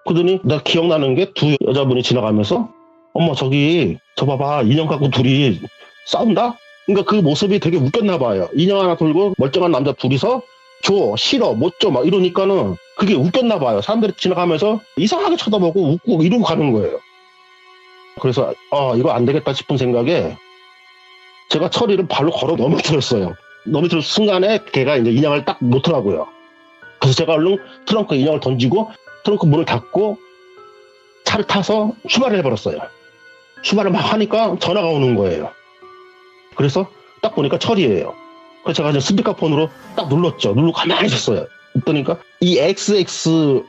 그러더니 나 기억나는 게 두 여자분이 지나가면서 어머 저기 저 봐봐 인형 갖고 둘이 싸운다? 그러니까 그 모습이 되게 웃겼나 봐요. 인형 하나 들고 멀쩡한 남자 둘이서 줘 싫어 못 줘 막 이러니까는 그게 웃겼나 봐요. 사람들이 지나가면서 이상하게 쳐다보고 웃고 이러고 가는 거예요. 그래서 이거 안 되겠다 싶은 생각에 제가 처리를 발로 걸어 넘어뜨렸어요. 넘어뜨린 순간에 걔가 이제 인형을 딱 놓더라고요. 그래서 제가 얼른 트렁크에 인형을 던지고 트렁크 문을 닫고 차를 타서 출발을 해버렸어요. 출발을 막 하니까 전화가 오는 거예요. 그래서 딱 보니까 철이에요. 그래서 제가 이제 스피커폰으로 딱 눌렀죠. 누르고 가만히 있었어요. 그러니까 이 XX야?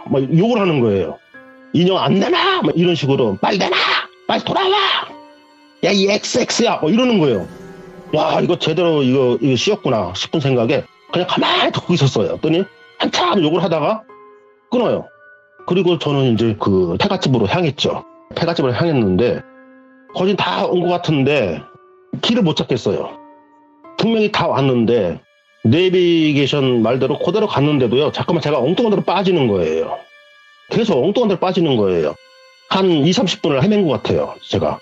막 욕을 하는 거예요. 인형 안 내놔! 막 이런 식으로 빨리 내놔! 빨리 돌아와! 야, 이 XX야! 막 이러는 거예요. 와, 이거 제대로 이거 씌었구나 싶은 생각에 그냥 가만히 듣고 있었어요. 그랬더니 한참 욕을 하다가 끊어요. 그리고 저는 이제 그 폐가집으로 향했죠. 폐가집으로 향했는데 거진 다 온 것 같은데 길을 못 찾겠어요. 분명히 다 왔는데 내비게이션 말대로 그대로 갔는데도요. 잠깐만 제가 엉뚱한 데로 빠지는 거예요. 계속 엉뚱한 데로 빠지는 거예요. 한 20-30분을 헤맨 것 같아요. 제가.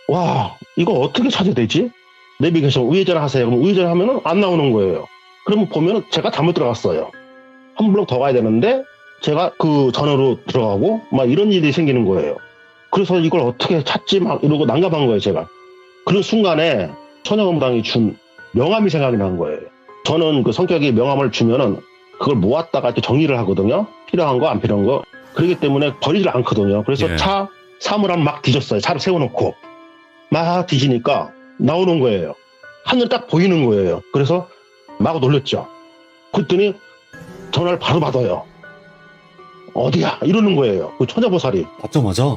와, 이거 어떻게 찾아야 되지? 내비게이션 우회전 하세요. 그럼 우회전 하면은 안 나오는 거예요. 그러면 보면은 제가 잘못 들어갔어요. 한 블록 더 가야 되는데 제가 그 전으로 들어가고 막 이런 일이 생기는 거예요. 그래서 이걸 어떻게 찾지 막 이러고 난감한 거예요, 제가. 그런 순간에 천연금당이 준 명함이 생각이 난 거예요. 저는 그 성격이 명함을 주면은 그걸 모았다가 이렇게 정리를 하거든요. 필요한 거, 안 필요한 거. 그렇기 때문에 버리질 않거든요. 그래서 예. 차 사물함 막 뒤졌어요. 차를 세워놓고. 막 뒤지니까 나오는 거예요. 하늘 딱 보이는 거예요. 그래서 막 놀랬죠. 그랬더니 전화를 바로 받아요. 어디야? 이러는 거예요. 그 천자보살이. 받자마자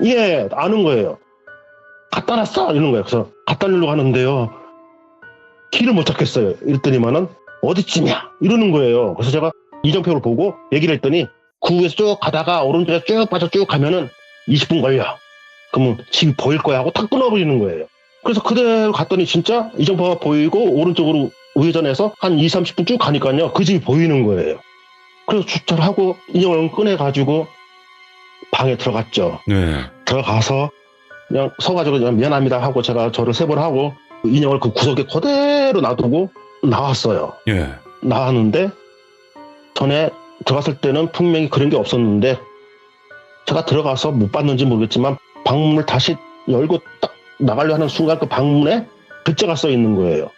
예, 아는 거예요. 갖다 놨어! 이러는 거예요. 그래서 갖다 놓으려고 하는데요. 키를 못 찾겠어요. 이랬더니만은 어디쯤이야? 이러는 거예요. 그래서 제가 이정표를 보고 얘기를 했더니 구에서 쭉 가다가 오른쪽에 쭉 빠져 쭉 가면은 20분 걸려. 그러면 집이 보일 거야 하고 탁 끊어버리는 거예요. 그래서 그대로 갔더니 진짜 이정표가 보이고 오른쪽으로 우회전해서 한 20-30분 쭉 가니까요. 그 집이 보이는 거예요. 그래서 주차를 하고 인형을 꺼내가지고 방에 들어갔죠. 네. 들어가서 그냥 서가지고 그냥 미안합니다 하고 제가 저를 세번하고 인형을 그 구석에 그대로 놔두고 나왔어요. 예. 나왔는데 전에 들어갔을 때는 분명히 그런 게 없었는데 제가 들어가서 못 봤는지 모르겠지만 방문을 다시 열고 딱 나가려 하는 순간 그 방문에 글자가 써 있는 거예요.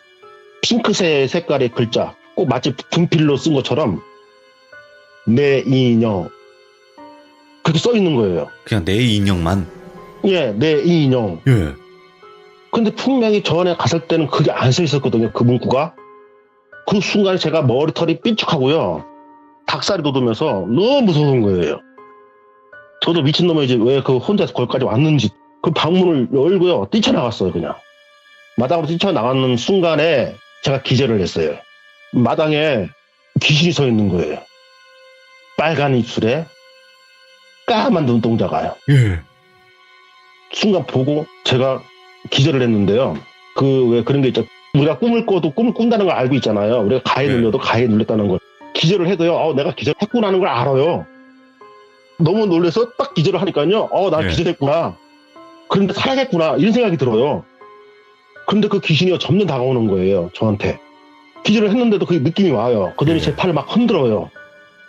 핑크색 색깔의 글자, 꼭 마치 분필로 쓴 것처럼 내 인형 그렇게 써 있는 거예요. 그냥 내 인형만. 예, 내 인형. 예. 근데 분명히 전에 갔을 때는 그게 안 써 있었거든요. 그 문구가. 그 순간에 제가 머리털이 삐죽하고요. 닭살이 돋으면서 너무 무서운 거예요. 저도 미친놈이지 왜 그 혼자서 거기까지 왔는지 그 방문을 열고요. 뛰쳐나갔어요. 그냥. 마당으로 뛰쳐나가는 순간에 제가 기절을 했어요. 마당에 귀신이 서 있는 거예요. 빨간 입술에 까만 눈동자가요. 예. 순간 보고 제가 기절을 했는데요. 그 왜 그런 게 있죠. 우리가 꿈을 꿔도 꿈을 꾼다는 걸 알고 있잖아요. 우리가 가에 네. 눌려도 가에 눌렸다는 걸. 기절을 해도요. 내가 기절했구나는 걸 알아요. 너무 놀라서 딱 기절을 하니까요. 나 네. 기절했구나. 그런데 살아야겠구나. 이런 생각이 들어요. 그런데 그 귀신이 점점 다가오는 거예요. 저한테. 기절을 했는데도 그 느낌이 와요. 그러더니 네. 제 팔을 막 흔들어요.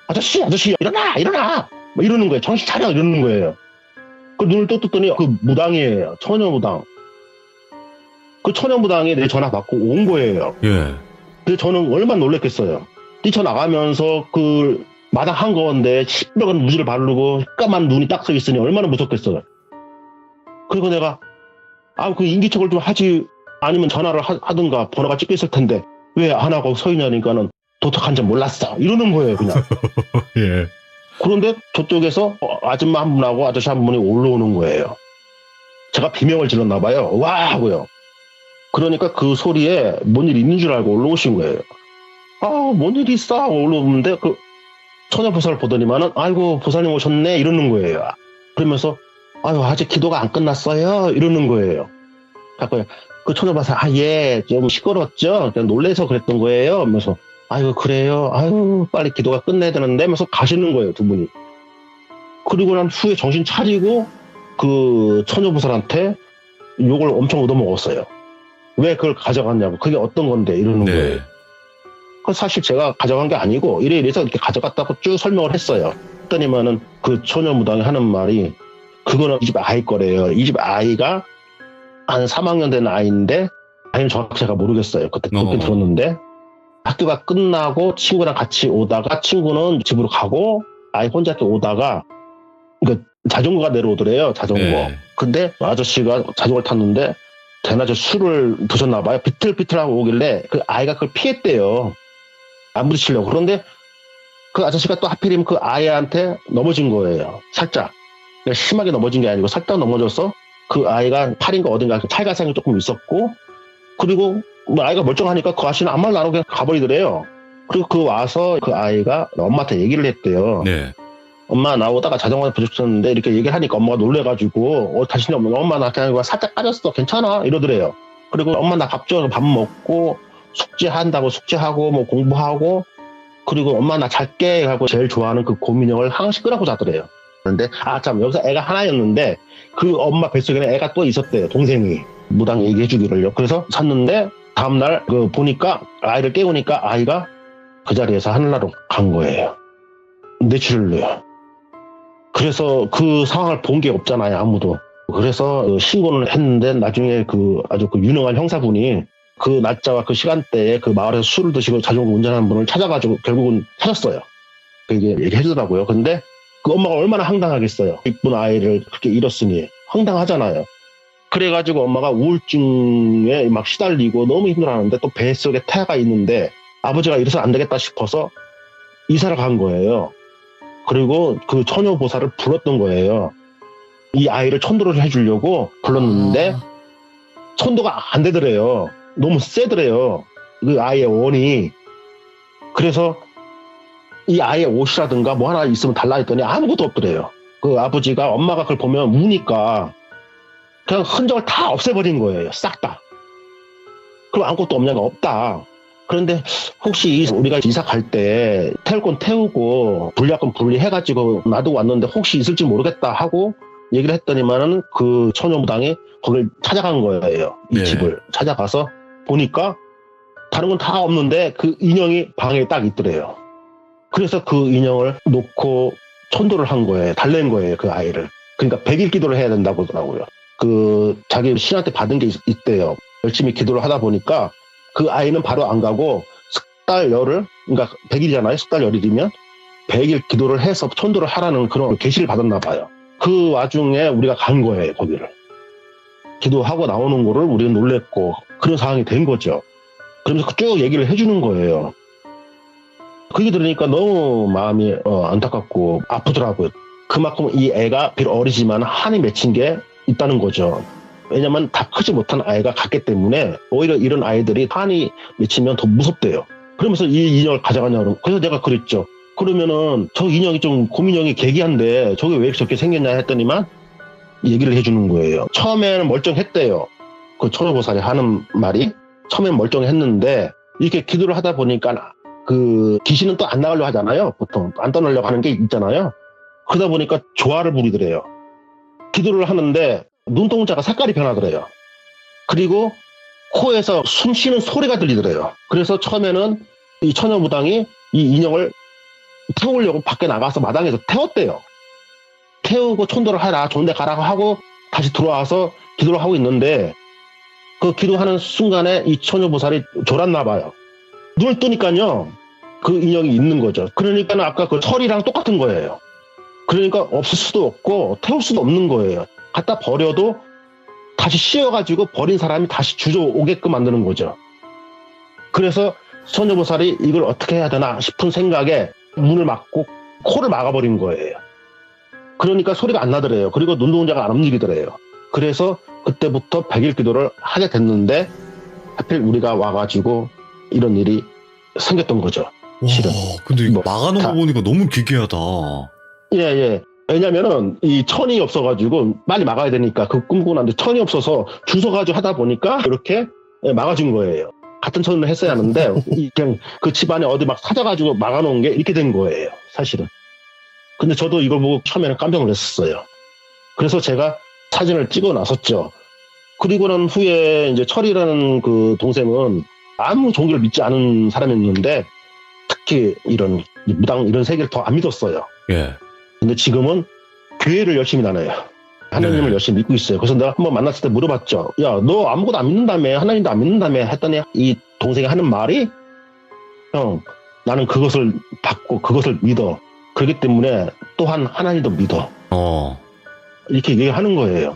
아저씨 일어나 막 이러는 거예요. 정신 차려 이러는 거예요. 그 눈을 또 떴더니 그 무당이에요. 처녀무당. 그 처녀무당이 내 전화 받고 온 거예요. 예. 근데 저는 얼마나 놀랬겠어요. 뛰쳐나가면서 그 마당 한가운데 시뻘건 무지를 바르고 까만 눈이 딱 서 있으니 얼마나 무섭겠어요. 그리고 내가 그 인기척을 좀 하지 아니면 전화를 하든가 번호가 찍혀 있을 텐데 왜 안 하고 서 있냐니까는 도착한 줄 몰랐어. 이러는 거예요 그냥. 예. 그런데 저쪽에서 아줌마 한 분하고 아저씨 한 분이 올라오는 거예요. 제가 비명을 질렀나 봐요. 와 하고요. 그러니까 그 소리에 뭔 일 있는 줄 알고 올라오신 거예요. 뭔 일이 있어? 하고 올라오는데 그 처녀보살을 보더니만은 아이고 보살님 오셨네 이러는 거예요. 그러면서 아유 아직 기도가 안 끝났어요 이러는 거예요. 그 처녀보살 예 좀 시끄럽죠. 그냥 놀래서 그랬던 거예요. 하면서 아이고 그래요. 아유 빨리 기도가 끝내야 되는데 하면서 가시는 거예요 두 분이. 그리고 난 후에 정신 차리고 그 처녀보살한테 욕을 엄청 얻어먹었어요. 왜 그걸 가져갔냐고. 그게 어떤 건데 이러는 거예요. 그 사실 제가 가져간 게 아니고 이래서 이렇게 가져갔다고 쭉 설명을 했어요. 했더니만은 그 처녀무당이 하는 말이 그거는 이 집 아이 거래요. 이 집 아이가 한 3학년 된 아이인데 아니면 정확히 제가 모르겠어요. 그때 그렇게 들었는데 학교가 끝나고 친구랑 같이 오다가 친구는 집으로 가고 아이 혼자 이렇게 오다가 그 자전거가 내려오더래요. 자전거. 네. 근데 아저씨가 자전거를 탔는데 대낮에 술을 드셨나 봐요. 비틀비틀하고 오길래 그 아이가 그걸 피했대요. 안 부딪히려고. 그런데 그 아저씨가 또 하필이면 그 아이한테 넘어진 거예요. 살짝. 그러니까 심하게 넘어진 게 아니고 살짝 넘어져서 그 아이가 팔인가 어딘가 찰가상이 조금 있었고 그리고 뭐 아이가 멀쩡하니까 그 아저씨는 아무 말도 안 하고 그냥 가버리더래요. 그리고 그 와서 그 아이가 엄마한테 얘기를 했대요. 네. 엄마 나오다가 자전거에 부딪혔는데 이렇게 얘기를 하니까 엄마가 놀래가지고 다시는 엄마 나 그냥 살짝 까졌어 괜찮아 이러더래요. 그리고 엄마 나 밥 줘 밥 먹고 숙제한다고 숙제하고 뭐 공부하고 그리고 엄마 나 잘게 하고 제일 좋아하는 그 곰인형을 하나씩 끄라고 자더래요. 그런데 참 여기서 애가 하나였는데 그 엄마 뱃속에는 애가 또 있었대요. 동생이 무당 얘기해 주기를요. 그래서 샀는데 다음날 그 보니까 아이를 깨우니까 아이가 그 자리에서 하늘나라로 간 거예요. 뇌출혈로요. 그래서 그 상황을 본 게 없잖아요, 아무도. 그래서 신고를 했는데 나중에 그 아주 그 유능한 형사분이 그 날짜와 그 시간대에 그 마을에서 술을 드시고 자전거 운전하는 분을 찾아가지고 결국은 찾았어요. 그게 얘기해주더라고요. 근데 그 엄마가 얼마나 황당하겠어요. 이쁜 아이를 그렇게 잃었으니. 황당하잖아요. 그래가지고 엄마가 우울증에 막 시달리고 너무 힘들어하는데 또 뱃속에 태아가 있는데 아버지가 이래서 안 되겠다 싶어서 이사를 간 거예요. 그리고 그 처녀보살을 불렀던 거예요. 이 아이를 천도를 해주려고 불렀는데 천도가 안 되더래요. 너무 세더래요. 그 아이의 원이. 그래서 이 아이의 옷이라든가 뭐 하나 있으면 달라 했더니 아무것도 없더래요. 그 아버지가 엄마가 그걸 보면 우니까 그냥 흔적을 다 없애버린 거예요. 싹 다. 그럼 아무것도 없냐가 없다. 그런데 혹시 우리가 이사 갈 때 태울 건 태우고 분리할 건 분리해가지고 놔두고 왔는데 혹시 있을지 모르겠다 하고 얘기를 했더니만은 그 처녀무당이 거길 찾아간 거예요. 이 네. 집을 찾아가서 보니까 다른 건 다 없는데 그 인형이 방에 딱 있더래요. 그래서 그 인형을 놓고 천도를 한 거예요. 달랜 거예요. 그 아이를. 그러니까 100일 기도를 해야 된다고 하더라고요. 그 자기 신한테 받은 게 있대요. 열심히 기도를 하다 보니까 그 아이는 바로 안 가고 석 달 열흘, 그러니까 100일이잖아요. 석 달 열흘이면 100일 기도를 해서 천도를 하라는 그런 계시를 받았나 봐요. 그 와중에 우리가 간 거예요. 거기를. 기도하고 나오는 거를 우리는 놀랬고 그런 상황이 된 거죠. 그러면서 쭉 얘기를 해주는 거예요. 그게 들으니까 너무 마음이 안타깝고 아프더라고요. 그만큼 이 애가 비록 어리지만 한이 맺힌 게 있다는 거죠. 왜냐면 다 크지 못한 아이가 갔기 때문에 오히려 이런 아이들이 한이 맺히면 더 무섭대요. 그러면서 이 인형을 가져가냐고. 그래서 내가 그랬죠. 그러면은 저 인형이 좀 곰인형이 개기한데 저게 왜 저렇게 생겼냐 했더니만 얘기를 해주는 거예요. 처음에는 멀쩡했대요. 그 처녀보살이 하는 말이 처음엔 멀쩡했는데 이렇게 기도를 하다 보니까 그 귀신은 또 안 나가려고 하잖아요. 보통 안 떠나려고 하는 게 있잖아요. 그러다 보니까 조화를 부리더래요. 기도를 하는데 눈동자가 색깔이 변하더래요. 그리고 코에서 숨 쉬는 소리가 들리더래요. 그래서 처음에는 이 처녀무당이 이 인형을 태우려고 밖에 나가서 마당에서 태웠대요. 태우고 천도를 하라, 좋은 데 가라고 하고 다시 들어와서 기도를 하고 있는데 그 기도하는 순간에 이 처녀보살이 졸았나 봐요. 눈을 뜨니까요. 그 인형이 있는 거죠. 그러니까 아까 그 철이랑 똑같은 거예요. 그러니까 없을 수도 없고 태울 수도 없는 거예요. 갖다 버려도 다시 씌워가지고 버린 사람이 다시 주워오게끔 만드는 거죠. 그래서 처녀보살이 이걸 어떻게 해야 되나 싶은 생각에 문을 막고 코를 막아버린 거예요. 그러니까 소리가 안 나더래요. 그리고 눈동자가 안 움직이더래요. 그래서 그때부터 100일 기도를 하게 됐는데 하필 우리가 와가지고 이런 일이 생겼던 거죠. 와, 실은. 근데 이거 뭐, 막아놓은 다- 거 보니까 너무 기괴하다. 예, 예. 왜냐면은 이 천이 없어가지고 빨리 막아야 되니까 그 꿈꾸고 났는데 천이 없어서 줄 서가지고 하다 보니까 이렇게 막아준 거예요. 같은 천을 했어야 하는데 그냥 그 집안에 어디 막 찾아가지고 막아놓은 게 이렇게 된 거예요. 사실은. 근데 저도 이걸 보고 처음에는 깜짝 놀랐었어요. 그래서 제가 사진을 찍어 놨었죠. 그리고 난 후에 이제 철이라는 그 동생은 아무 종교를 믿지 않은 사람이었는데 특히 이런 무당 이런 세계를 더 안 믿었어요. 예. 근데 지금은 교회를 열심히 다녀요. 하나님을 네. 열심히 믿고 있어요. 그래서 내가 한번 만났을 때 물어봤죠. 야, 너 아무것도 안 믿는다며? 하나님도 안 믿는다며? 했더니 이 동생이 하는 말이 형, 나는 그것을 받고 그것을 믿어. 그렇기 때문에 또한 하나님도 믿어. 이렇게 얘기하는 거예요.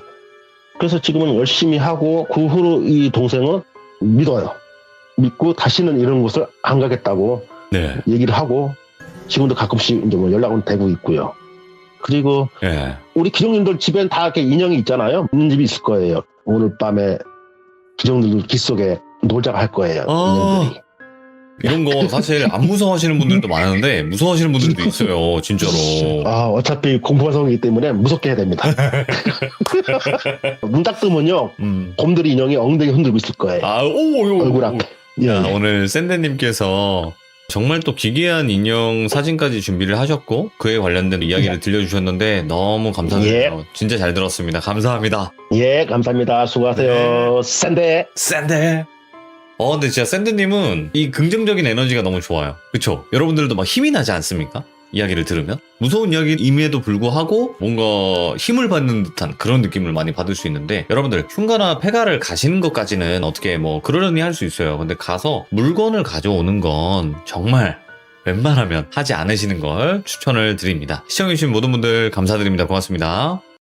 그래서 지금은 열심히 하고 그 후로 이 동생은 믿어요. 믿고 다시는 이런 곳을 안 가겠다고 네. 얘기를 하고 지금도 가끔씩 이제 뭐 연락은 되고 있고요. 그리고 예. 우리 기종님들 집엔 다 이렇게 인형이 있잖아요. 있는 집이 있을 거예요. 오늘 밤에 기종님들 귀 속에 놀자고 할 거예요. 인형들이. 이런 거 사실 안 무서워하시는 분들도 많은데 무서워하시는 분들도 있어요. 진짜로. 아, 어차피 공포방송이기 때문에 무섭게 해야 됩니다. 눈 딱 뜨면요. 곰돌이 인형이 엉덩이 흔들고 있을 거예요. 얼굴 앞에. 야, 예. 오늘 샌드님께서 정말 또 기괴한 인형 사진까지 준비를 하셨고 그에 관련된 이야기를 들려주셨는데 너무 감사드려요. 진짜 잘 들었습니다. 감사합니다. 예, 감사합니다. 수고하세요. 샌데. 샌드. 근데 진짜 샌드님은 이 긍정적인 에너지가 너무 좋아요. 그쵸? 여러분들도 막 힘이 나지 않습니까? 이야기를 들으면? 무서운 이야기임에도 불구하고 뭔가 힘을 받는 듯한 그런 느낌을 많이 받을 수 있는데 여러분들 흉가나 폐가를 가시는 것까지는 어떻게 뭐 그러려니 할 수 있어요. 근데 가서 물건을 가져오는 건 정말 웬만하면 하지 않으시는 걸 추천을 드립니다. 시청해주신 모든 분들 감사드립니다. 고맙습니다.